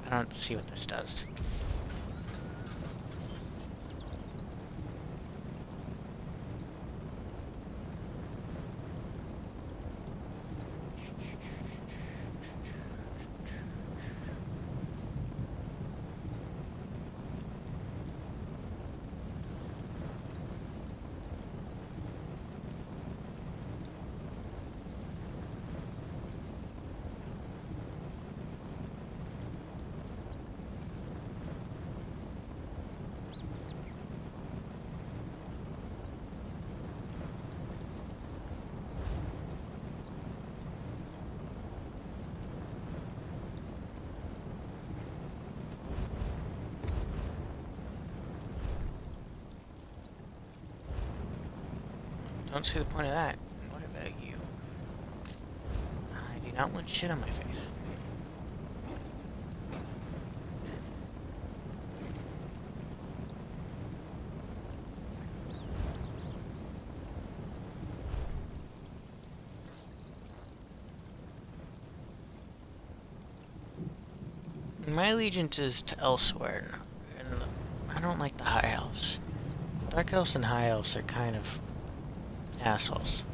I don't see what this does. Don't see the point of that. What about you? I do not want shit on my face. My allegiance is to elsewhere, and I don't like the High Elves. Dark Elves and High Elves are kind of assholes.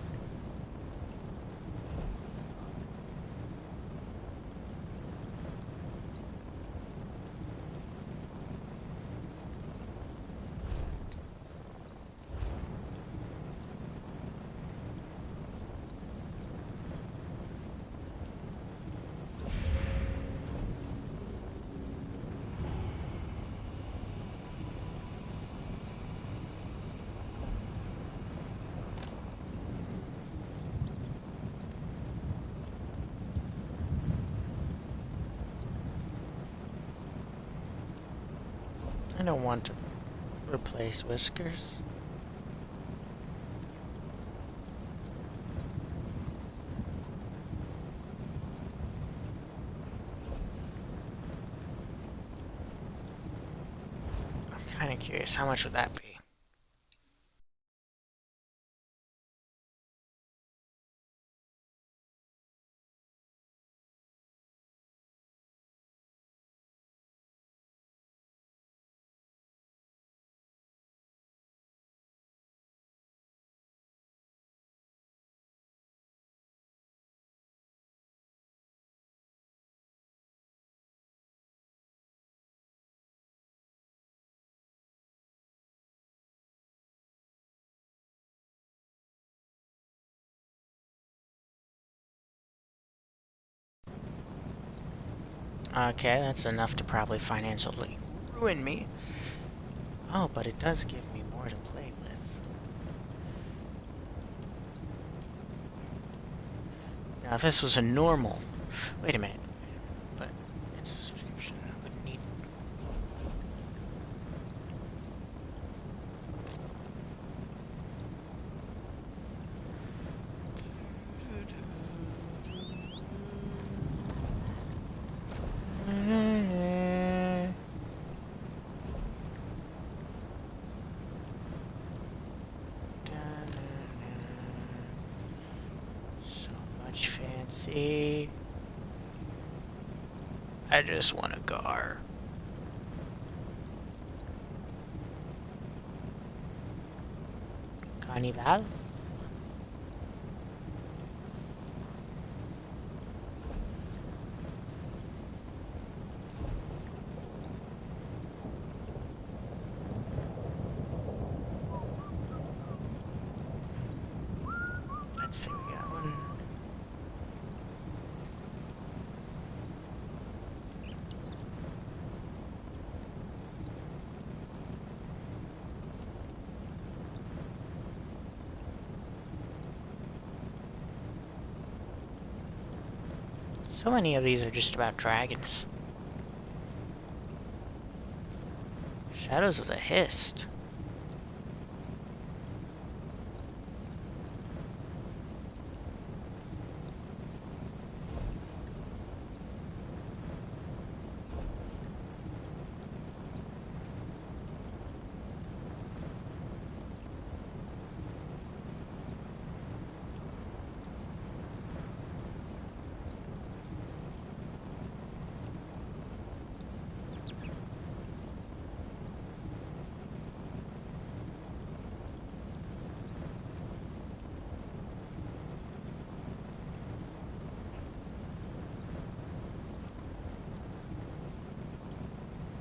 I don't want to replace Whiskers. I'm kind of curious, how much would that be? Okay, that's enough to probably financially ruin me. Oh, but it does give me more to play with. Now, if this was a normal... Wait a minute. But it's a subscription. I would need... So much fancy. I just want a Gar. Carnival? Let's see, we got one. So many of these are just about dragons. Shadows of the Hist.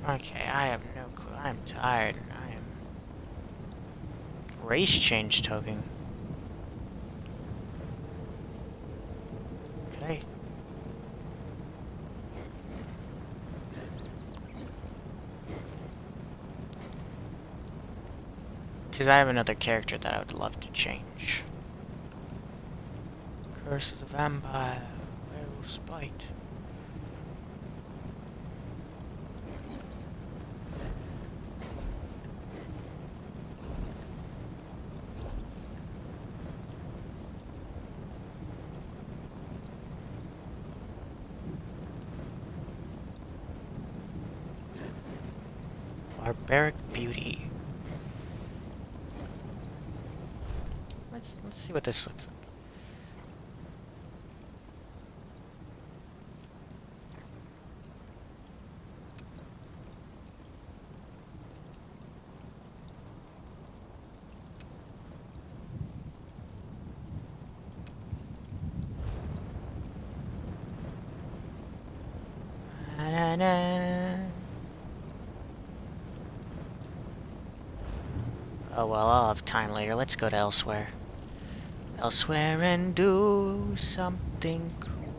Okay, I have no clue. I'm tired. I am... Race change token. Could I... Because I have another character that I would love to change. Curse of the Vampire. Werewolf's Bite. Barbaric Beauty. Let's see what this looks like. Oh well, I'll have time later. Let's go to elsewhere. Elsewhere and do something cool.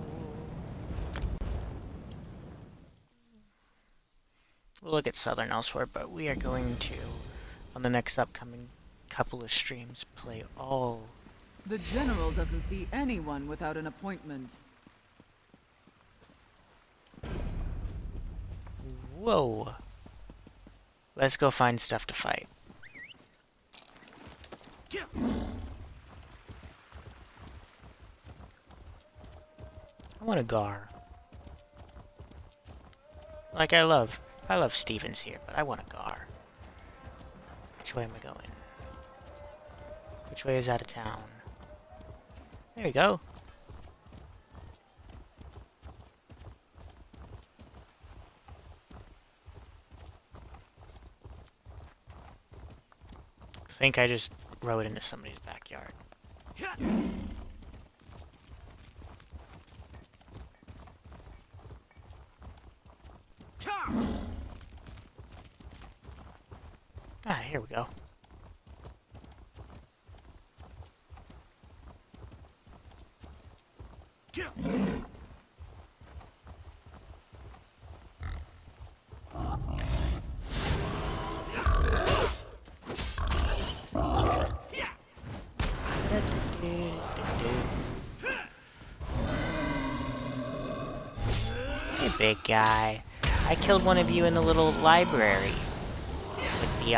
We'll look at Southern elsewhere, but we are going to, on the next upcoming couple of streams, play all. The General doesn't see anyone without an appointment. Whoa. Let's go find stuff to fight. I want a Gar. Like I love Stevens here, but I want a Gar. Which way am I going? Which way is out of town? There we go. I think I just rode into somebody's backyard. Ah, here we go. Hey, big guy. I killed one of you in the little library. With the,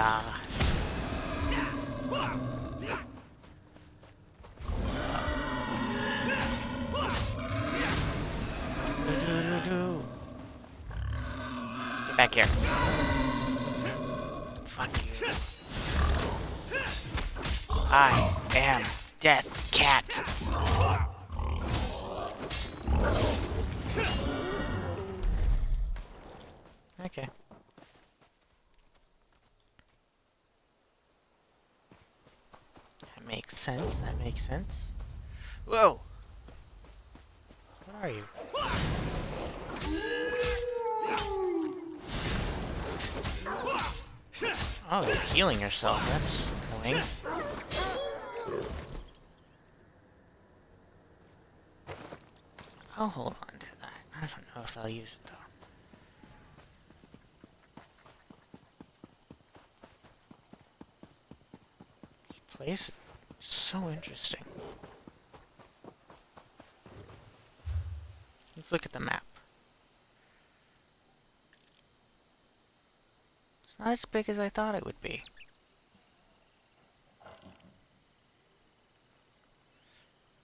Get back here. Fuck you. I am Death Cat. Okay. That makes sense. That makes sense. Whoa! What are you? Oh, you're healing yourself. That's annoying. I'll hold on to that. I don't know if I'll use it though. This place is so interesting. Let's Let's look at the map. It's not as big as I thought it would be.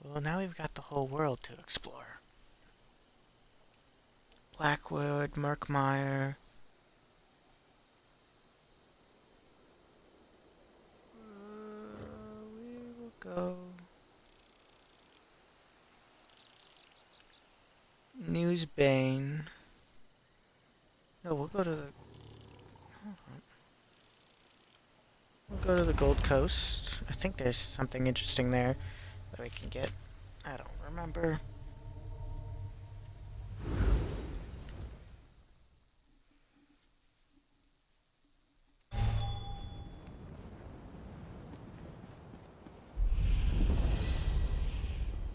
Well, now we've got the whole world to explore. Blackwood, Murkmire. We will go. Newsbane. No, we'll go to the. Hold on. We'll go to the Gold Coast. I think there's something interesting there that we can get. I don't remember.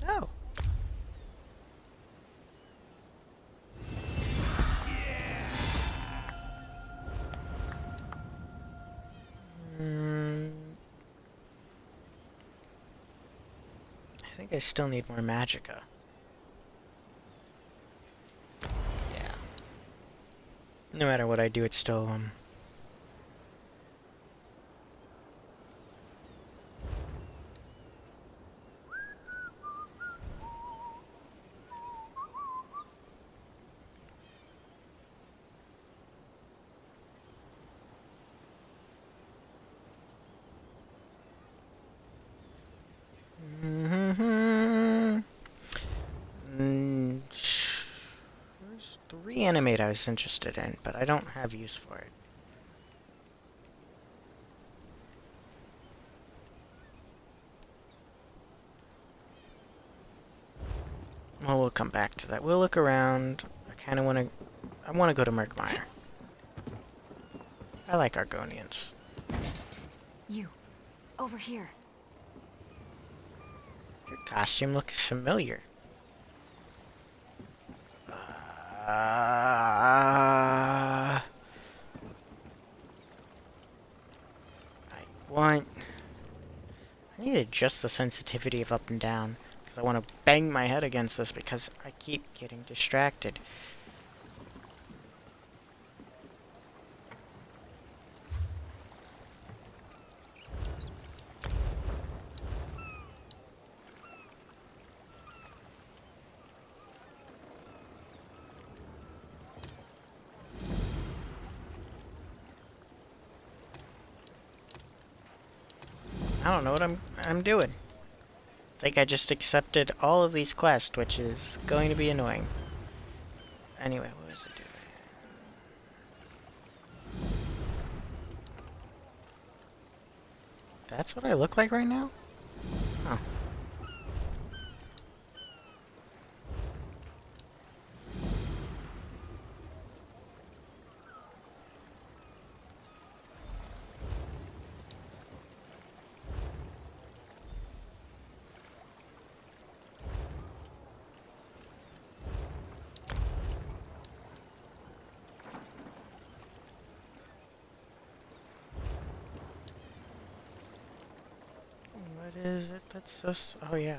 Oh. I think I still need more magicka. Yeah. No matter what I do, it's still, There's the reanimate I was interested in, but I don't have use for it. Well, we'll come back to that. We'll look around. I want to go to Murkmire. I like Argonians. Psst, you. Over here. Your costume looks familiar. I need to adjust the sensitivity of up and down, because I want to bang my head against this because I keep getting distracted. I don't know what I'm doing. I think I just accepted all of these quests, which is going to be annoying. Anyway, what was I doing? That's what I look like right now? Oh. What is it that's so... Oh, yeah.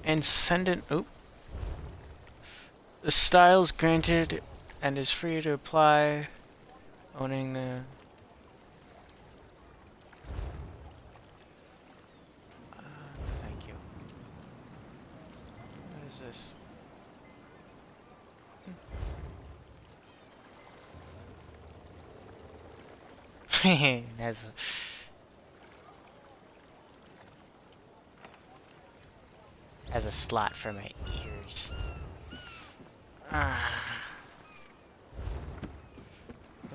And send it... Oop. The style's granted and is free to apply, owning the... thank you. What is this? That's a... Has a slot for my ears.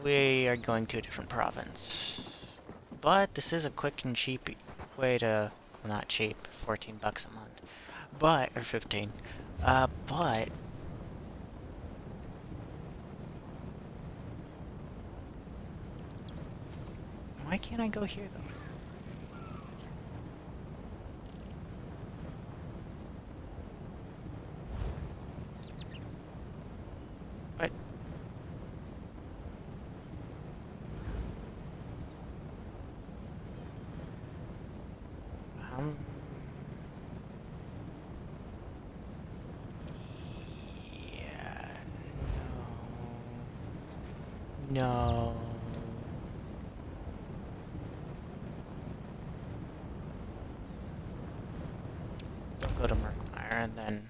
We are going to a different province. But this is a quick and cheap way to... Well, not cheap, 14 bucks a month. But... Or 15. But... Why can't I go here though? What? Yeah. No. Don't go to Merkmeyer, and then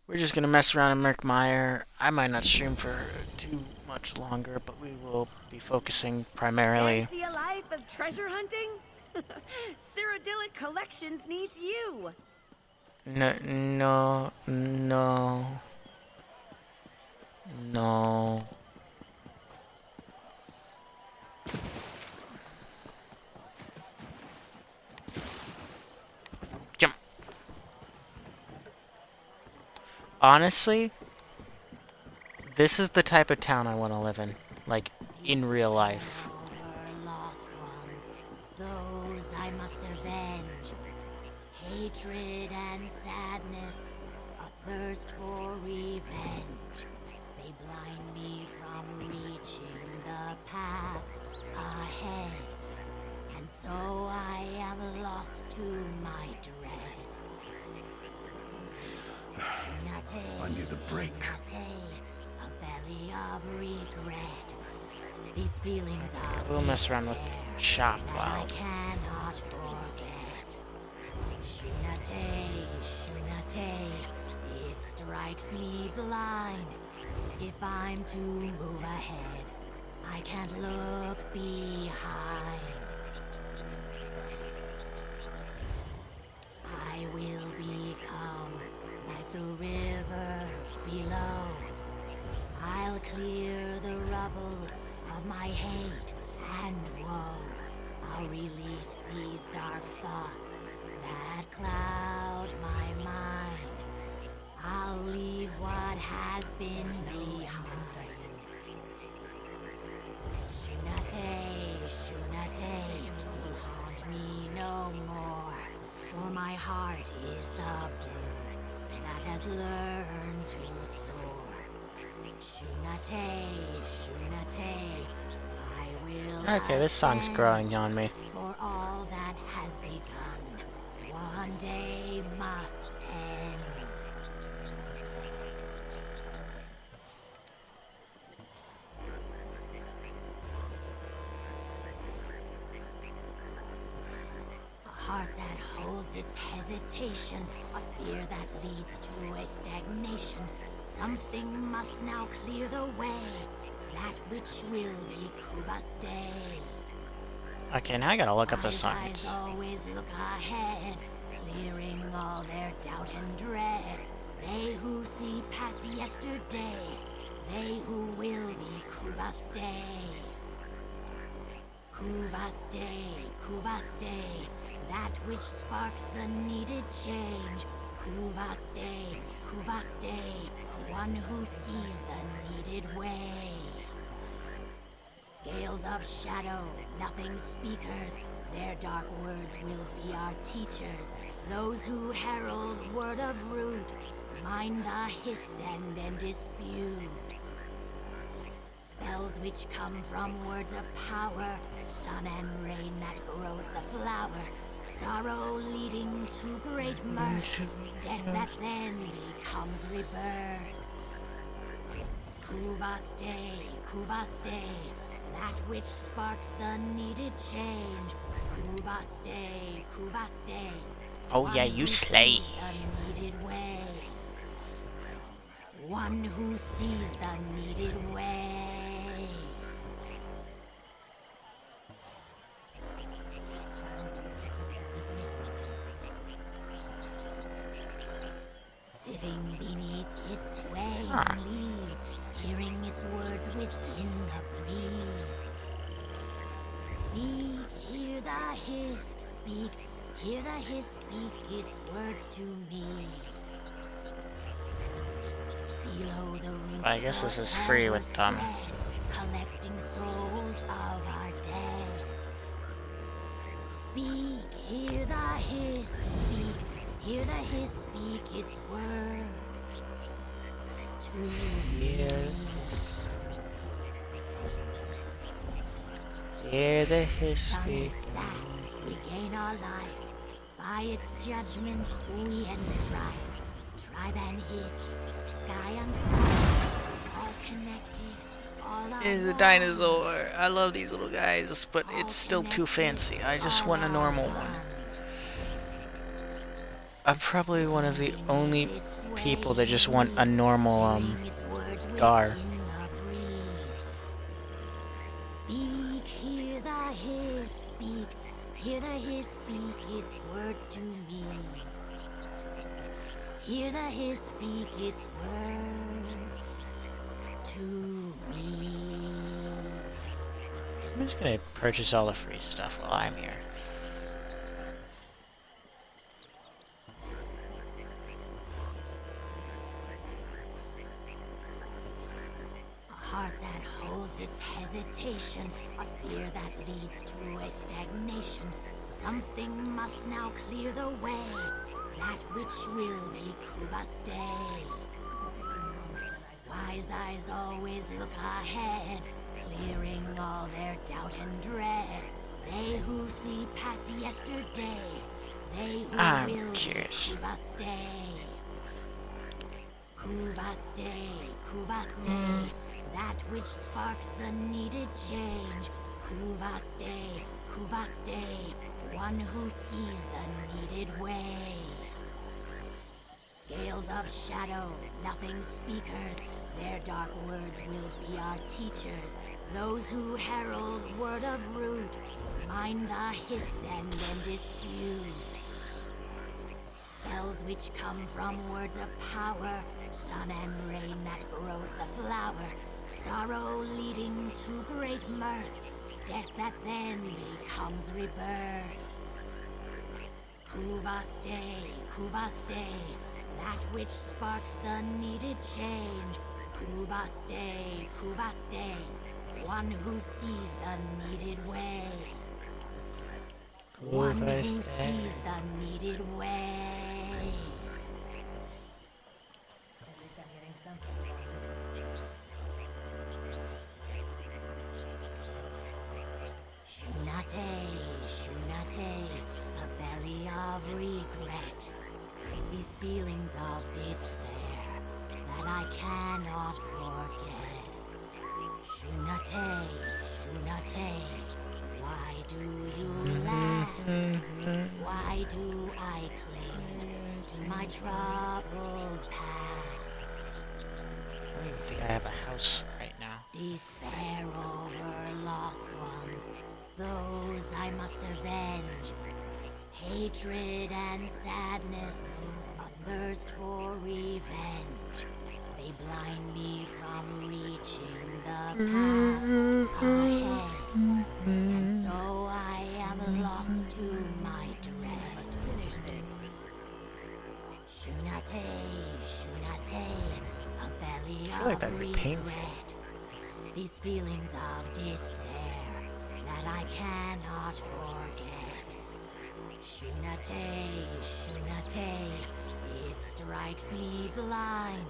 we're just gonna mess around in Merkmeyer. I might not stream for too much longer, but we will be focusing primarily. Fancy a life of treasure hunting? Cyrodiilic Collections needs you. No, no, no, no. Jump. Honestly, this is the type of town I want to live in, like in real life. Lost ones, those I must avenge. Hatred and sadness, a thirst for revenge. They blind me from reaching the path ahead. And so I am lost to my dread. I need a break. A belly of regret. These feelings of We'll mess around with despair shop that while I cannot forget. Shunate, Shunate, it strikes me blind. If I'm to move ahead, I can't look behind. I will become like the river below. I'll clear the rubble of my hate and woe. I'll release these dark thoughts that cloud my mind. I'll leave what has been behind. Shunate, Shunate, you'll haunt me no more. For my heart is the bird that has learned to soar. Shunate, Shunate, I will Okay, this song's ascend. growing on me. For all that has begun, one day must end. A heart that holds its hesitation, a fear that leads to a stagnation. Something must now clear the way, that which will be Kuvaste. Okay, now I gotta look up the Eyes signs. always look ahead, clearing all their doubt and dread. They who see past yesterday, they who will be Kuvaste. Kuvaste, Kuvaste, that which sparks the needed change. Kuvaste, Kuvaste, one who sees the needed way. Scales of shadow, nothing speakers, their dark words will be our teachers. Those who herald word of root, mind the hissed and end dispute. Spells which come from words of power, sun and rain that grows the flower. Sorrow leading to great mirth, death that then becomes rebirth. Kuvaste, Kuvaste, that which sparks the needed change. Kuvaste, Kuvaste. Oh yeah, you slay. The needed way. One who sees the needed way. Sitting beneath its swaying leaves, hearing its words within the breeze. Speak, hear the hissed, speak, hear the hiss, speak its words to me. Below the roots I guess this is of free with collecting souls of our dead. Speak, hear the hiss. Speak, hear the hiss. Speak its words to me. Hear the hiss speak. We gain our life. By its judgment, we end strife. Tribe and hist, sky and sun, all connected, all are Is a one. dinosaur. I love these little guys, but it's still too fancy. I just want a normal one. I'm probably one of the only people that just want a normal, Gar. Speak, hear the hiss, speak, hear the hiss, speak its words to me. Hear the hiss, speak its words to me. I'm just gonna purchase all the free stuff while I'm here. A heart that holds its hesitation, a fear that leads to a stagnation. Something must now clear the way, that which will be Kuvaste. Wise eyes always look ahead, clearing all their doubt and dread. They who see past yesterday, they who will curious. Kuvaste. Kuvaste, Kuvaste, that which sparks the needed change. Kuvaste, Kuvaste, one who sees the needed way. Scales of shadow, nothing speakers, their dark words will be our teachers. Those who herald word of root, mind the hist and then dispute. Spells which come from words of power, sun and rain that grows the flower, sorrow leading to great mirth, death that then becomes rebirth. Kuvaste, Kuvaste, that which sparks the needed change. Kuvaste, Kuvaste, one who sees the needed way. One who sees the needed way. Shunate, Shunate, a belly of regret. These feelings of despair that I cannot forget. Shunate, Shunate, why do you last? Why do I cling to my troubled past? I don't even think I have a house right now. Despair over lost ones, those I must avenge. Hatred and sadness, a thirst for revenge. They blind me from reaching the path ahead. And so I am lost to my dread. Finish this. Shunate, Shunate, a belly I feel like of that'd be painful. regret. These feelings of despair that I cannot forget. Shunate, Shunate, it strikes me blind.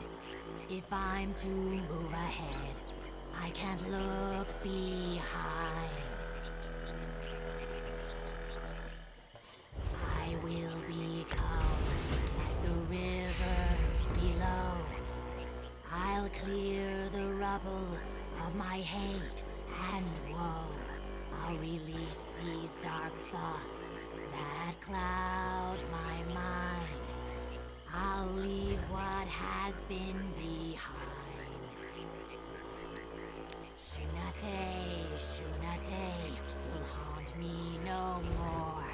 If I'm to move ahead, I can't look behind. I will become like the river below. I'll clear the rubble of my hate and woe. I'll release these dark thoughts that cloud my mind. I'll leave what has been behind. Shunate, Shunate, you'll haunt me no more.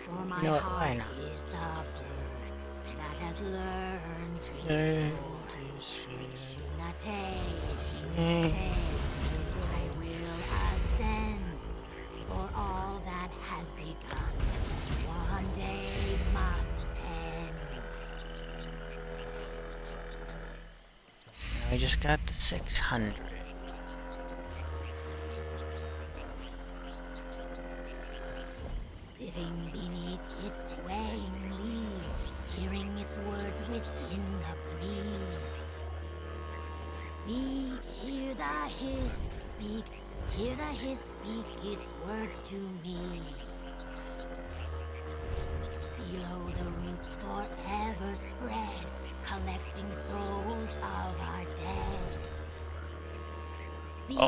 For my heart is the bird that has learned to soar. Shunate, Shunate, I will ascend. For all that has begun, one day must end. I just got to 600. Sitting within the breeze. Speak, hear the hiss, speak, hear the hiss, speak its words to me. Below the roots forever spread, collecting souls of our dead. Speak,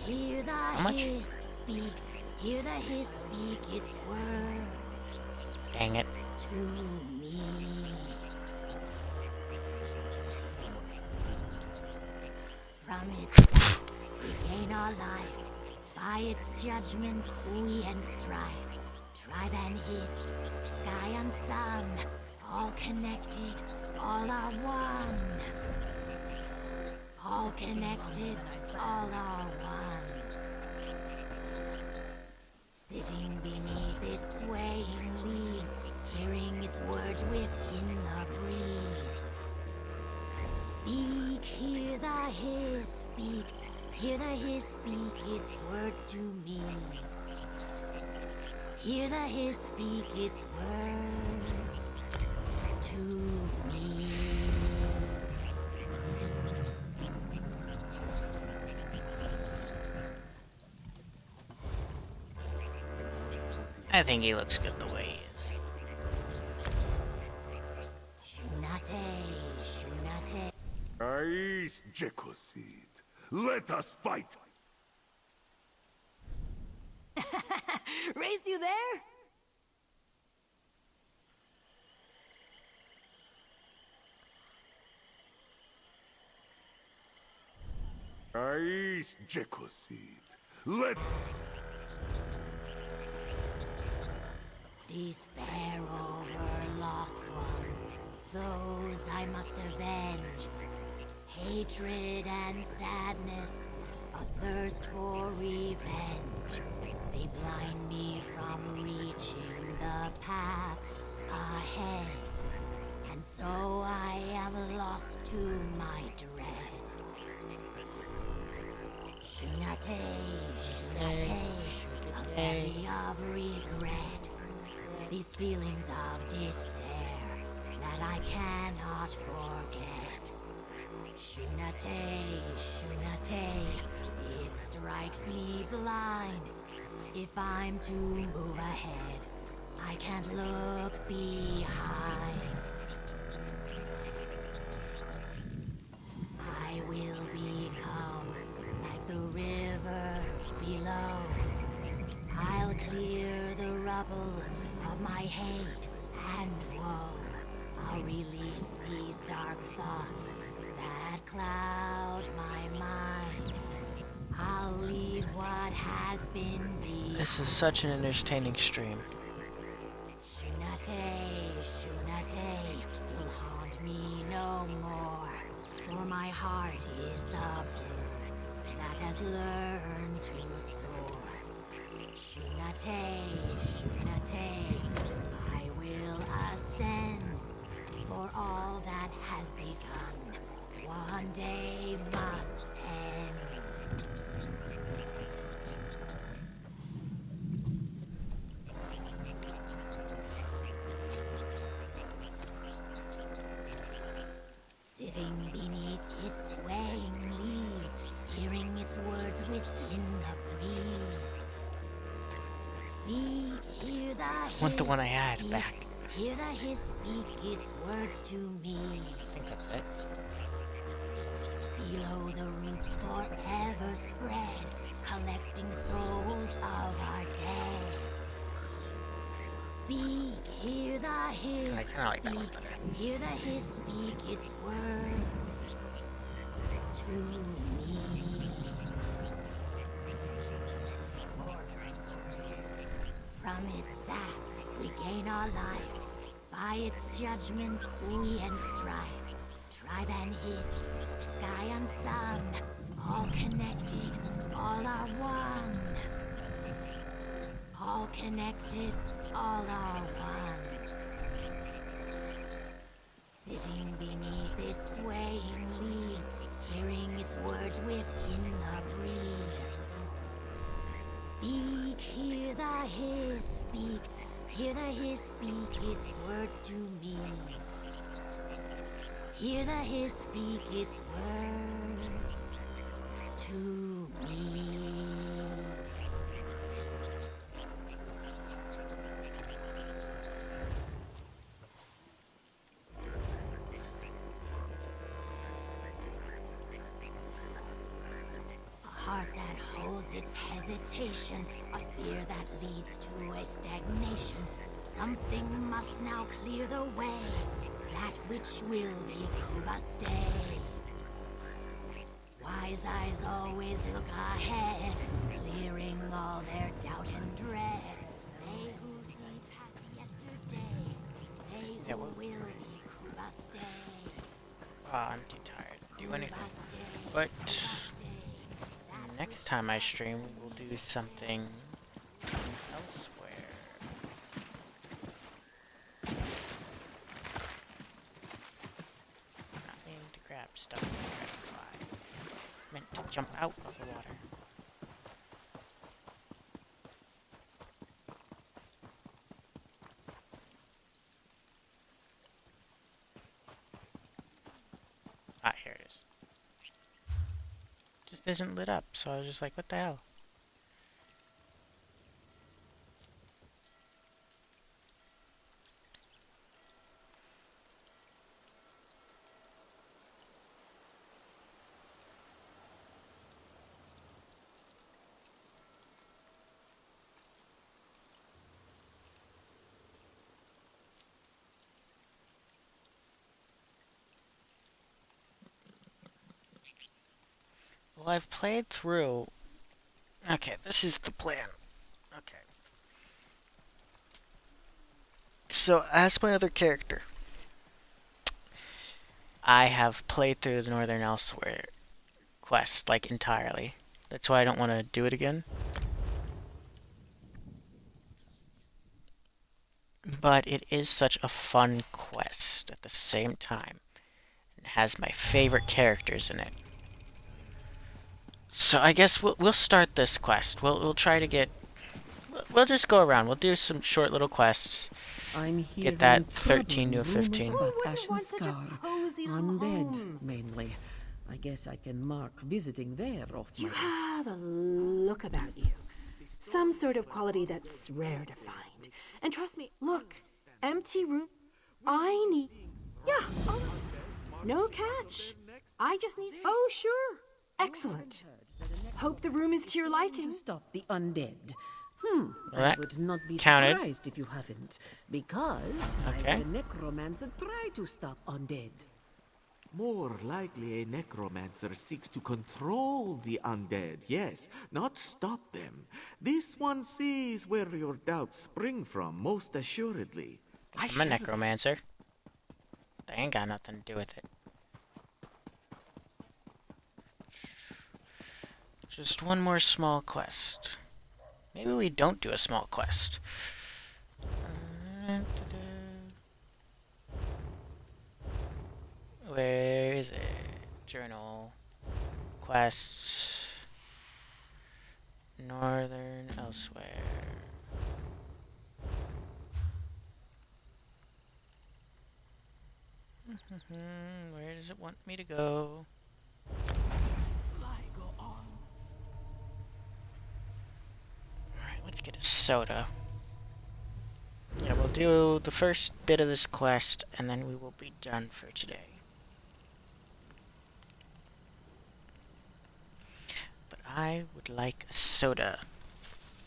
hear the hiss, speak, hear the hiss, speak its words. Dang it. To me. From its sight, we gain our life. By its judgment, we and strife. Tribe and hist, sky and sun, all connected, all are one. All connected, all are one. Sitting beneath its swaying leaves, hearing its words within the breeze. Speak, hear the hiss, speak, hear the hiss, speak its words to me. Hear the hiss, speak its words to me. I think he looks good the way he is. Shunate, Shunate. Ais, Jekosid. Let us fight! Race you there? Ais, Jekosid. Let... Despair over lost ones, those I must avenge. Hatred and sadness, a thirst for revenge. They blind me from reaching the path ahead. And so I am lost to my dread. Shunate, Shunate, a belly of regret. These feelings of despair that I cannot forget. Shunate, Shunate, it strikes me blind. If I'm to move ahead, I can't look behind. I will become like the river below. I'll clear the rubble of my hate and woe. I'll release these dark thoughts that cloud my mind. I'll leave what has been behind. This is such an entertaining stream. Shunate, Shunate, you'll haunt me no more. For my heart is the bird that has learned to soar. Shunate, Shunate, I will ascend. For all that has begun, one day must end. Sitting beneath its swaying leaves, hearing its words within the breeze. Speak, hear the hiss, Want the one I had speak, back. Hear the hiss, speak its words to me. I think that's it. Below the roots forever spread, collecting souls of our dead. Speak, hear the hiss, I kinda like that one speak, better. hear the hiss, speak its words to me. From its sap, we gain our life. By its judgment, we and strife. Tribe and hist, sky and sun, all connected, all are one. All connected, all are one. Sitting beneath its swaying leaves, hearing its words within the breeze. Speak, hear the hiss, speak, hear the hiss, speak its words to me. Hear the hiss speak its words to me. A heart that holds its hesitation, a fear that leads to a stagnation. Something must now clear the way, that which will be prove a stay. Wise eyes always look ahead, clearing all their doubt and dread. They who see past yesterday, they who will be prove a stay. I'm too tired to do anything. But next time I stream, we'll do something elsewhere. Not meaning to grab stuff and try to fly. Meant to jump out of the water. Ah, here it is. Just isn't lit up, so I was just like, what the hell? Well, I've played through... Okay, this is the plan. Okay. So, as my other character, I have played through the Northern Elsewhere quest, like, entirely. That's why I don't want to do it again. But it is such a fun quest at the same time. It has my favorite characters in it. So I guess we'll start this quest. We'll try to get... We'll just go around. We'll do some short little quests. Get that 13 to a 15. Ashen Scar. Undead, mainly. I guess I can mark visiting there off my... You have a look about you. Some sort of quality that's rare to find. And trust me, look, empty room. I need... Yeah, no catch. I just need... Oh, sure. Excellent. Hope the room is to your liking. Stop the undead. Well, I would not be counted. surprised if you haven't. Because Okay. a necromancer try to stop undead. More likely a necromancer seeks to control the undead, yes, not stop them. This one sees where your doubts spring from, most assuredly. I'm a necromancer. They ain't got nothing to do with it. Just one more small quest. Maybe we don't do a small quest. Where is it? Journal. Quests. Northern Elsewhere. Where does it want me to go? Alright, let's get a soda. Yeah, we'll do the first bit of this quest, and then we will be done for today. But I would like a soda.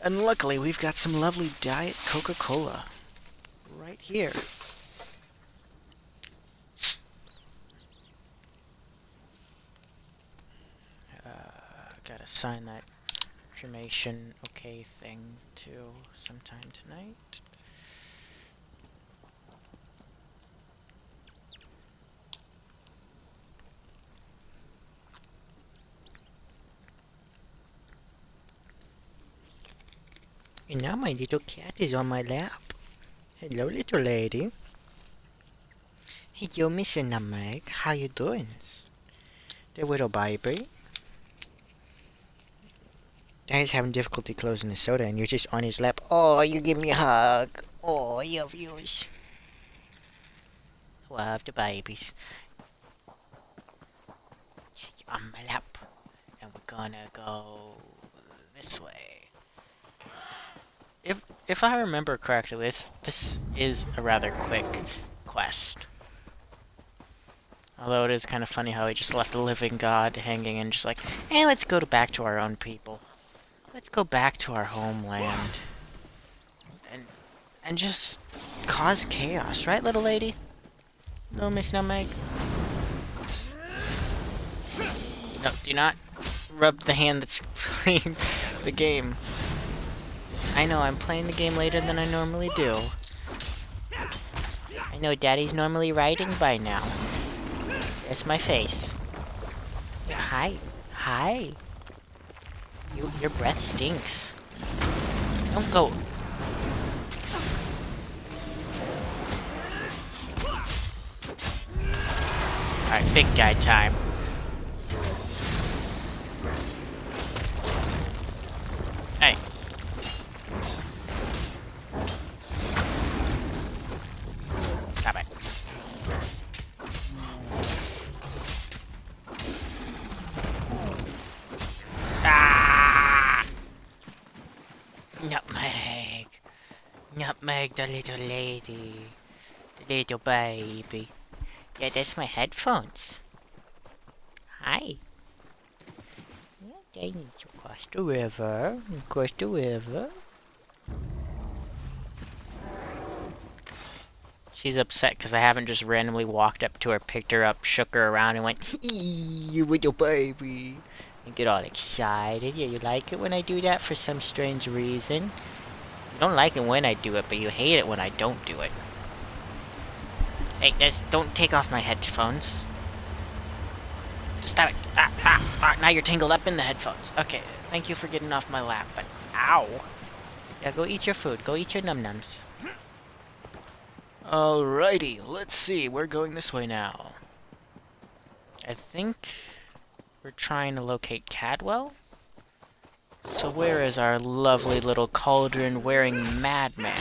And luckily, we've got some lovely Diet Coca-Cola right here. Gotta sign that cremation okay thing too sometime tonight. And now my little cat is on my lap. Hello, little lady. Hello, Mr. Namek. How you doing? The little baby. Daddy's having difficulty closing the soda and you're just on his lap. Oh, you give me a hug. Oh, I love yous. Love the babies. on my lap. And we're gonna go this way. If I remember correctly, this is a rather quick quest. Although it is kind of funny how he just left a living god hanging and just like, hey, let's go back to our own people. Let's go back to our homeland. And just cause chaos, right, little lady? No, Miss Nutmeg? No, do not rub the hand that's playing the game. I know, I'm playing the game later than I normally do. I know Daddy's normally writing by now. There's my face. Yeah, hi. Hi. Your breath stinks. Don't go. Alright, big guy time. Hey. Stop it. Ah! Nutmeg. Nutmeg, the little lady. The little baby. Yeah, that's my headphones. Hi. Yeah, they need to cross the river. Cross the river. She's upset because I haven't just randomly walked up to her, picked her up, shook her around, and went, you little baby. And get all excited. Yeah, you like it when I do that for some strange reason. You don't like it when I do it, but you hate it when I don't do it. Hey, don't take off my headphones. Just stop it. Now you're tangled up in the headphones. Okay, thank you for getting off my lap, but ow. Yeah, go eat your food. Go eat your num-nums. Alrighty, let's see. We're going this way now. I think we're trying to locate Cadwell. So where is our lovely little cauldron-wearing madman?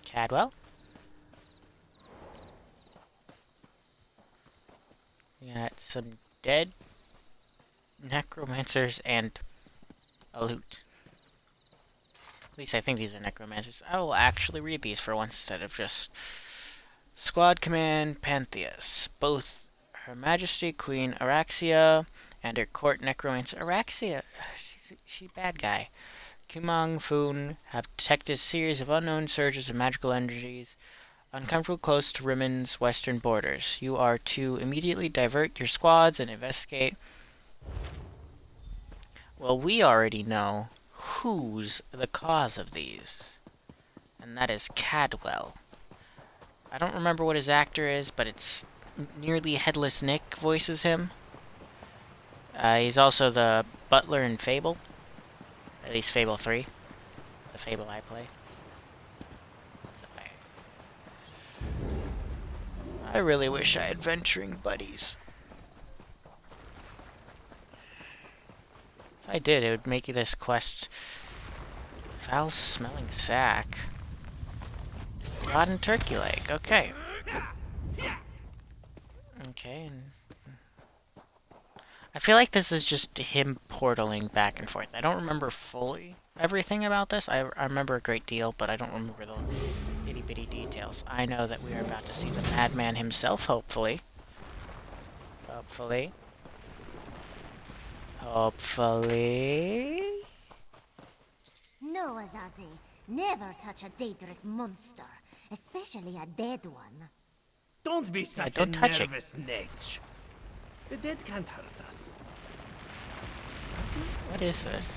Cadwell? We got some dead necromancers and a loot. At least I think these are necromancers. I will actually read these for once instead of just Squad Command Pantheus. Both Her Majesty Queen Araxia and her court necromancer Araxia. She's bad guy. Kumang Foon have detected a series of unknown surges of magical energies uncomfortable close to Rimmond's western borders. You are to immediately divert your squads and investigate. Well, we already know who's the cause of these, and that is Cadwell. I don't remember what his actor is, but it's nearly Headless Nick voices him. He's also the butler in Fable. At least Fable 3. The Fable I play. I really wish I had venturing buddies. If I did, it would make this quest foul-smelling sack. Rotten turkey leg, okay. Okay, and I feel like this is just him portaling back and forth. I don't remember fully everything about this. I remember a great deal, but I don't remember the itty-bitty details. I know that we are about to see the madman himself, hopefully. Hopefully. Hopefully. No, Azazi. Never touch a Daedric monster, especially a dead one. Don't be such don't a touch nervous Nate. The dead can't hurt us. What is this?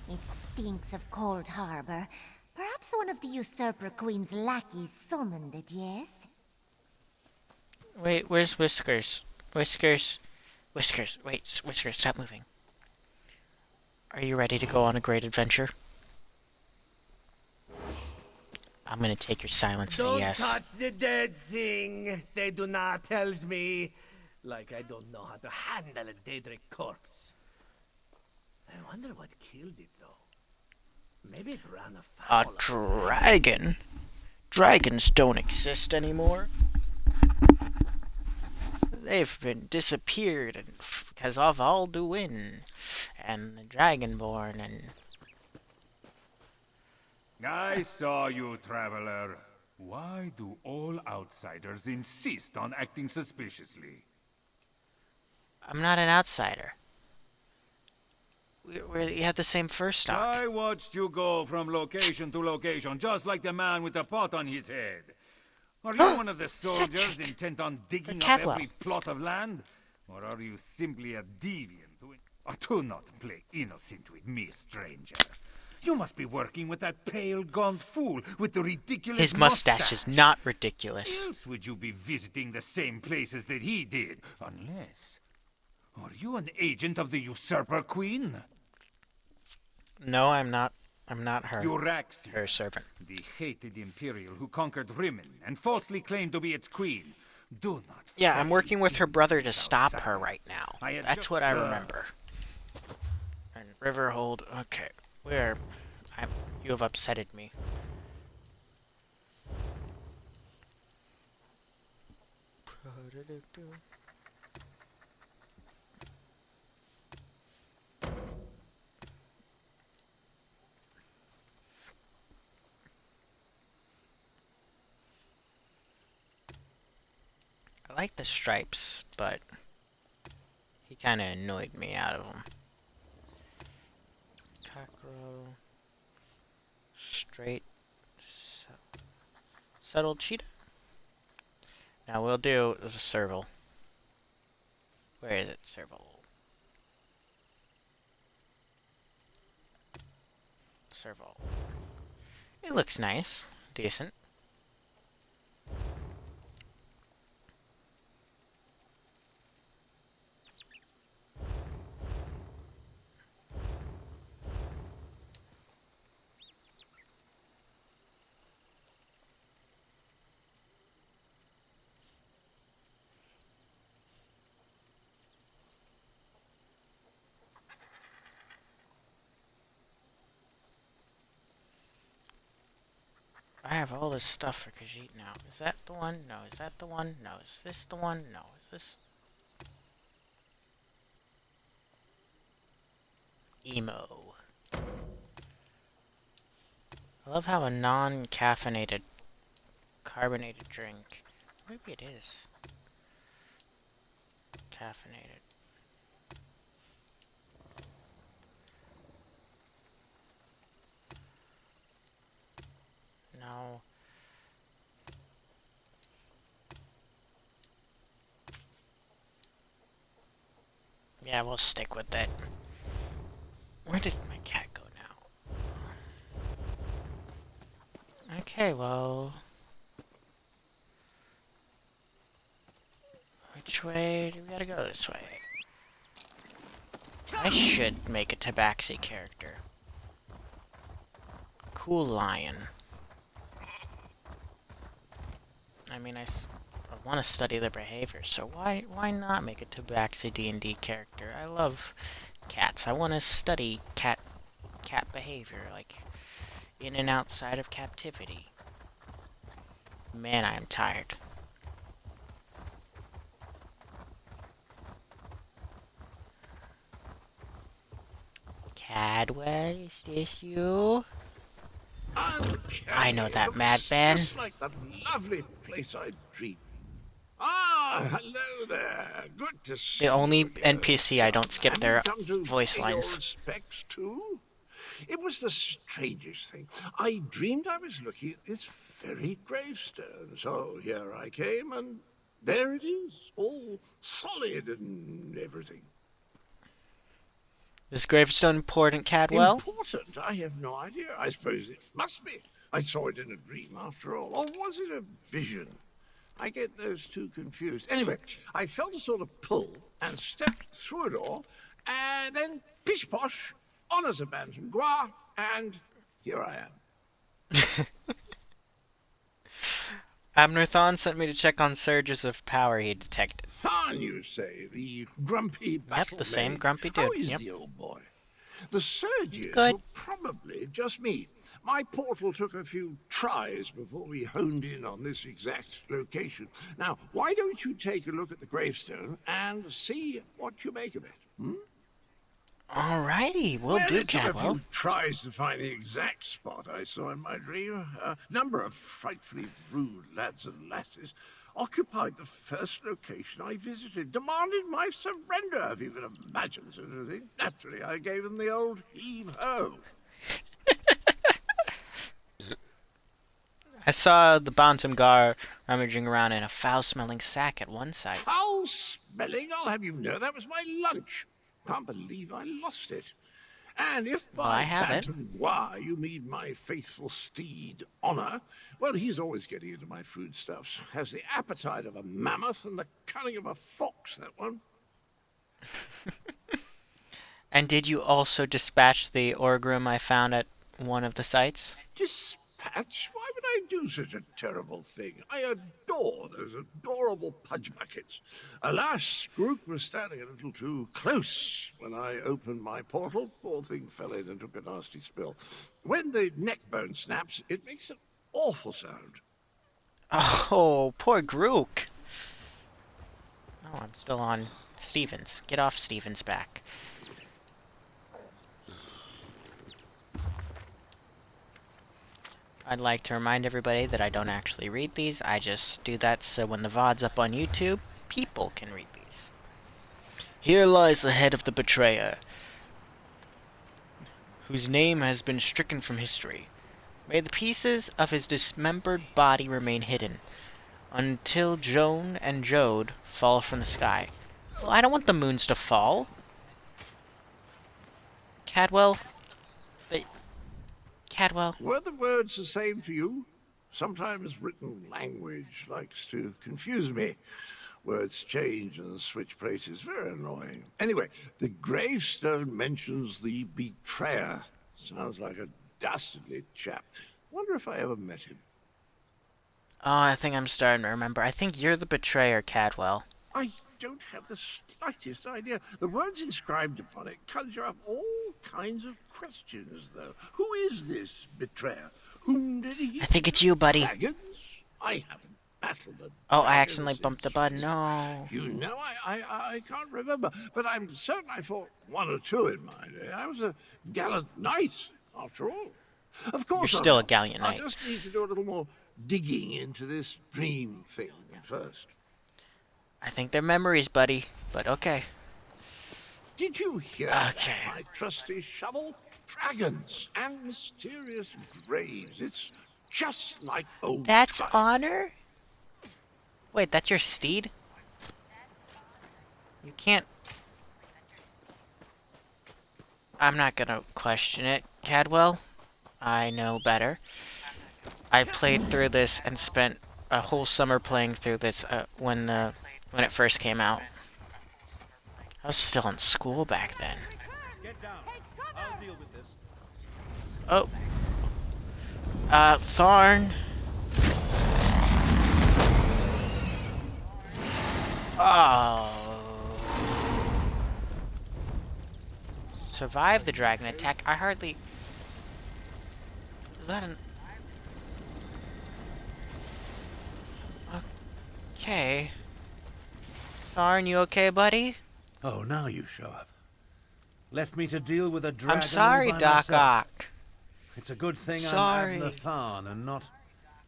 It stinks of Cold Harbor. Perhaps one of the Usurper Queen's lackeys summoned it, yes? Wait, where's Whiskers? Whiskers. Whiskers. Wait, Whiskers, stop moving. Are you ready to go on a great adventure? I'm gonna take your silence as a yes. Don't touch the dead thing, they do not tells me. Like I don't know how to handle a Daedric corpse. I wonder what killed it, though. Maybe it ran A afoul of dragon? Dragons don't exist anymore. They've been disappeared because of Alduin and the Dragonborn and... I saw you, traveler. Why do all outsiders insist on acting suspiciously? I'm not an outsider. We had the same first stock. I watched you go from location to location, just like the man with the pot on his head. Are you one of the soldiers intent on digging up every plot of land? Or are you simply a deviant who... Do not play innocent with me, stranger. You must be working with that pale, gaunt fool with the ridiculous His mustache is not ridiculous. Why else would you be visiting the same places that he did? Unless... Are you an agent of the Usurper Queen? No, I'm not. I'm not her. Uraxi, her servant. The hated Imperial who conquered Rimmon and falsely claimed to be its queen. Do not... Yeah, I'm working with her brother to stop her right now. That's what I remember. And Riverhold, okay. Where? You have upsetted me. I like the stripes, but he kind of annoyed me out of them. Cockroach. Straight. Settled cheetah. Now we'll do is a serval. Where is it? Serval. Serval. It looks nice. Decent. I have all this stuff for Khajiit now. Is that the one? No. Is that the one? No. Is this the one? No. Is this... Emo. I love how a non-caffeinated carbonated drink... Maybe it is. Caffeinated. No. Yeah, we'll stick with it. Where did my cat go now? Okay, well... Which way do we gotta go? This way. I should make a Tabaxi character. Cool lion. I mean, I want to study their behavior, so why not make a Tabaxi D&D character? I love cats. I want to study cat behavior, like in and outside of captivity. Man, I am tired. Cadwell, is this you? I know that madman. Just like that lovely place I dreamed. Ah, hello there. Good to see The only you again. NPC I don't skip their Have you come to voice pay your lines. respects too? It was the strangest thing. I dreamed I was looking at this very gravestone. So here I came, and there it is, all solid and everything. Is gravestone important, Cadwell? Important? I have no idea. I suppose it must be. I saw it in a dream after all. Or was it a vision? I get those two confused. Anyway, I felt a sort of pull and stepped through a door, and then pish-posh, honours abandoned Gua, and here I am. Abner Thawne sent me to check on surges of power he detected. Tharn, you say, the grumpy battle Yep, the same mage. grumpy How dude. is Yep. the old boy? The surges good. were probably just me. My portal took a few tries before we honed in on this exact location. Now, why don't you take a look at the gravestone and see what you make of it? Hmm? Alrighty, we'll Well, do, it took a Cadwell. few tries to find the exact spot I saw in my dream. A number of frightfully rude lads and lasses occupied the first location I visited, demanded my surrender, if you can imagine such a thing. Naturally, I gave them the old heave-ho. I saw the Bantam Gar rummaging around in a foul-smelling sack at one site. Foul-smelling, I'll have you know, that was my lunch. Can't believe I lost it. And if Well, I by have it. Bantam Guar you mean my faithful steed, Honor, well, he's always getting into my foodstuffs. Has the appetite of a mammoth and the cunning of a fox, that one. And did you also dispatch the Orgrim I found at one of the sites? Dispatch? Why would I do such a terrible thing? I adore those adorable pudge buckets. Alas, Grook was standing a little too close when I opened my portal. Poor thing fell in and took a nasty spill. When the neck bone snaps, it makes an awful sound. Oh, poor Grook. Oh, I'm still on Stevens. Get off Stevens' back. I'd like to remind everybody that I don't actually read these. I just do that so when the VOD's up on YouTube, people can read these. Here lies the head of the betrayer, whose name has been stricken from history. May the pieces of his dismembered body remain hidden, until Joan and Jode fall from the sky. Well, I don't want the moons to fall. Cadwell? Cadwell? Were the words the same for you? Sometimes written language likes to confuse me. Words change and switch places. Very annoying. Anyway, the gravestone mentions the betrayer. Sounds like a dastardly chap. Wonder if I ever met him. Oh, I think I'm starting to remember. I think you're the betrayer, Cadwell. I don't have the slightest idea. The words inscribed upon it conjure up all kinds of questions, though. Who is this betrayer? Whom did he... I think it's you, buddy. Dragons? I haven't battled a Oh, I dragon accidentally bumped the button. No. You know, I can't remember, but I'm certain I fought one or two in my day. I was a gallant knight, after all. Of course, You're still a gallant I knight. just need to do a little more digging into this dream thing first. I think they're memories, buddy. But okay. Did you hear that, my trusty shovel? Dragons and mysterious graves. It's just like old That's times. Honor? Wait, that's your steed? You can't... I'm not gonna question it, Cadwell. I know better. I played through this and spent a whole summer playing through this when it first came out. I was still in school back then. Oh. Tharn. Oh. Survive the dragon attack. I hardly... Is that an... Okay. Tharn, you okay, buddy? Oh, now you show up. Left me to deal with a dragon. I'm sorry, all by Doc myself. Ock. It's a good thing Sorry. I'm Abner Thawne and not,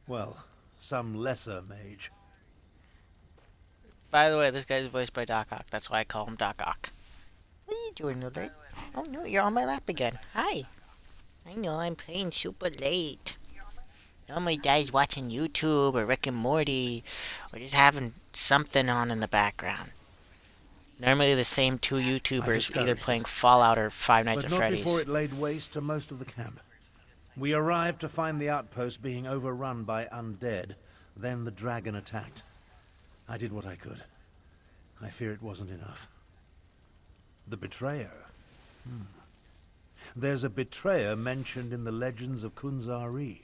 well, some lesser mage. By the way, this guy's voiced by Doc Ock. That's why I call him Doc Ock. What are you doing, Lily? Oh no, you're on my lap again. Hi. I know, I'm playing super late. Normally Daddy's watching YouTube or Rick and Morty, or just having something on in the background. Normally the same two YouTubers either playing Fallout or Five Nights But at not Freddy's. before it laid waste to most of the camp. We arrived to find the outpost being overrun by undead. Then the dragon attacked. I did what I could. I fear it wasn't enough. The betrayer. There's a betrayer mentioned in the legends of Kunzari.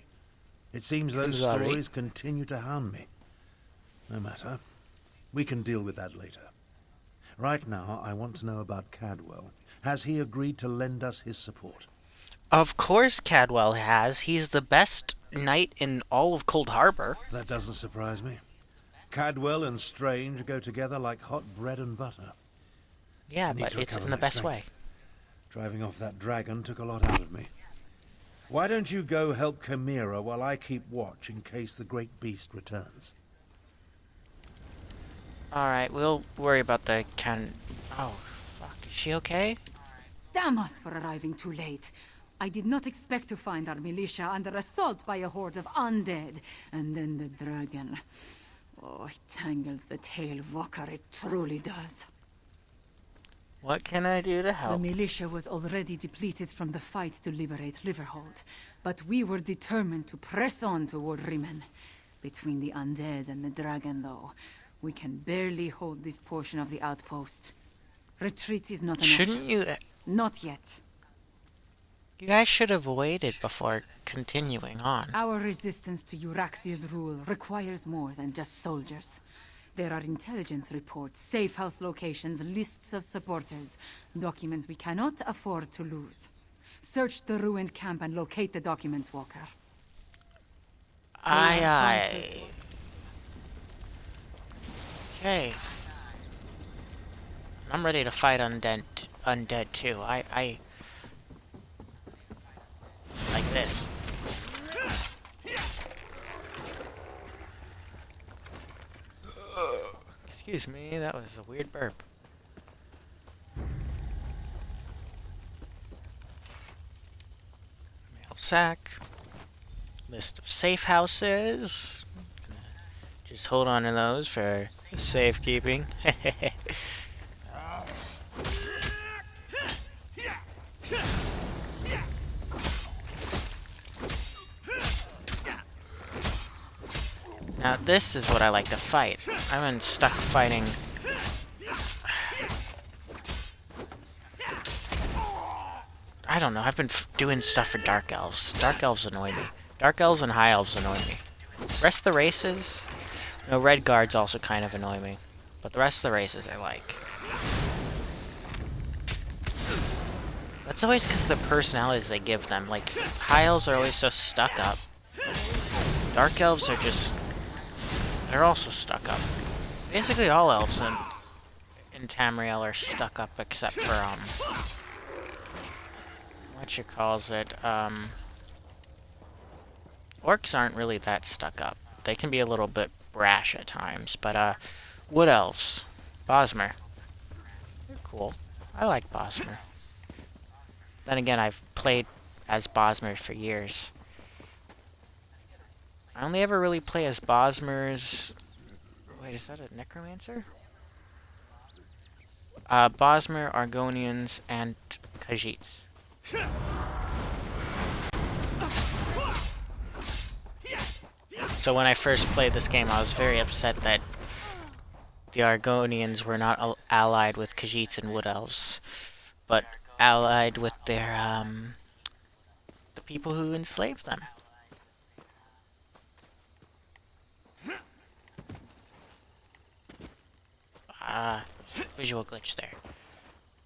It seems those Seems alright. stories continue to hound me. No matter. We can deal with that later. Right now, I want to know about Cadwell. Has he agreed to lend us his support? Of course Cadwell has. He's the best knight in all of Cold Harbor. That doesn't surprise me. Cadwell and Strange go together like hot bread and butter. Yeah, Need but to it's recover in the my best strength. way. Driving off that dragon took a lot out of me. Why don't you go help Chimera while I keep watch in case the great beast returns? Alright, we'll worry about the Oh, fuck. Is she okay? Damn us for arriving too late. I did not expect to find our militia under assault by a horde of undead. And then the dragon. Oh, it tangles the tail of Walker, it truly does. What can I do to The help? militia was already depleted from the fight to liberate Riverhold, but we were determined to press on toward Riemann. Between the undead and the dragon, though, we can barely hold this portion of the outpost. Retreat is not an Shouldn't option. you... Not yet. You guys should have waited before continuing on. Our resistance to Euraxia's rule requires more than just soldiers. There are intelligence reports, safe house locations, lists of supporters, documents we cannot afford to lose. Search the ruined camp and locate the documents, Walker. Aye, They are aye. vital. Okay. I'm ready to fight undead too. I like this. Excuse me, that was a weird burp. Mail sack. List of safe houses. Just hold on to those for safekeeping. Now this is what I like to fight. I've been stuck fighting. I don't know, I've been doing stuff for Dark Elves. Dark Elves annoy me. Dark Elves and High Elves annoy me. Rest of the races, no, Red Guards also kind of annoy me. But the rest of the races I like. That's always because the personalities they give them. Like, High Elves are always so stuck up. Dark Elves are just... they're also stuck up. Basically all elves in Tamriel are stuck up except for, orcs aren't really that stuck up. They can be a little bit brash at times, but, Wood Elves. Bosmer. They're cool. I like Bosmer. Then again, I've played as Bosmer for years. I only ever really play as Bosmers... Wait, is that a necromancer? Bosmer, Argonians, and Khajiits. So when I first played this game, I was very upset that the Argonians were not allied with Khajiits and Wood Elves, but allied with their, the people who enslaved them. Visual glitch there.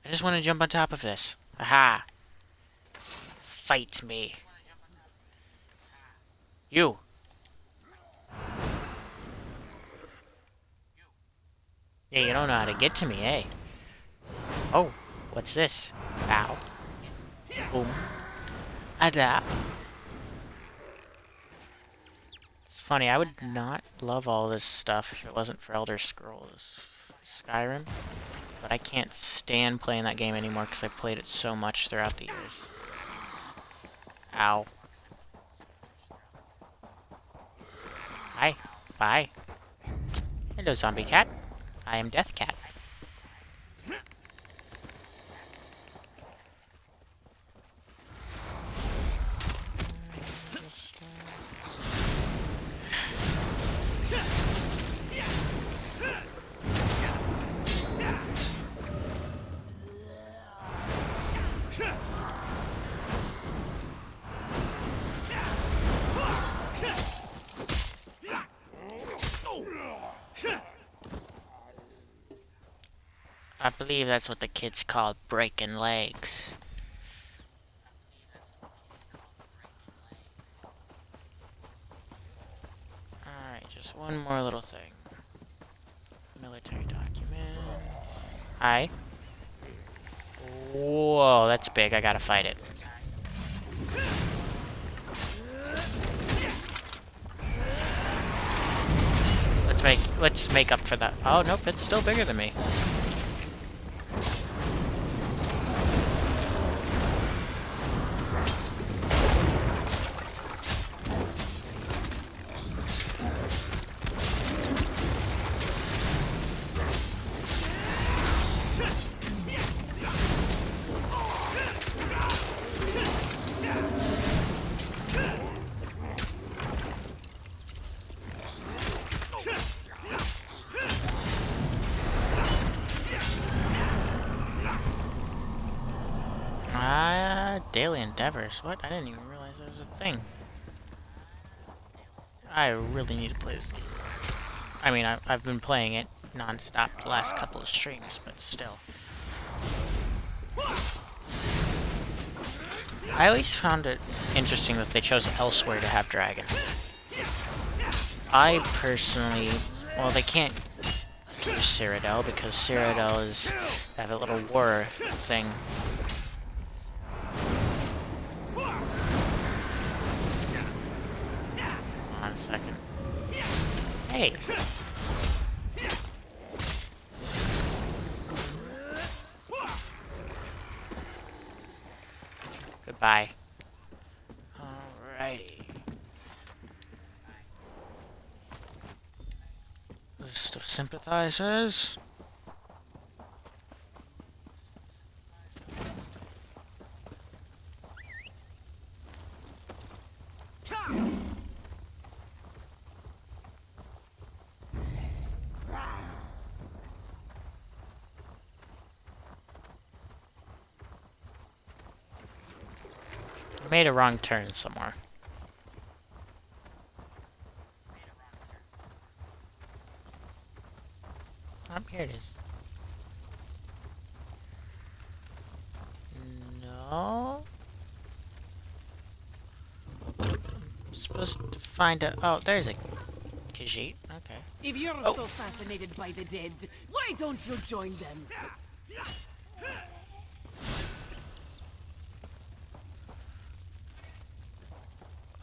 I just want to jump on top of this. Aha! Fight me. You! Yeah, you don't know how to get to me, eh? Oh, what's this? Ow. Boom. Ada. It's funny, I would not love all this stuff if it wasn't for Elder Scrolls Skyrim. But I can't stand playing that game anymore because I played it so much throughout the years. Ow. Hi. Bye. Hello, zombie cat. I am Death Cat. I believe that's what the kids call breaking legs. Alright, just one more little thing. Military document. Hi. Whoa, that's big. I gotta fight it. Let's make up for that. Oh nope, it's still bigger than me. Daily endeavors. What? I didn't even realize there was a thing. I really need to play this game. I mean, I've been playing it non-stop the last couple of streams, but still. I at least found it interesting that they chose elsewhere to have dragons. I personally... Well, they can't do Cyrodiil because Cyrodiil is... They have a little war thing. Second. Hey! Goodbye. Alrighty. List of sympathizers. I made a wrong turn somewhere. Oh, here it is. No. I'm supposed to find a... Oh, there's a Khajiit. Okay. If you're so fascinated by the dead, why don't you join them?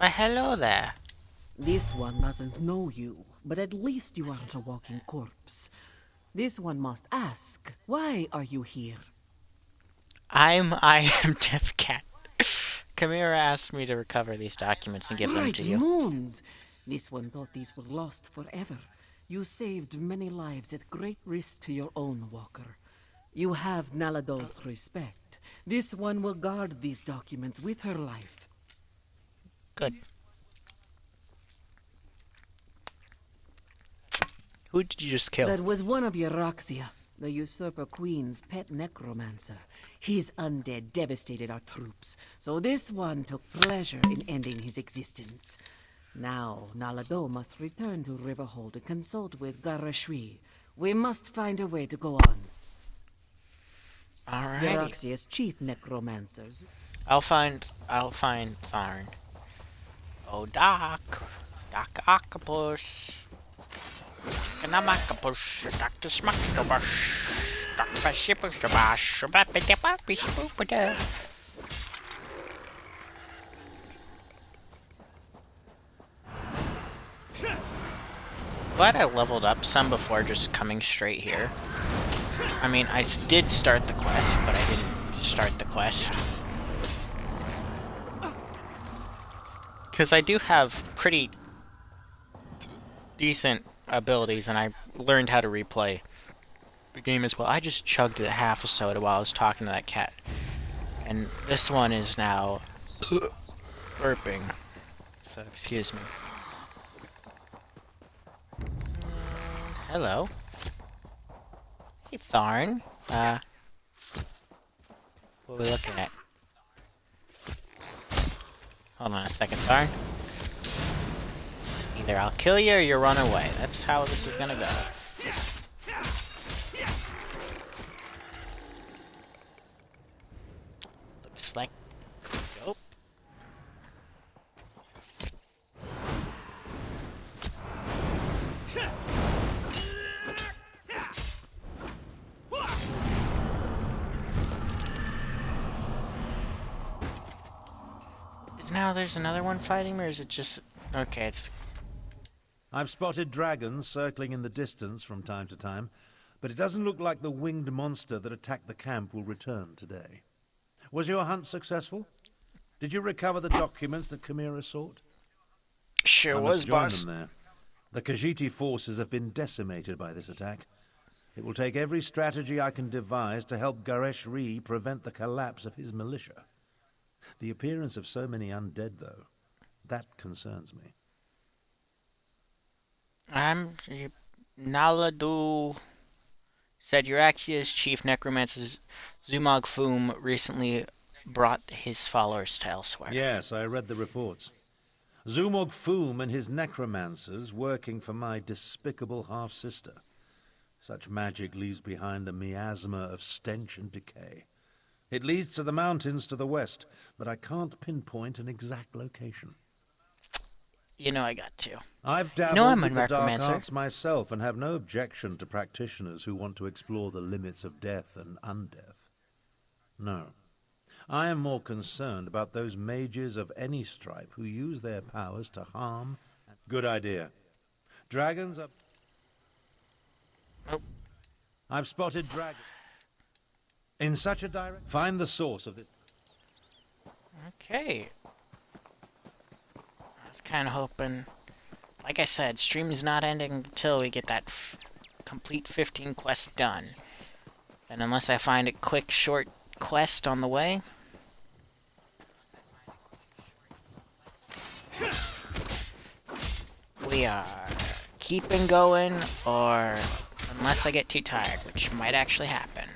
Hello there. This one doesn't know you, but at least you aren't a walking corpse. This one must ask, why are you here? I am Death Cat. Chimera asked me to recover these documents and give them to you. Moons! This one thought these were lost forever. You saved many lives at great risk to your own walker. You have Naladol's respect. This one will guard these documents with her life. Good. Who did you just kill? That was one of Euryxia, the usurper queen's pet necromancer. His undead devastated our troops, so this one took pleasure in ending his existence. Now, Nalado must return to Riverhold and consult with Garashwi. We must find a way to go on. Alrighty. Euryxia's chief necromancers. I'll find Tharn. Oh, Doc Octopus. And I'm Octopus. Dr. Smucktobush. Dr. Shipperstabash. Glad I leveled up some before just coming straight here. I mean, I did start the quest, but I didn't start the quest. Because I do have pretty decent abilities, and I learned how to replay the game as well. I just chugged a half a soda while I was talking to that cat. And this one is now burping. So, excuse me. Hello. Hey, Tharn. What are we looking at? Hold on a second, Tharn. Either I'll kill you or you run away. That's how this is gonna go. Select. Nope. Now there's another one fighting me, or is it just... Okay, it's... I've spotted dragons circling in the distance from time to time, but it doesn't look like the winged monster that attacked the camp will return today. Was your hunt successful? Did you recover the documents that Chimera sought? Sure was, boss. Them there. The Khajiit forces have been decimated by this attack. It will take every strategy I can devise to help Garesh Ree prevent the collapse of his militia. The appearance of so many undead, though, that concerns me. Naladu said Euraxia's chief necromancer Zumog Foom recently brought his followers to elsewhere. Yes, I read the reports. Zumog Foom and his necromancers working for my despicable half-sister. Such magic leaves behind a miasma of stench and decay. It leads to the mountains to the west, but I can't pinpoint an exact location. You know I got to. I've dabbled with the dark arts myself and have no objection to practitioners who want to explore the limits of death and undeath. No. I am more concerned about those mages of any stripe who use their powers to harm. Good idea. Dragons are... Oh. I've spotted dragons. In such a direct... Find the source of this. Okay. I was kind of hoping... Like I said, stream is not ending until we get that complete 15 quests done. And unless I find a quick, short quest on the way... We are keeping going, or unless I get too tired, which might actually happen.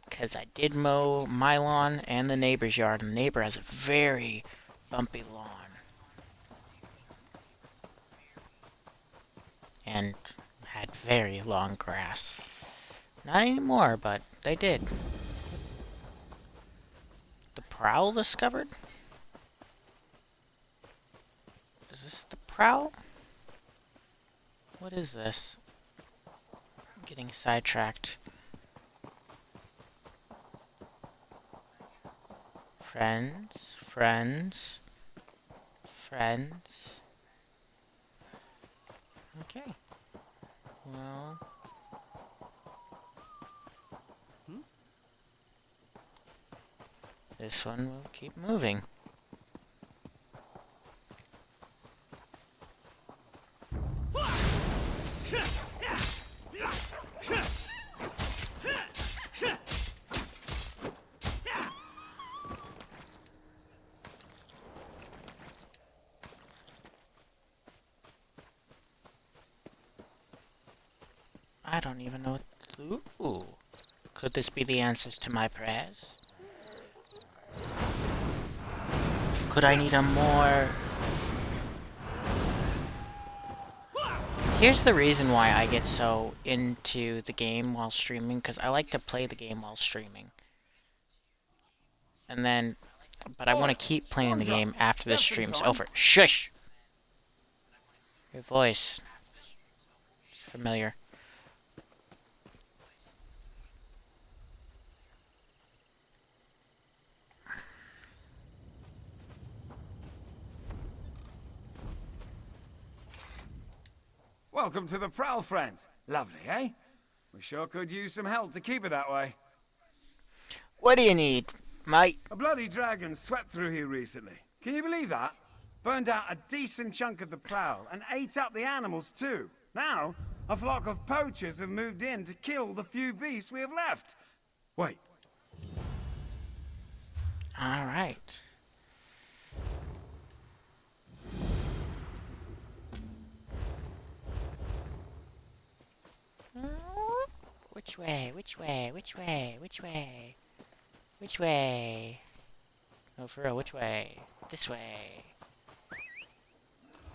Because I did mow my lawn and the neighbor's yard, and the neighbor has a very bumpy lawn. And had very long grass. Not anymore, but they did. The prowl discovered? Is this the prowl? What is this? I'm getting sidetracked. Friends, friends, friends. Okay. Well. This one will keep moving. I don't even know what... Ooh. Could this be the answers to my prayers? Could I need a more... Here's the reason why I get so into the game while streaming, because I like to play the game while streaming. And then... But I want to keep playing the game after the stream's over. Shush! Your voice. It's familiar. Welcome to the Prowl, friend. Lovely, eh? We sure could use some help to keep it that way. What do you need, mate? A bloody dragon swept through here recently. Can you believe that? Burned out a decent chunk of the Prowl and ate up the animals too. Now, a flock of poachers have moved in to kill the few beasts we have left. Wait. All right. Which way? Which way? Which way? Which way? Which way? No, for real, which way? This way.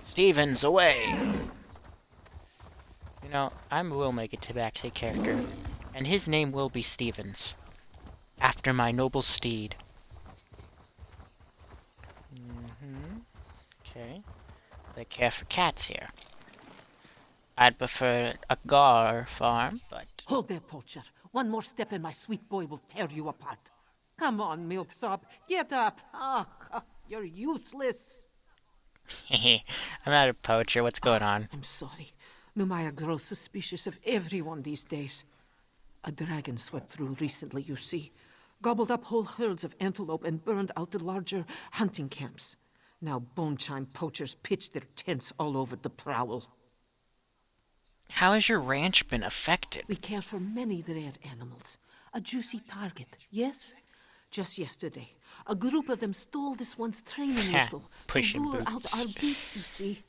Stevens, away! You know, I will make a Tabaxi character, and his name will be Stevens. After my noble steed. they care for cats here. I'd prefer a gar farm, but... Hold there, poacher. One more step and my sweet boy will tear you apart. Come on, Milksop. Get up. Ah, you're useless. I'm not a poacher. What's going on? I'm sorry. Numaya grows suspicious of everyone these days. A dragon swept through recently, you see. Gobbled up whole herds of antelope and burned out the larger hunting camps. Now bone-chime poachers pitch their tents all over the prowl. How has your ranch been affected? We care for many rare animals. A juicy target, yes? Just yesterday, a group of them stole this one's training whistle to lure out our beast, you see.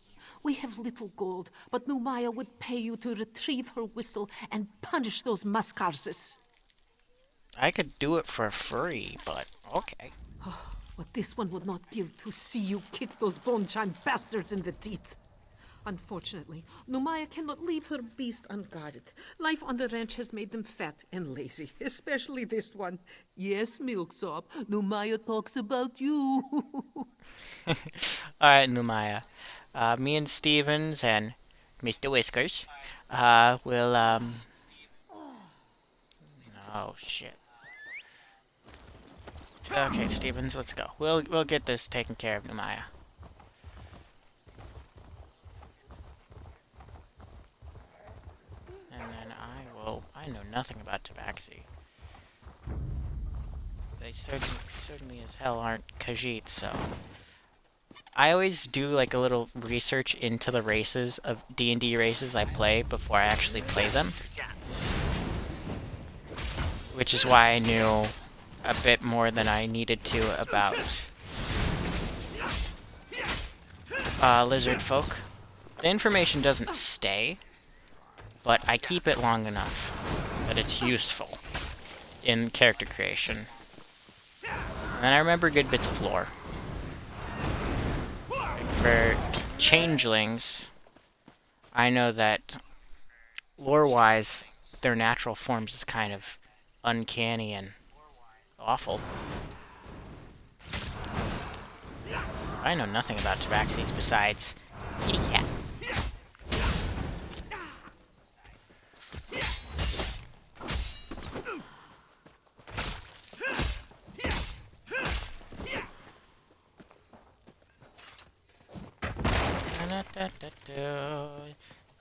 We have little gold, but Numaya would pay you to retrieve her whistle and punish those muskarses. I could do it for free, but okay. What this one would not give to see you kick those bone-chime bastards in the teeth. Unfortunately, Numaya cannot leave her beast unguarded. Life on the ranch has made them fat and lazy, especially this one. Yes, Milksop, Numaya talks about you. Alright, Numaya. Me and Stevens and Mr. Whiskers will, oh, shit. Okay, Stevens, let's go. We'll get this taken care of, Numaya. And then I know nothing about Tabaxi. They certainly as hell aren't Khajiit, so... I always do like a little research into the races of D&D races I play before I actually play them. Which is why I knew a bit more than I needed to about lizard folk. The information doesn't stay, but I keep it long enough that it's useful in character creation. And I remember good bits of lore. For changelings, I know that lore-wise, their natural forms is kind of uncanny and awful. I know nothing about Tabaxis besides kitty cat.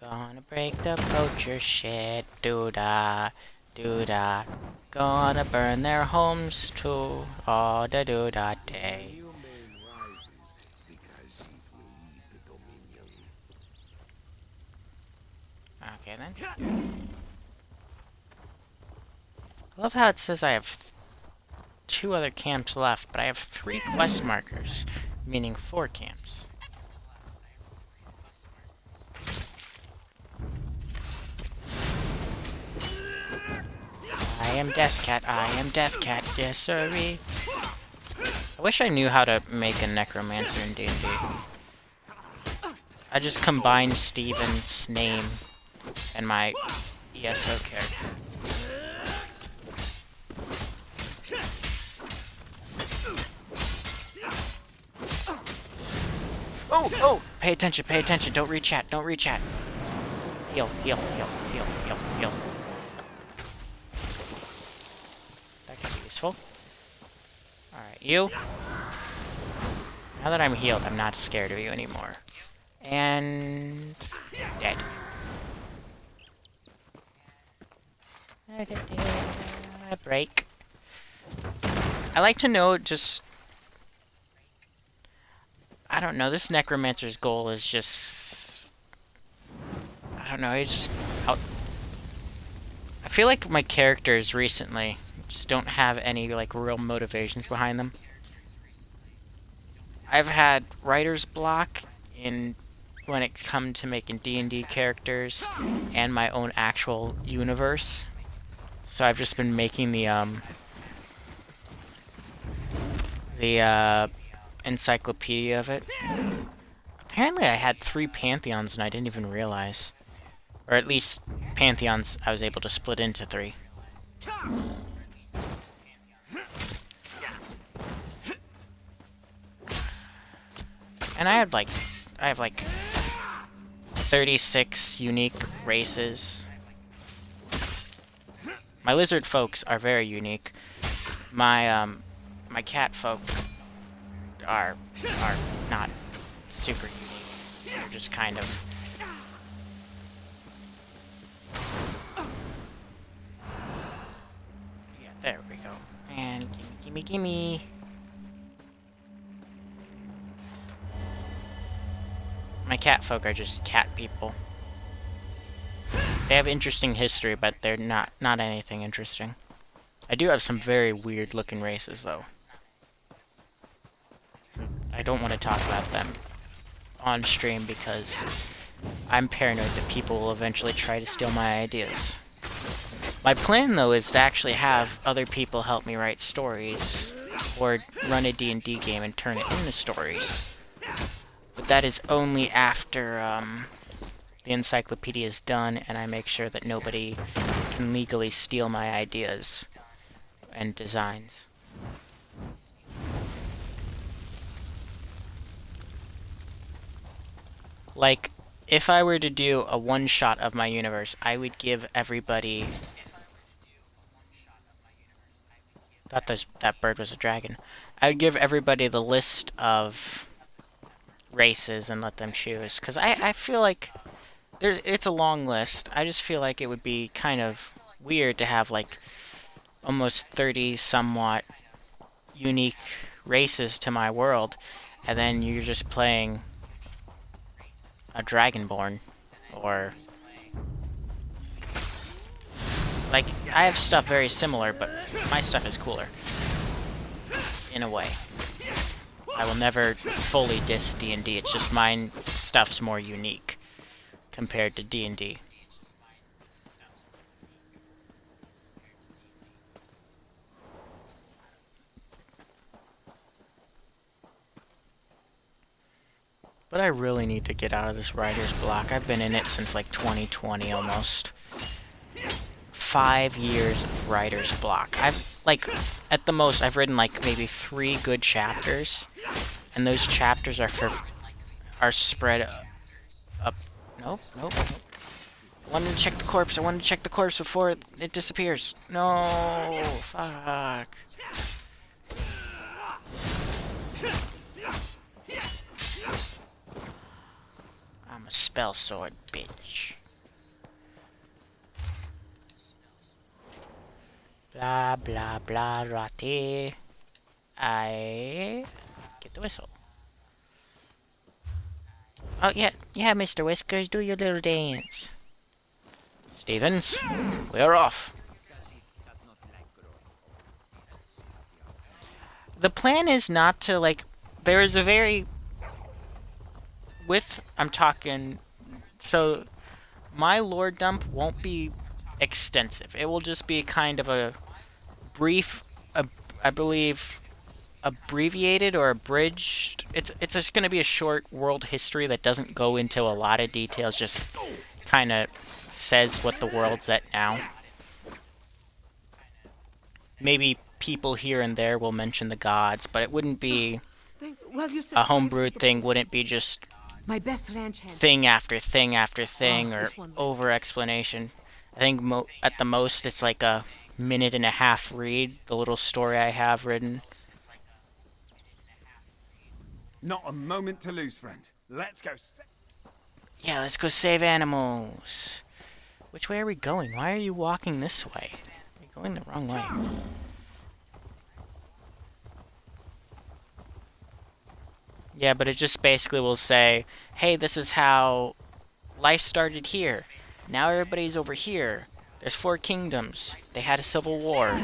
Gonna break the poacher shit, doo-da, doo-da. Gonna burn their homes too, all the doo-da day. Okay then. I love how it says I have 2 other camps left, but I have 3 quest markers, meaning 4 camps. I am Death Cat, I am Death Cat, yes sirree. I wish I knew how to make a necromancer in D&D. I just combined Steven's name and my ESO character. Oh, oh! Pay attention, don't reach at, don't reach at. Heal, heal, heal, heal, heal, heal. That could be useful. Alright, you. Now that I'm healed, I'm not scared of you anymore. And... dead. Break. I like to know just... I don't know, this necromancer's goal is just... I don't know, he's just out... I feel like my characters recently just don't have any, like, real motivations behind them. I've had writer's block when it comes to making D&D characters and my own actual universe. So I've just been making the encyclopedia of it. Apparently I had 3 pantheons and I didn't even realize. Or at least pantheons I was able to split into 3. And I have like 36 unique races. My lizard folks are very unique. My cat folk are not super unique. They're just kind of... Yeah, there we go. And gimme, gimme, gimme. My cat folk are just cat people. They have interesting history, but they're not anything interesting. I do have some very weird looking races, though. I don't want to talk about them on stream because I'm paranoid that people will eventually try to steal my ideas. My plan, though, is to actually have other people help me write stories or run a D&D game and turn it into stories. But that is only after the encyclopedia is done and I make sure that nobody can legally steal my ideas and designs. Like, if I were to do a one-shot of my universe, I would give everybody... Thought that bird was a dragon. I would give everybody the list of races and let them choose. Because I feel like it's a long list. I just feel like it would be kind of weird to have, like, almost 30 somewhat unique races to my world, and then you're just playing a Dragonborn, or... Like, I have stuff very similar, but my stuff is cooler. In a way. I will never fully diss D&D, it's just mine stuff's more unique compared to D&D. But I really need to get out of this writer's block. I've been in it since like 2020 almost. 5 years of writer's block. I've, like, at the most, I've written like maybe 3 good chapters. And those chapters are spread up. Nope. I wanted to check the corpse. I wanted to check the corpse before it disappears. No, fuck. I'm a spell sword, bitch. Blah, blah, blah, rati. I get the whistle. Oh, yeah, Mr. Whiskers, do your little dance. Stevens, we're off. The plan is not to, like, there is a very... I'm talking... So, my lore dump won't be extensive. It will just be kind of a brief, I believe, abbreviated or abridged. It's just going to be a short world history that doesn't go into a lot of details, just kind of says what the world's at now. Maybe people here and there will mention the gods, but it wouldn't be a homebrewed thing, wouldn't be just my best ranch hand. Thing after thing after thing, or over-explanation. I think at the most it's like a minute-and-a-half read, the little story I have written. Not a moment to lose, friend. Let's go. Yeah, let's go save animals. Which way are we going? Why are you walking this way? You're going the wrong way. Yeah, but it just basically will say, hey, this is how life started here. Now everybody's over here. There's 4 kingdoms. They had a civil war.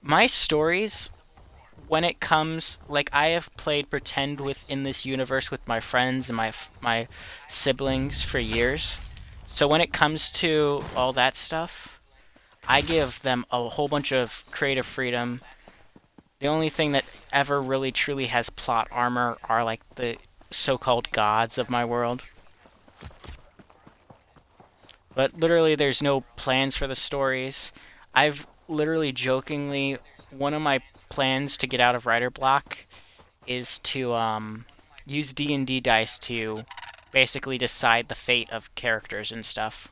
My stories, when it comes, like, I have played pretend within this universe with my friends and my siblings for years. So when it comes to all that stuff, I give them a whole bunch of creative freedom. The only thing that ever really truly has plot armor are, like, the so-called gods of my world. But literally there's no plans for the stories. I've literally jokingly, one of my plans to get out of writer block is to use D&D dice to basically decide the fate of characters and stuff.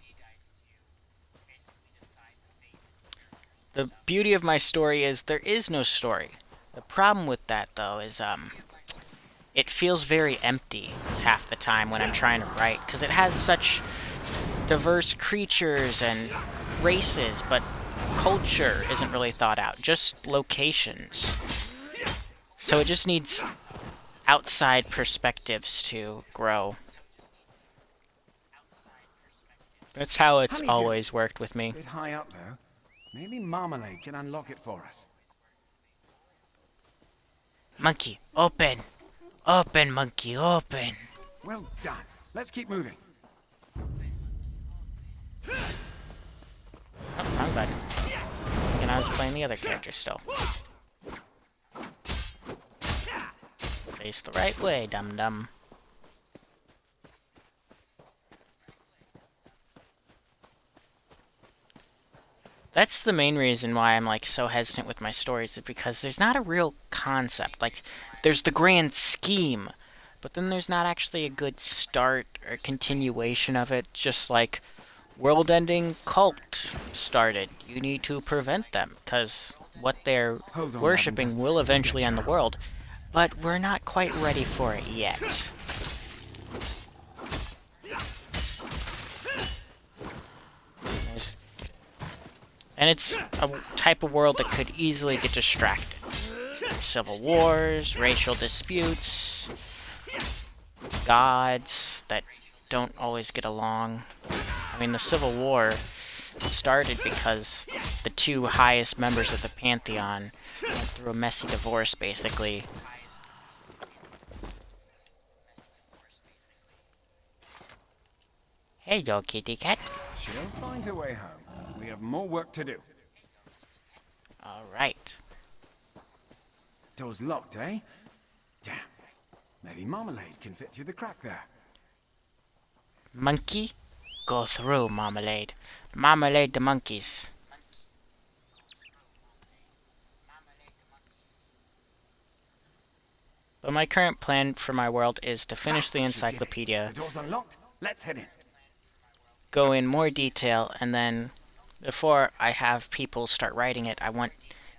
The beauty of my story is there is no story. The problem with that, though, is it feels very empty half the time when I'm trying to write, because it has such diverse creatures and races, but culture isn't really thought out, just locations. So it just needs outside perspectives to grow. That's how it's always worked with me. A bit high up, though. Maybe Marmalade can unlock it for us. Monkey, open! Open, monkey, open! Well done. Let's keep moving. Oh, wrong button. And I was playing the other character still. Face the right way, dum-dum. That's the main reason why I'm like so hesitant with my stories, is because there's not a real concept. Like, there's the grand scheme, but then there's not actually a good start or continuation of it. Just like world-ending cult started. You need to prevent them, because what they're worshipping will eventually end the world. But we're not quite ready for it yet. And it's a type of world that could easily get distracted. Civil wars, racial disputes, gods that don't always get along. I mean, the Civil War started because the two highest members of the Pantheon went through a messy divorce, basically. Hey, yo, kitty cat. She'll find her way home. We have more work to do. Alright. Door's locked, eh? Damn. Maybe Marmalade can fit through the crack there. Monkey, go through, Marmalade. Marmalade the monkeys. But my current plan for my world is to finish the encyclopedia, The door's unlocked. Let's head in. go in more detail, and then before I have people start writing it, I want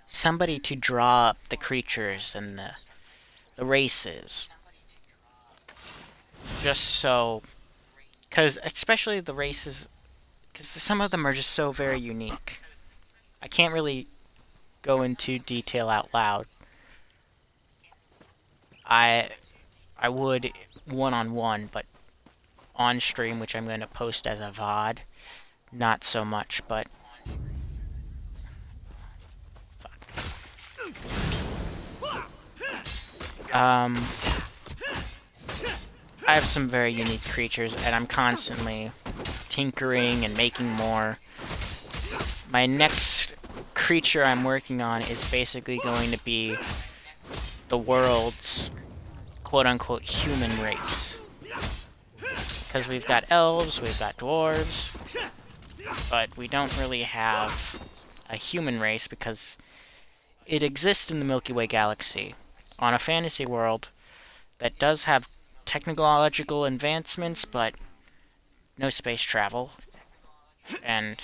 somebody to draw up the creatures and the races. Just so... because especially the races, because some of them are just so very unique. I can't really go into detail out loud. I would one-on-one, but on stream, which I'm going to post as a VOD, not so much, but... I have some very unique creatures, and I'm constantly tinkering and making more. My next creature I'm working on is basically going to be the world's quote-unquote human race. Because we've got elves, we've got dwarves, but we don't really have a human race because it exists in the Milky Way galaxy on a fantasy world that does have technological advancements, but no space travel, and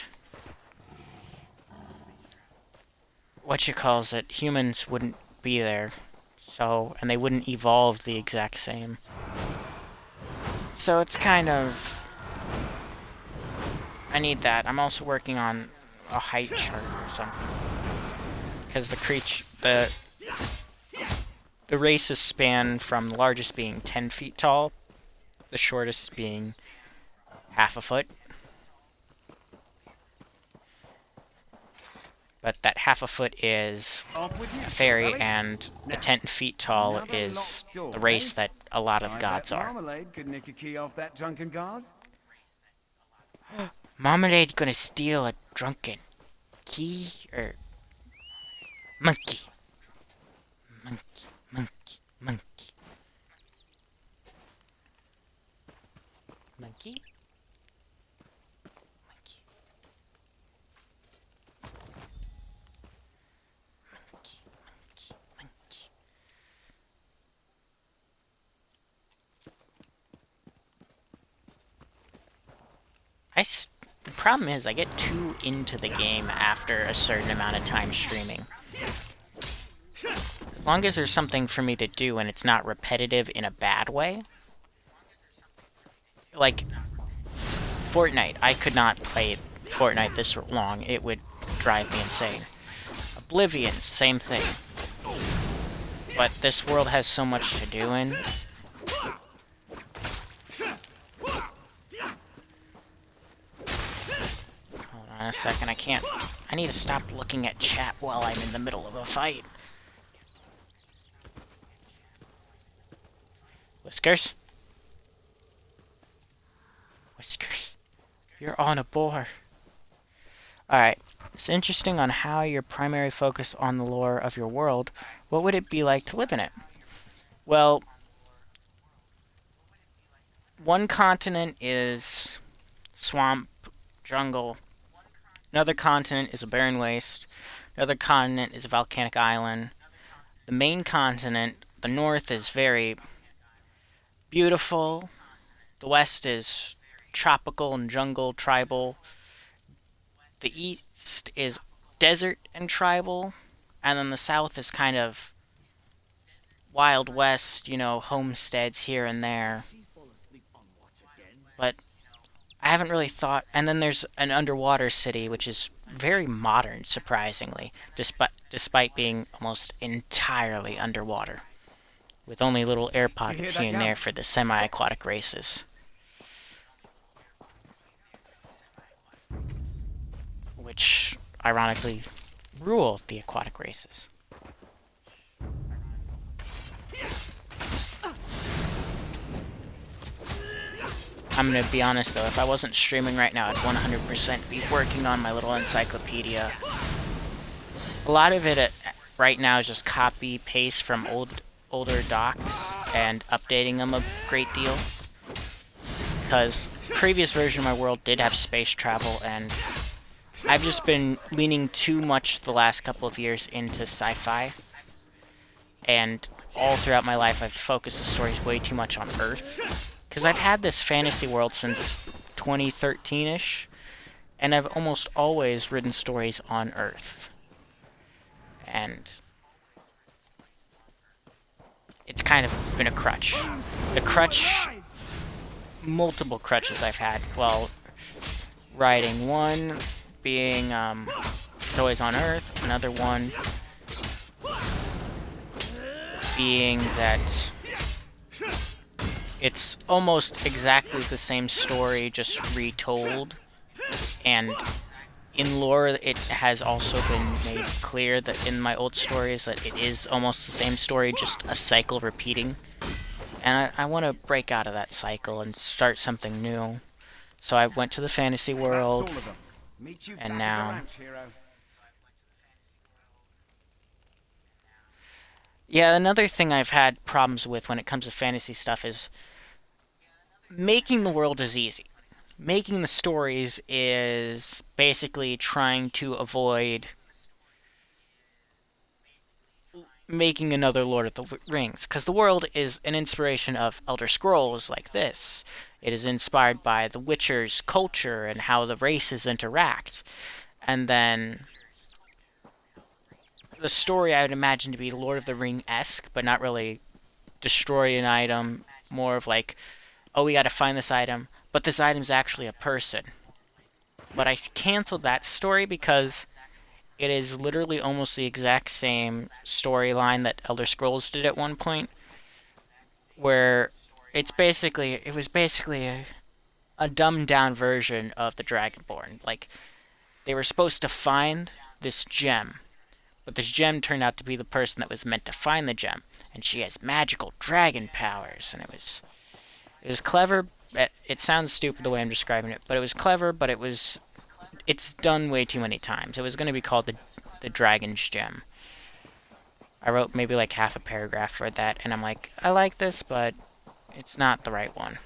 humans wouldn't be there, so, and they wouldn't evolve the exact same. So it's kind of... I need that. I'm also working on a height chart or something. Because the races span from the largest being 10 feet tall, the shortest being half a foot. But that half a foot is a fairy, and the 10 feet tall is the race that a lot of gods are. Marmalade could nick a key off that drunken guard. Marmalade gonna steal a drunken key, or monkey. Monkey, monkey, monkey. Monkey? The problem is I get too into the game after a certain amount of time streaming. As long as there's something for me to do and it's not repetitive in a bad way. Like, Fortnite. I could not play Fortnite this long. It would drive me insane. Oblivion, same thing. But this world has so much to do in. Hold on a second, I need to stop looking at chat while I'm in the middle of a fight. Whiskers? Whiskers. You're on a boar. Alright. It's interesting on how your primary focus on the lore of your world. What would it be like to live in it? Well, one continent is swamp, jungle. Another continent is a barren waste. Another continent is a volcanic island. The main continent, the north, is very beautiful. The west is tropical and jungle, tribal. The east is desert and tribal. And then the south is kind of Wild West, you know, homesteads here and there. But I haven't really thought... And then there's an underwater city, which is very modern, surprisingly, despite being almost entirely underwater, with only little air pockets here and there for the semi-aquatic races. Which, ironically, rule the aquatic races. I'm gonna be honest though, if I wasn't streaming right now, I'd 100% be working on my little encyclopedia. A lot of it right now is just copy-paste from older docs and updating them a great deal. Because the previous version of my world did have space travel, and I've just been leaning too much the last couple of years into sci-fi. And all throughout my life, I've focused the stories way too much on Earth. Because I've had this fantasy world since 2013-ish, and I've almost always written stories on Earth. And it's kind of been a crutch. Multiple crutches I've had while writing. One being, it's always on Earth. Another one being that it's almost exactly the same story, just retold. And in lore, it has also been made clear that in my old stories that it is almost the same story, just a cycle repeating. And I want to break out of that cycle and start something new. So I went to the fantasy world, and now... Yeah, another thing I've had problems with when it comes to fantasy stuff is making the world is easy. Making the stories is basically trying to avoid making another Lord of the Rings, because the world is an inspiration of Elder Scrolls like this. It is inspired by the Witcher's culture and how the races interact. And then the story I would imagine to be Lord of the Ring-esque, but not really destroy an item, more of like, oh, we gotta find this item, but this item's actually a person. But I canceled that story because it is literally almost the exact same storyline that Elder Scrolls did at one point, where it was basically a dumbed down version of the Dragonborn. Like, they were supposed to find this gem, but this gem turned out to be the person that was meant to find the gem, and she has magical dragon powers, and it was clever. It sounds stupid the way I'm describing it, but it was clever, but it's done way too many times. It was going to be called the Dragon's Gem. I wrote maybe like half a paragraph for that, and I'm like, I like this, but it's not the right one.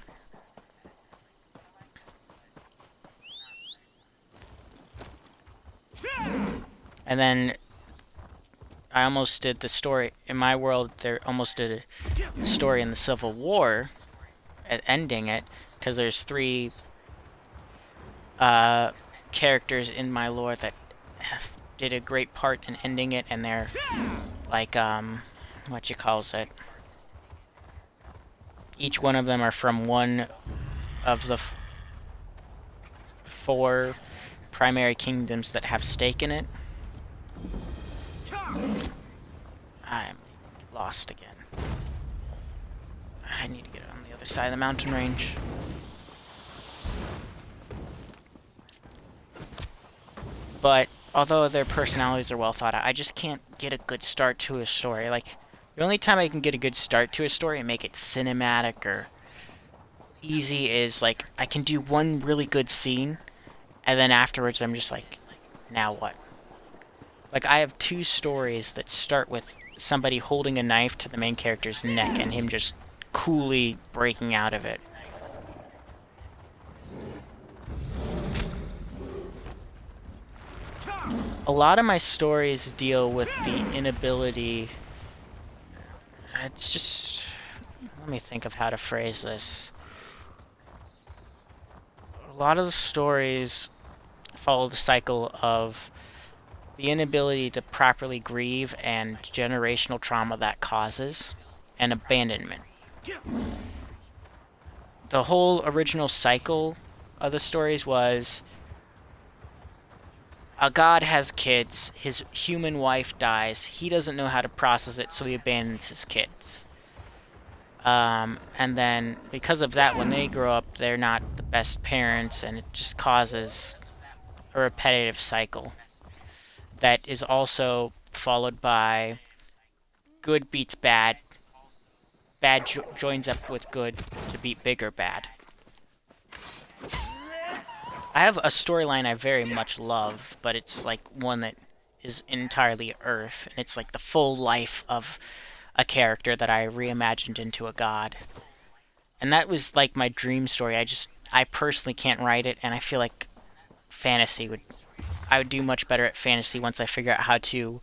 And then I almost did the story in my world. There almost did a story in the Civil War, ending it, because there's three characters in my lore that did a great part in ending it, and they're like, what you calls it? Each one of them are from one of the 4 primary kingdoms that have stake in it. I'm lost again. I need to get on the other side of the mountain range. But although their personalities are well thought out, I just can't get a good start to a story. Like, the only time I can get a good start to a story and make it cinematic or easy is, like, I can do one really good scene, and then afterwards I'm just like, now what? Like, I have 2 stories that start with somebody holding a knife to the main character's neck and him just coolly breaking out of it. A lot of my stories deal with the inability... It's just... Let me think of how to phrase this. A lot of the stories follow the cycle of the inability to properly grieve and generational trauma that causes, and abandonment. The whole original cycle of the stories was a god has kids, his human wife dies, he doesn't know how to process it, so he abandons his kids. And then, because of that, when they grow up, they're not the best parents, and it just causes a repetitive cycle that is also followed by good beats bad, bad joins up with good to beat bigger bad. I have a storyline I very much love, but it's like one that is entirely Earth, and it's like the full life of a character that I reimagined into a god. And that was like my dream story. I personally can't write it, and I feel like I would do much better at fantasy once I figure out how to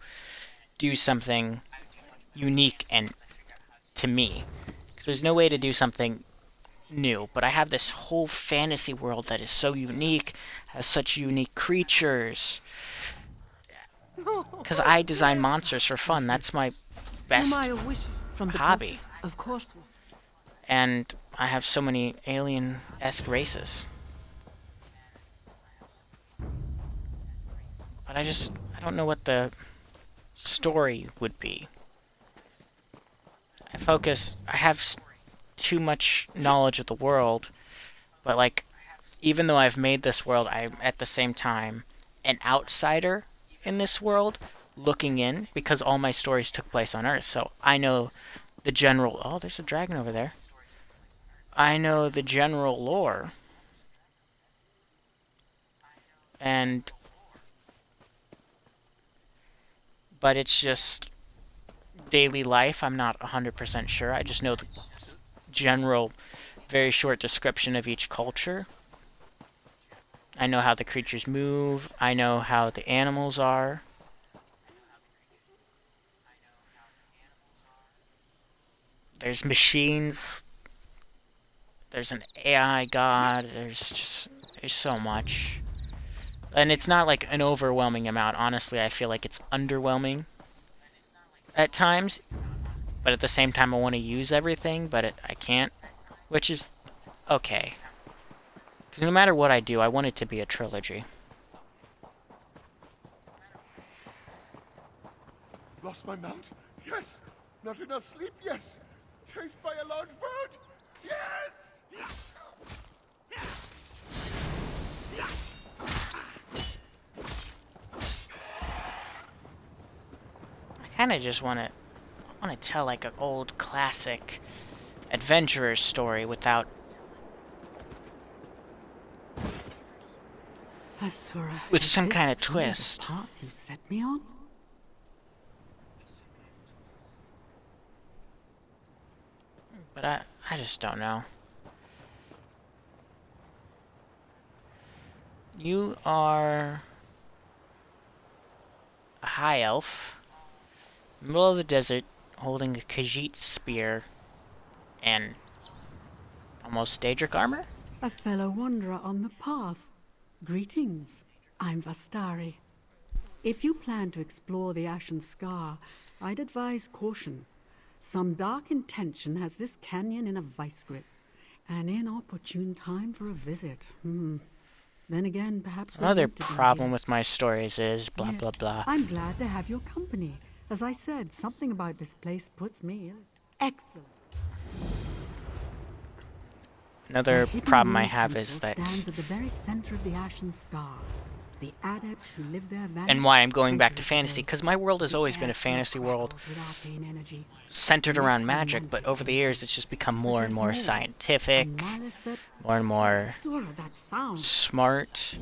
do something unique and to me. Because there's no way to do something new, but I have this whole fantasy world that is so unique, has such unique creatures. Because I design monsters for fun. That's my best hobby. Of course. And I have so many alien-esque races. But I don't know what the story would be. I have too much knowledge of the world, but like, even though I've made this world, I'm at the same time an outsider in this world, looking in, because all my stories took place on Earth, so I know the general... Oh, there's a dragon over there. I know the general lore. But it's just daily life, I'm not 100% sure. I just know the general, very short description of each culture. I know how the creatures move. I know how the animals are. There's machines. There's an AI god. There's so much. And it's not like an overwhelming amount. Honestly, I feel like it's underwhelming at times. But at the same time, I want to use everything, but I can't. Which is okay. Because no matter what I do, I want it to be a trilogy. Lost my mount? Yes! Not enough sleep? Yes! Chased by a large bird? Yes! I kind of just want to tell like an old classic adventurer story without... with some kind of twist. Path you set me on? But I just don't know. You are a high elf, middle of the desert, holding a Khajiit spear and almost Daedric armor? A fellow wanderer on the path. Greetings. I'm Vastari. If you plan to explore the Ashen Scar, I'd advise caution. Some dark intention has this canyon in a vice grip. An inopportune time for a visit. Then again, perhaps we're Another meant to be problem here. with my stories is blah blah blah. I'm glad to have your company. As I said, something about this place puts me in. Excellent. Another A hidden problem I world have temple is that, stands at the very center of the Ashen Scar. The adepts who live there and why I'm going back to fantasy, because my world has always been a fantasy world centered around magic, but over the years it's just become more and more scientific, more and more smart,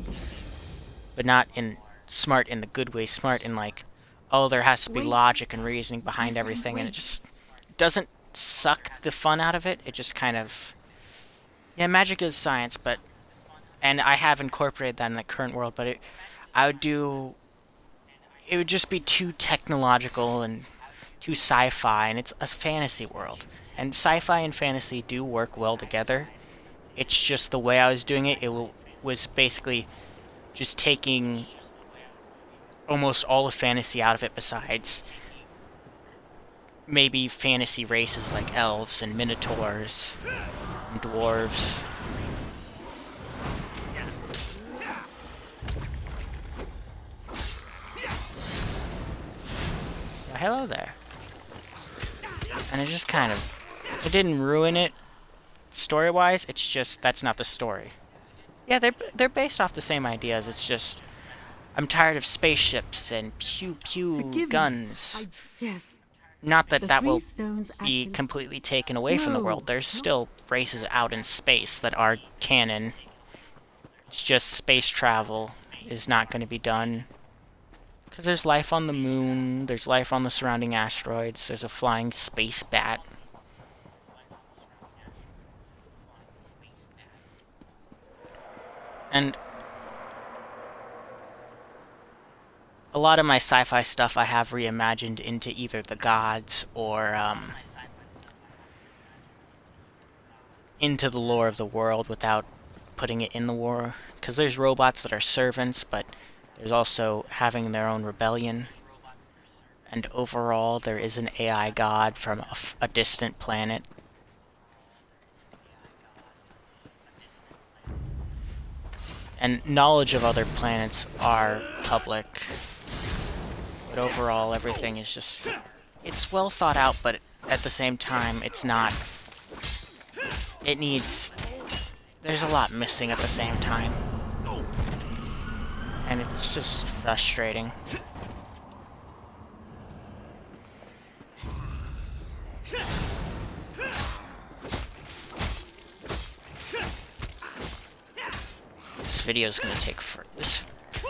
but not in smart in the good way, smart in like, oh, there has to be logic and reasoning behind everything, and it just doesn't suck the fun out of it. It just kind of, yeah, magic is science, but, and I have incorporated that in the current world, but it would just be too technological and too sci-fi, and it's a fantasy world. And sci-fi and fantasy do work well together. It's just the way I was doing it, was basically just taking almost all of fantasy out of it, besides maybe fantasy races like elves and minotaurs and dwarves. Hello there. And it just kind of, it didn't ruin it story-wise, it's just, that's not the story. Yeah, they're based off the same ideas, it's just, I'm tired of spaceships and pew-pew guns. Yes. Not that that will be actually completely taken away from the world, there's still races out in space that are canon. It's just space travel is not going to be done. Because there's life on the moon, there's life on the surrounding asteroids, there's a flying space bat. And a lot of my sci-fi stuff I have reimagined into either the gods or into the lore of the world without putting it in the war. Because there's robots that are servants, but there's also having their own rebellion. And overall, there is an AI god from a distant planet. And knowledge of other planets are public. But overall, everything is just, it's well thought out, but at the same time, it's not, it needs, there's a lot missing at the same time. And it's just frustrating. This video is gonna take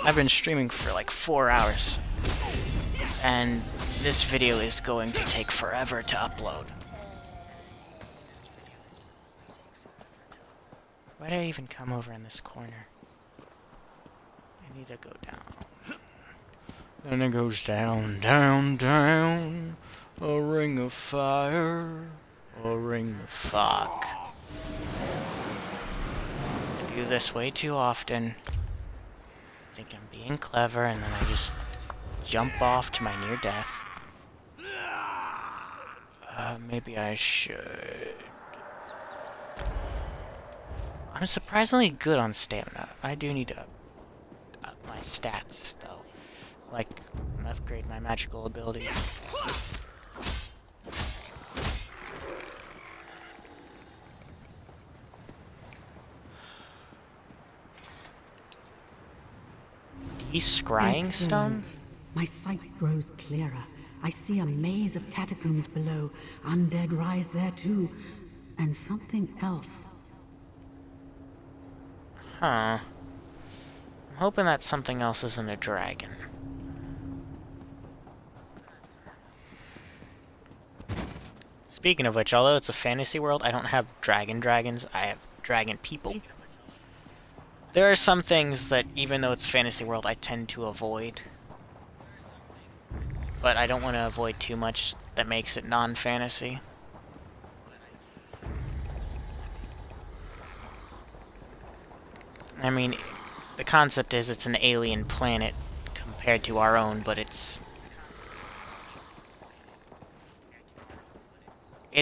I've been streaming for like 4 hours. And this video is going to take forever to upload. Why did I even come over in this corner? I need to go down. Then it goes down, down, down. A ring of fire. A ring of fuck. I do this way too often. I think I'm being clever, and then I just jump off to my near death. Maybe I should. I'm surprisingly good on stamina. I do need to up my stats, though. Like, upgrade my magical abilities. He's scrying stone? My sight grows clearer. I see a maze of catacombs below. Undead rise there too. And something else. Huh. I'm hoping that something else isn't a dragon. Speaking of which, although it's a fantasy world, I don't have dragons, I have dragon people. There are some things that, even though it's a fantasy world, I tend to avoid. But I don't want to avoid too much that makes it non-fantasy. I mean, the concept is it's an alien planet compared to our own, but it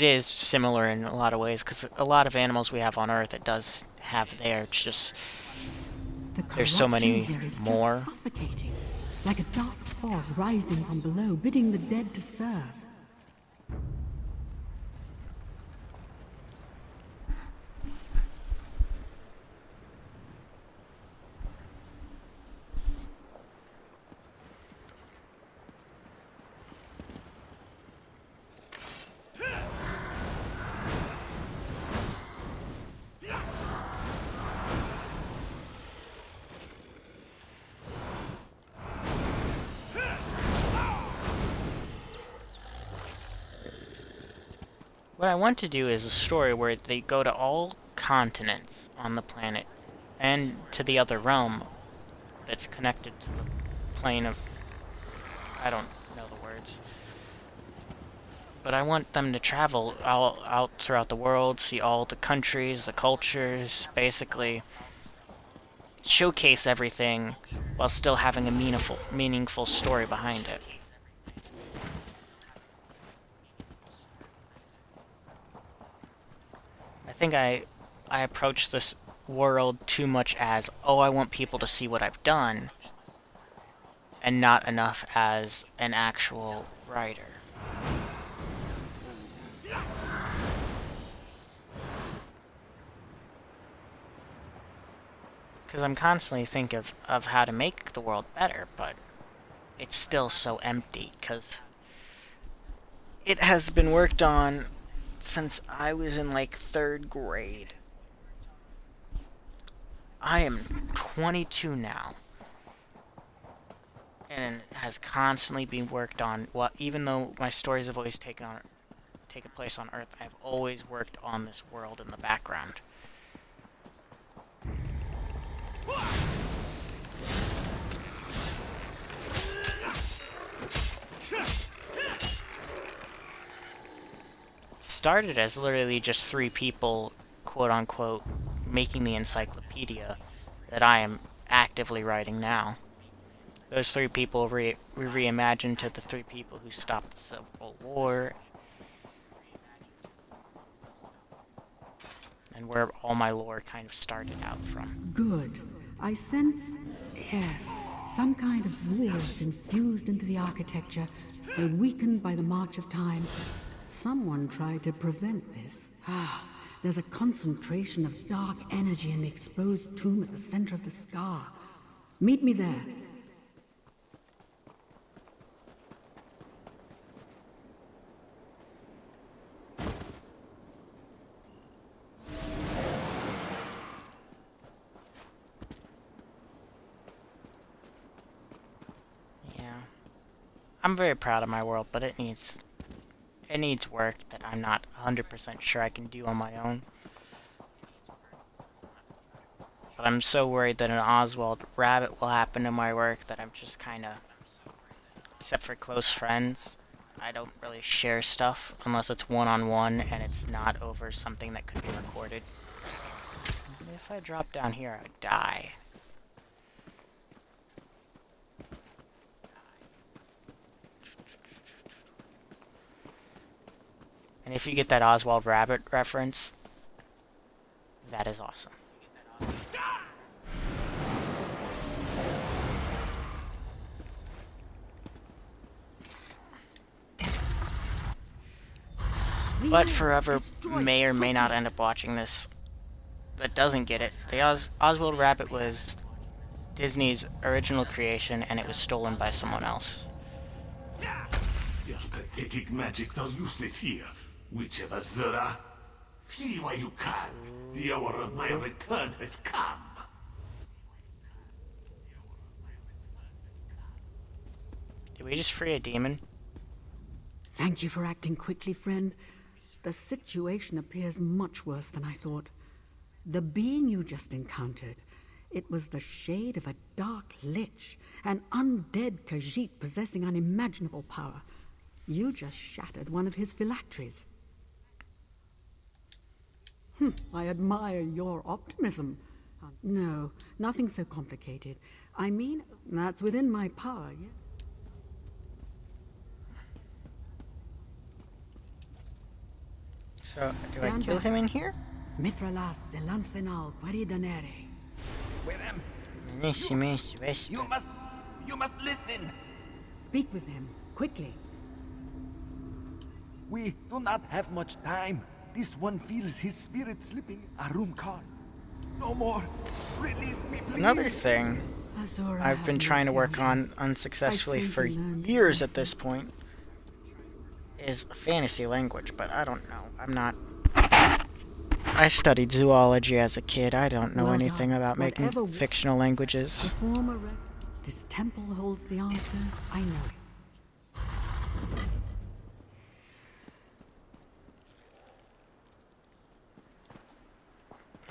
is similar in a lot of ways, because a lot of animals we have on Earth it does have there. It's just there's so many more. Suffocating, like a dark fog rising from below, bidding the dead to serve. What I want to do is a story where they go to all continents on the planet and to the other realm that's connected to the plane of... I don't know the words. But I want them to travel all out throughout the world, see all the countries, the cultures, basically showcase everything while still having a meaningful story behind it. I think I approach this world too much as, oh, I want people to see what I've done, and not enough as an actual writer. Because I'm constantly thinking of how to make the world better, but it's still so empty, because it has been worked on since I was in like 3rd grade. I am 22 now, and it has constantly been worked on. Well, even though my stories have always taken place on Earth, I've always worked on this world in the background. Started as literally just 3 people, quote-unquote, making the encyclopedia that I am actively writing now. Those 3 people reimagined to the 3 people who stopped the Civil War, and where all my lore kind of started out from. Good. I sense, yes, some kind of wards infused into the architecture. They're weakened by the march of time. Someone tried to prevent this. There's a concentration of dark energy in the exposed tomb at the center of the scar. Meet me there. Yeah. I'm very proud of my world, but it needs work that I'm not 100% sure I can do on my own. But I'm so worried that an Oswald Rabbit will happen in my work that I'm just kind of, except for close friends, I don't really share stuff unless it's one-on-one and it's not over something that could be recorded. If I drop down here, I would die. And if you get that Oswald Rabbit reference, that is awesome. But forever may or may not end up watching this that doesn't get it. The Oswald Rabbit was Disney's original creation, and it was stolen by someone else. Your pathetic magics are useless here. Whichever Zura, flee while you can. The hour of my return has come. Did we just free a demon? Thank you for acting quickly, friend. The situation appears much worse than I thought. The being you just encountered, it was the shade of a dark lich, an undead Khajiit possessing unimaginable power. You just shattered one of his phylacteries. I admire your optimism. No, nothing so complicated. I mean, that's within my power, yeah? So, do I kill him in here? Mitralas Zelanfenal Queridanere. With him. You must listen. Speak with him, quickly. We do not have much time. This one feels his spirit slipping. Arum Khan. No more. Release me, please. Another thing I've been trying to work on unsuccessfully for years at this point is fantasy language, but I don't know. I studied zoology as a kid. I don't know anything about making fictional languages. This temple holds the answers. I know it.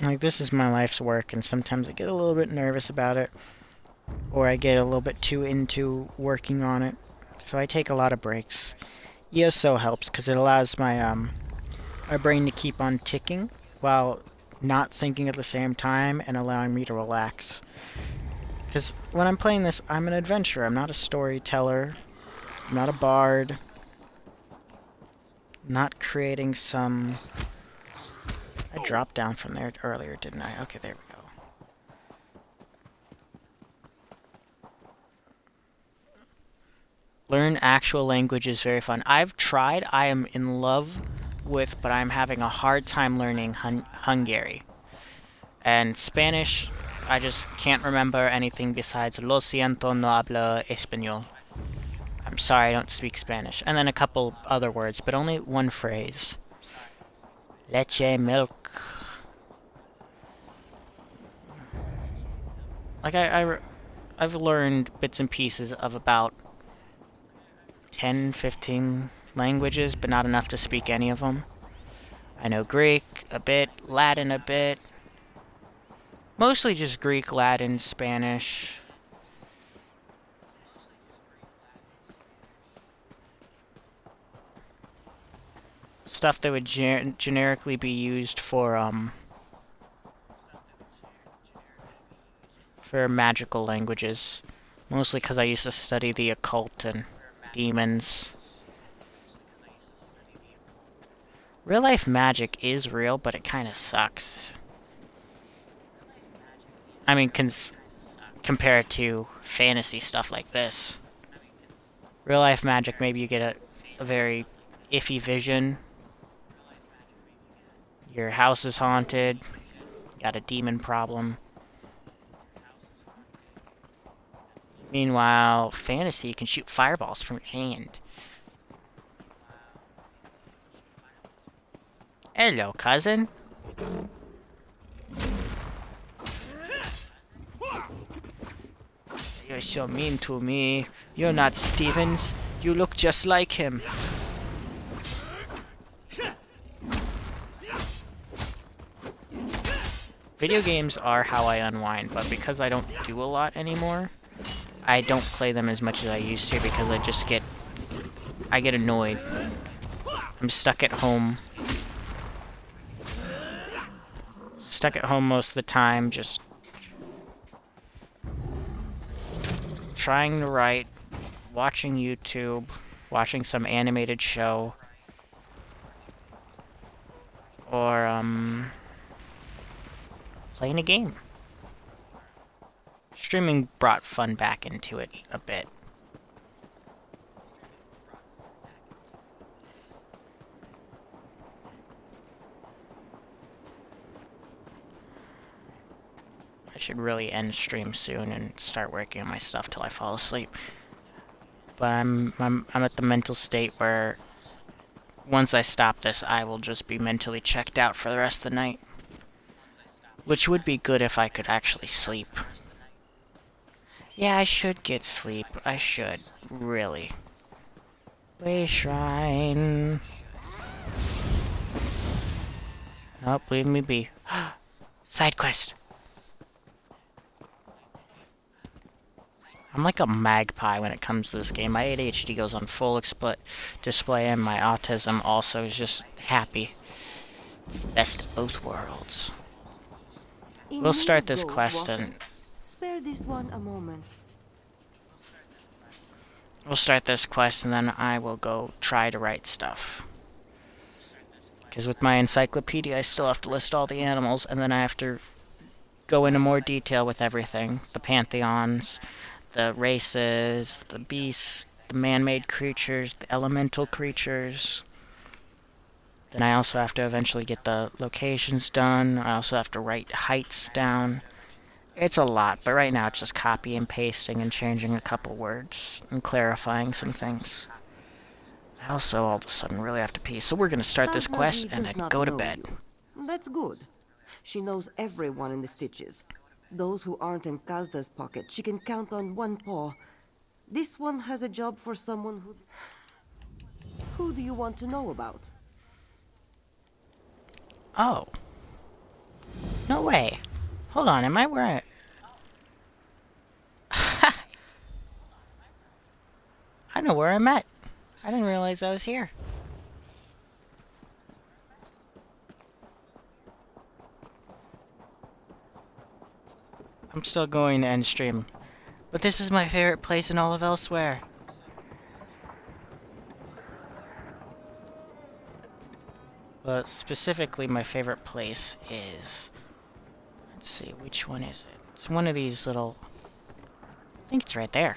Like, this is my life's work, and sometimes I get a little bit nervous about it, or I get a little bit too into working on it, so I take a lot of breaks. ESO helps, because it allows my brain to keep on ticking, while not thinking at the same time, and allowing me to relax. Because when I'm playing this, I'm an adventurer, I'm not a storyteller, I'm not a bard, I'm not creating some... I dropped down from there earlier, didn't I? Okay, there we go. Learn actual language is very fun. I've tried, I am in love with, but I'm having a hard time learning Hungary. And Spanish, I just can't remember anything besides Lo siento, no hablo español. I'm sorry, I don't speak Spanish. And then a couple other words, but only one phrase. Leche, milk. Like, I've learned bits and pieces of about 10, 15 languages, but not enough to speak any of them. I know Greek a bit, Latin a bit. Mostly just Greek, Latin, Spanish. Stuff that would generically be used for magical languages. Mostly because I used to study the occult and demons. Real life magic is real, but it kind of sucks. I mean, compared to fantasy stuff like this. Real life magic, maybe you get a very iffy vision. Your house is haunted. You got a demon problem. Meanwhile, fantasy, you can shoot fireballs from your hand. Hello, cousin. You're so mean to me. You're not Stevens. You look just like him. Video games are how I unwind, but because I don't do a lot anymore, I don't play them as much as I used to because I get annoyed. I'm stuck at home. Stuck at home most of the time, just trying to write, watching YouTube, watching some animated show, or, playing a game. Streaming brought fun back into it a bit. I should really end stream soon and start working on my stuff till I fall asleep. But I'm at the mental state where once I stop this, I will just be mentally checked out for the rest of the night. Which would be good if I could actually sleep. Yeah, I should get sleep. I should. Really. Way shrine. Nope, leave me be. Side quest. I'm like a magpie when it comes to this game. My ADHD goes on full display, and my autism also is just happy. It's the best of both worlds. We'll start this quest and Spare this one a moment. then I will go try to write stuff. Because with my encyclopedia, I still have to list all the animals, and then I have to go into more detail with everything. The pantheons, the races, the beasts, the man-made creatures, the elemental creatures. Then I also have to eventually get the locations done. I also have to write heights down. It's a lot, but right now it's just copy and pasting and changing a couple words and clarifying some things. I also all of a sudden really have to pee, so we're gonna start this quest and then go to bed. That's good. She knows everyone in the Stitches. Those who aren't in Kazda's pocket, she can count on one paw. This one has a job for someone who... Who do you want to know about? Oh. No way. Hold on, am I where I... I know where I'm at. I didn't realize I was here. I'm still going to end stream. But this is my favorite place in all of Elsewhere. But specifically, my favorite place is... Let's see, which one is it? It's one of these little... I think it's right there.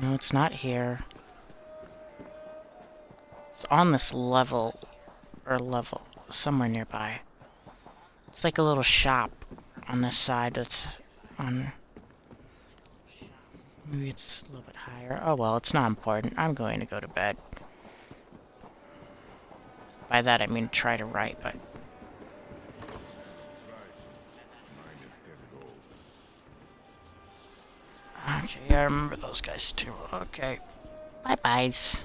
No, it's not here. It's on this level, somewhere nearby. It's like a little shop on this side that's on... Maybe it's a little bit higher. Oh well, it's not important. I'm going to go to bed. By that I mean try to write, but... Okay, yeah, I remember those guys too. Okay. Bye-byes.